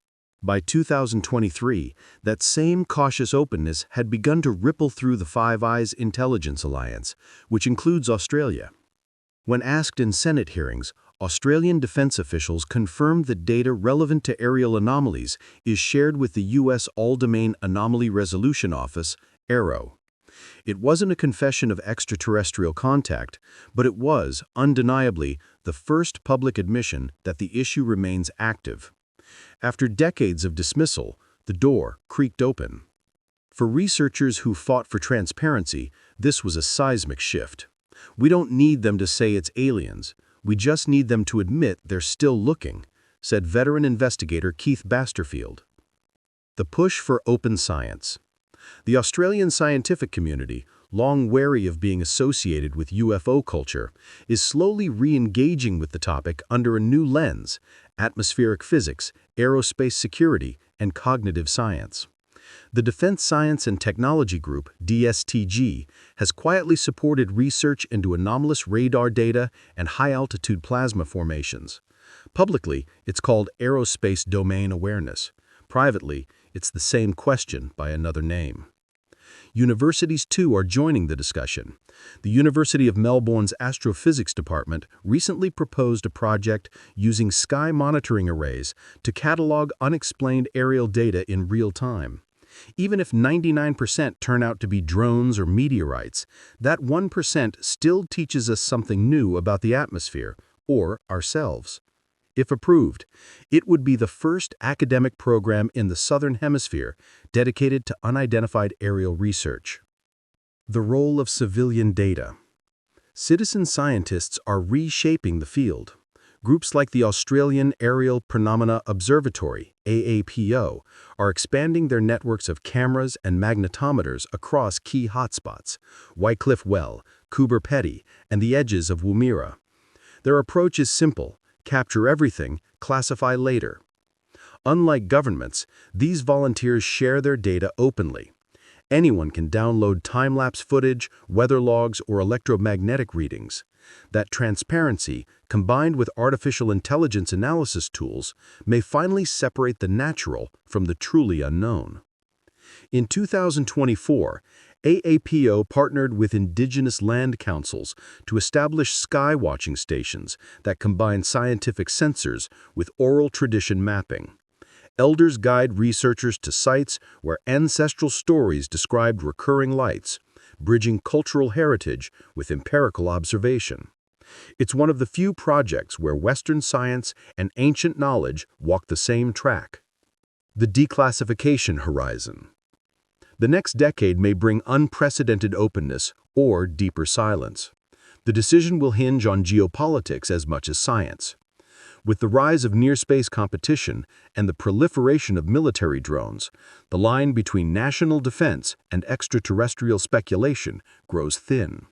By 2023, that same cautious openness had begun to ripple through the Five Eyes Intelligence Alliance, which includes Australia. When asked in Senate hearings, Australian defense officials confirmed that data relevant to aerial anomalies is shared with the U.S. All-Domain Anomaly Resolution Office, AARO. It wasn't a confession of extraterrestrial contact, but it was, undeniably, the first public admission that the issue remains active. After decades of dismissal, the door creaked open. For researchers who fought for transparency, this was a seismic shift. We don't need them to say it's aliens. We just need them to admit they're still looking, said veteran investigator Keith Basterfield. The push for open science. The Australian scientific community, long wary of being associated with UFO culture, is slowly re-engaging with the topic under a new lens: atmospheric physics, aerospace security, and cognitive science. The Defense Science and Technology Group, DSTG, has quietly supported research into anomalous radar data and high-altitude plasma formations. Publicly, it's called Aerospace Domain Awareness. Privately, it's the same question by another name. Universities, too, are joining the discussion. The University of Melbourne's Astrophysics Department recently proposed a project using sky monitoring arrays to catalog unexplained aerial data in real time. Even if 99% turn out to be drones or meteorites, that 1% still teaches us something new about the atmosphere, or ourselves. If approved, it would be the first academic program in the Southern Hemisphere dedicated to unidentified aerial research. The role of civilian data. Citizen scientists are reshaping the field. Groups like the Australian Aerial Phenomena Observatory, AAPO, are expanding their networks of cameras and magnetometers across key hotspots, Wycliffe Well, Coober Pedy, and the edges of Woomera. Their approach is simple: capture everything, classify later. Unlike governments, these volunteers share their data openly. Anyone can download time-lapse footage, weather logs, or electromagnetic readings. That transparency, combined with artificial intelligence analysis tools, may finally separate the natural from the truly unknown. In 2024, AAPO partnered with indigenous land councils to establish sky-watching stations that combine scientific sensors with oral tradition mapping. Elders guide researchers to sites where ancestral stories described recurring lights, bridging cultural heritage with empirical observation. It's one of the few projects where Western science and ancient knowledge walk the same track. The declassification horizon. The next decade may bring unprecedented openness or deeper silence. The decision will hinge on geopolitics as much as science. With the rise of near-space competition and the proliferation of military drones, the line between national defense and extraterrestrial speculation grows thin.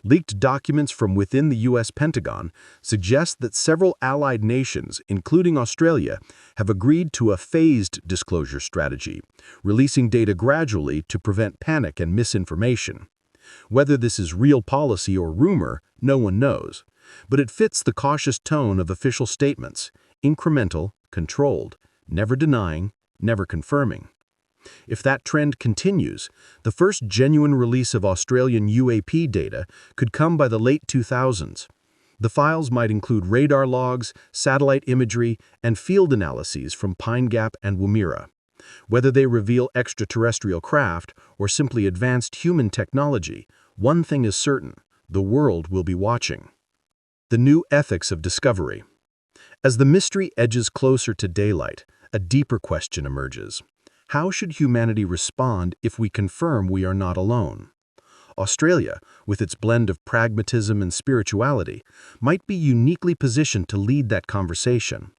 Leaked documents from within the U.S. Pentagon suggest that several allied nations, including Australia, have agreed to a phased disclosure strategy, releasing data gradually to prevent panic and misinformation. Whether this is real policy or rumor, no one knows. But it fits the cautious tone of official statements: incremental, controlled, never denying, never confirming. If that trend continues, the first genuine release of Australian UAP data could come by the late 2000s. The files might include radar logs, satellite imagery, and field analyses from Pine Gap and Woomera. Whether they reveal extraterrestrial craft or simply advanced human technology, one thing is certain: the world will be watching. The new ethics of discovery. As the mystery edges closer to daylight, a deeper question emerges. How should humanity respond if we confirm we are not alone? Australia, with its blend of pragmatism and spirituality, might be uniquely positioned to lead that conversation.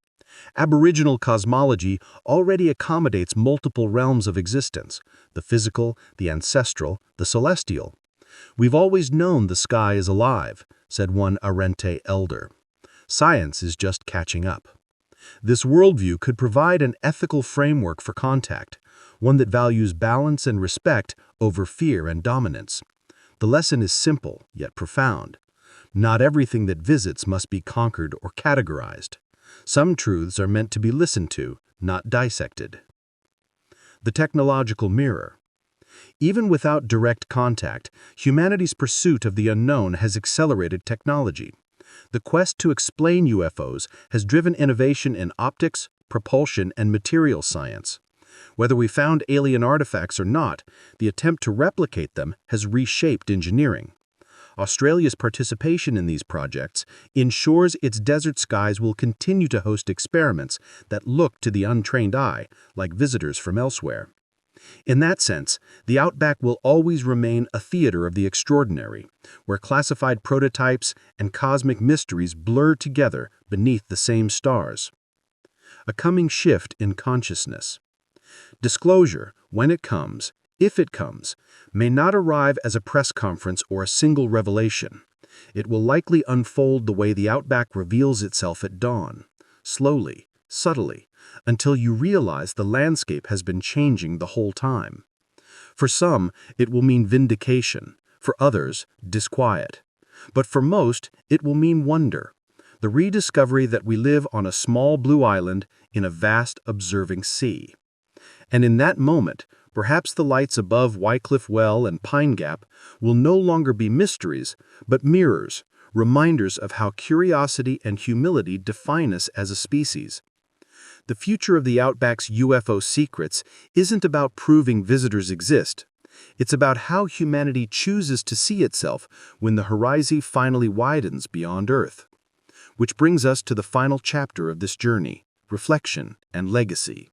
Aboriginal cosmology already accommodates multiple realms of existence: the physical, the ancestral, the celestial. "We've always known the sky is alive," said one Arrente elder. "Science is just catching up." This worldview could provide an ethical framework for contact, one that values balance and respect over fear and dominance. The lesson is simple, yet profound. Not everything that visits must be conquered or categorized. Some truths are meant to be listened to, not dissected. The technological mirror. Even without direct contact, humanity's pursuit of the unknown has accelerated technology. The quest to explain UFOs has driven innovation in optics, propulsion, and material science. Whether we found alien artifacts or not, the attempt to replicate them has reshaped engineering. Australia's participation in these projects ensures its desert skies will continue to host experiments that look to the untrained eye like visitors from elsewhere. In that sense, the Outback will always remain a theater of the extraordinary, where classified prototypes and cosmic mysteries blur together beneath the same stars. A coming shift in consciousness. Disclosure, when it comes, if it comes, may not arrive as a press conference or a single revelation. It will likely unfold the way the Outback reveals itself at dawn, slowly, subtly, until you realize the landscape has been changing the whole time. For some, it will mean vindication; for others, disquiet. But for most, it will mean wonder, the rediscovery that we live on a small blue island in a vast observing sea. And in that moment, perhaps the lights above Wycliffe Well and Pine Gap will no longer be mysteries, but mirrors, reminders of how curiosity and humility define us as a species. The future of the Outback's UFO secrets isn't about proving visitors exist. It's about how humanity chooses to see itself when the horizon finally widens beyond Earth. Which brings us to the final chapter of this journey, reflection and legacy.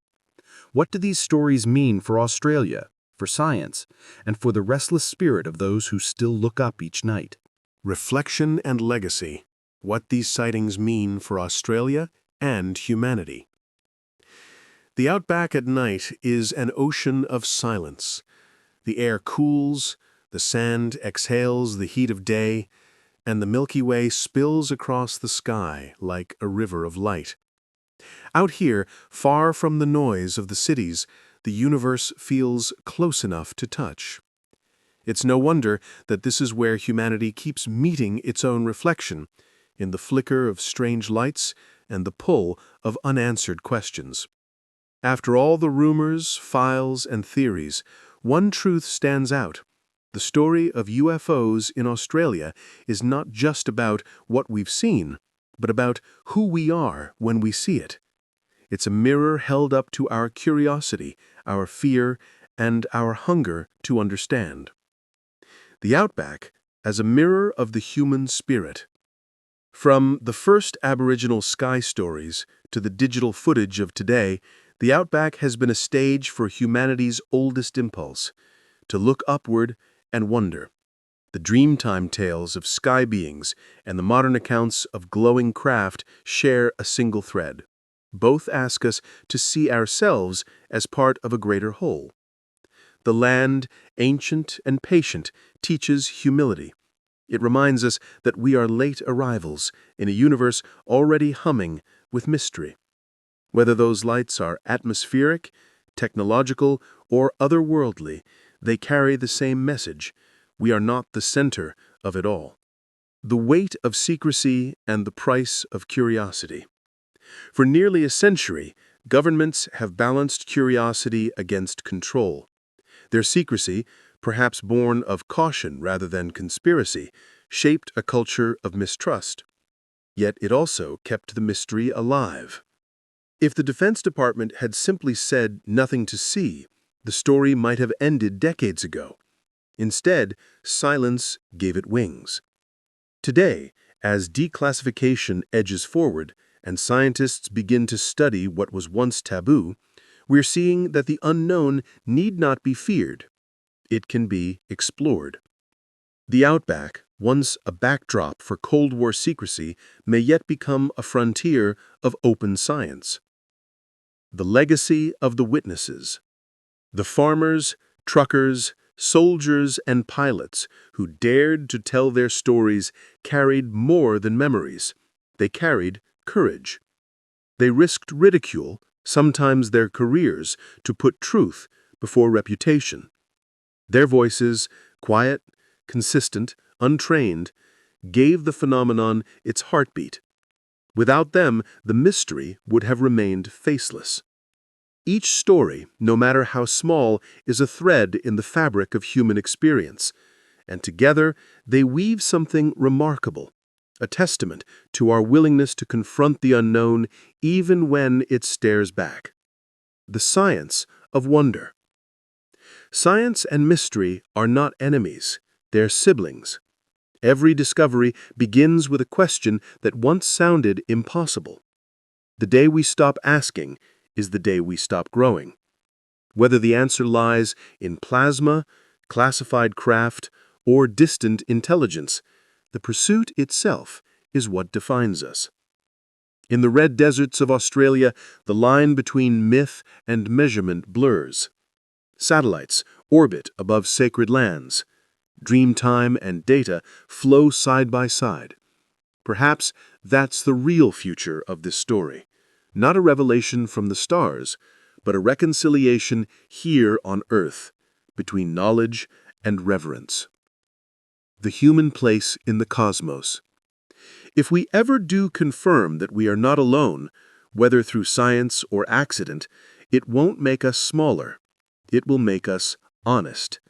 What do these stories mean for Australia, for science, and for the restless spirit of those who still look up each night? Reflection and legacy. What these sightings mean for Australia and humanity. The outback at night is an ocean of silence. The air cools, the sand exhales the heat of day, and the Milky Way spills across the sky like a river of light. Out here, far from the noise of the cities, the universe feels close enough to touch. It's no wonder that this is where humanity keeps meeting its own reflection, in the flicker of strange lights and the pull of unanswered questions. After all the rumors, files, and theories, one truth stands out. The story of UFOs in Australia is not just about what we've seen, but about who we are when we see it. It's a mirror held up to our curiosity, our fear, and our hunger to understand. The outback as a mirror of the human spirit. From the first Aboriginal sky stories to the digital footage of today, the outback has been a stage for humanity's oldest impulse, to look upward and wonder. The Dreamtime tales of sky beings and the modern accounts of glowing craft share a single thread. Both ask us to see ourselves as part of a greater whole. The land, ancient and patient, teaches humility. It reminds us that we are late arrivals in a universe already humming with mystery. Whether those lights are atmospheric, technological, or otherworldly, they carry the same message. We are not the center of it all. The weight of secrecy and the price of curiosity. For nearly a century, governments have balanced curiosity against control. Their secrecy, perhaps born of caution rather than conspiracy, shaped a culture of mistrust. Yet it also kept the mystery alive. If the Defense Department had simply said nothing to see, the story might have ended decades ago. Instead, silence gave it wings. Today, as declassification edges forward and scientists begin to study what was once taboo, we're seeing that the unknown need not be feared. It can be explored. The outback, once a backdrop for Cold War secrecy, may yet become a frontier of open science. The legacy of the witnesses. The farmers, truckers, soldiers, and pilots who dared to tell their stories carried more than memories. They carried courage. They risked ridicule, sometimes their careers, to put truth before reputation. Their voices, quiet, consistent, untrained, gave the phenomenon its heartbeat. Without them, the mystery would have remained faceless. Each story, no matter how small, is a thread in the fabric of human experience, and together they weave something remarkable, a testament to our willingness to confront the unknown even when it stares back. The science of wonder. Science and mystery are not enemies, they're siblings. Every discovery begins with a question that once sounded impossible. The day we stop asking is the day we stop growing. Whether the answer lies in plasma, classified craft, or distant intelligence, the pursuit itself is what defines us. In the red deserts of Australia, the line between myth and measurement blurs. Satellites orbit above sacred lands. Dreamtime and data flow side by side. Perhaps that's the real future of this story. Not a revelation from the stars, but a reconciliation here on Earth between knowledge and reverence. The human place in the cosmos. If we ever do confirm that we are not alone, whether through science or accident, it won't make us smaller. It will make us honest.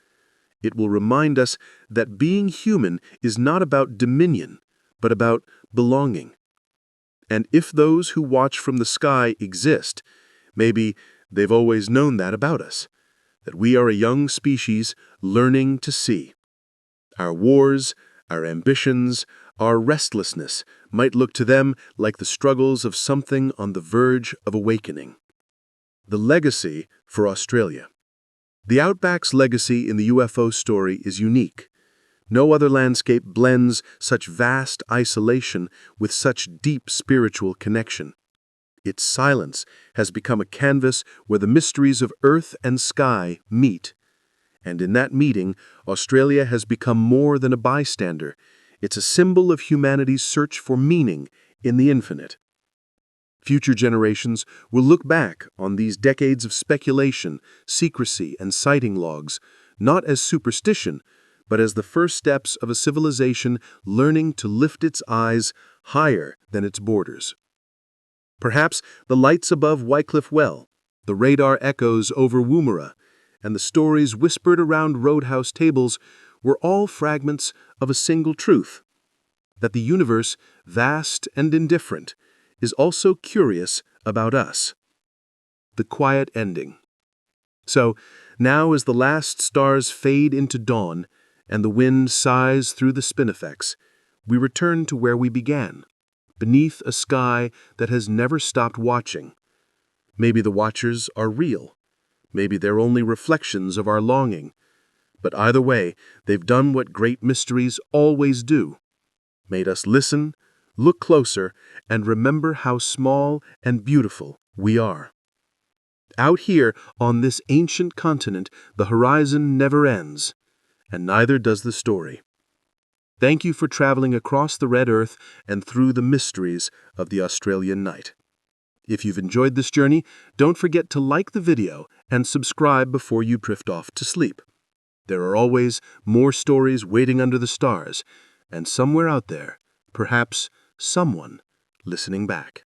It will remind us that being human is not about dominion, but about belonging. And if those who watch from the sky exist, maybe they've always known that about us, that we are a young species learning to see. Our wars, our ambitions, Our restlessness might look to them like the struggles of something on the verge of awakening. The legacy for Australia. The Outback's legacy in the UFO story is unique. No other landscape blends such vast isolation with such deep spiritual connection. Its silence has become a canvas where the mysteries of earth and sky meet. And in that meeting, Australia has become more than a bystander. It's a symbol of humanity's search for meaning in the infinite. Future generations will look back on these decades of speculation, secrecy, and sighting logs, not as superstition, but as the first steps of a civilization learning to lift its eyes higher than its borders. Perhaps the lights above Wycliffe Well, the radar echoes over Woomera, and the stories whispered around roadhouse tables were all fragments of a single truth: that the universe, vast and indifferent, is also curious about us. The quiet ending. So, now as the last stars fade into dawn and the wind sighs through the spinifex, we return to where we began, beneath a sky that has never stopped watching. Maybe the watchers are real. Maybe they're only reflections of our longing. But either way, they've done what great mysteries always do: made us listen, look closer, and remember how small and beautiful we are. Out here on this ancient continent, the horizon never ends, and neither does the story. Thank you for traveling across the red earth and through the mysteries of the Australian night. If you've enjoyed this journey, don't forget to like the video and subscribe before you drift off to sleep. There are always more stories waiting under the stars, and somewhere out there, perhaps someone listening back.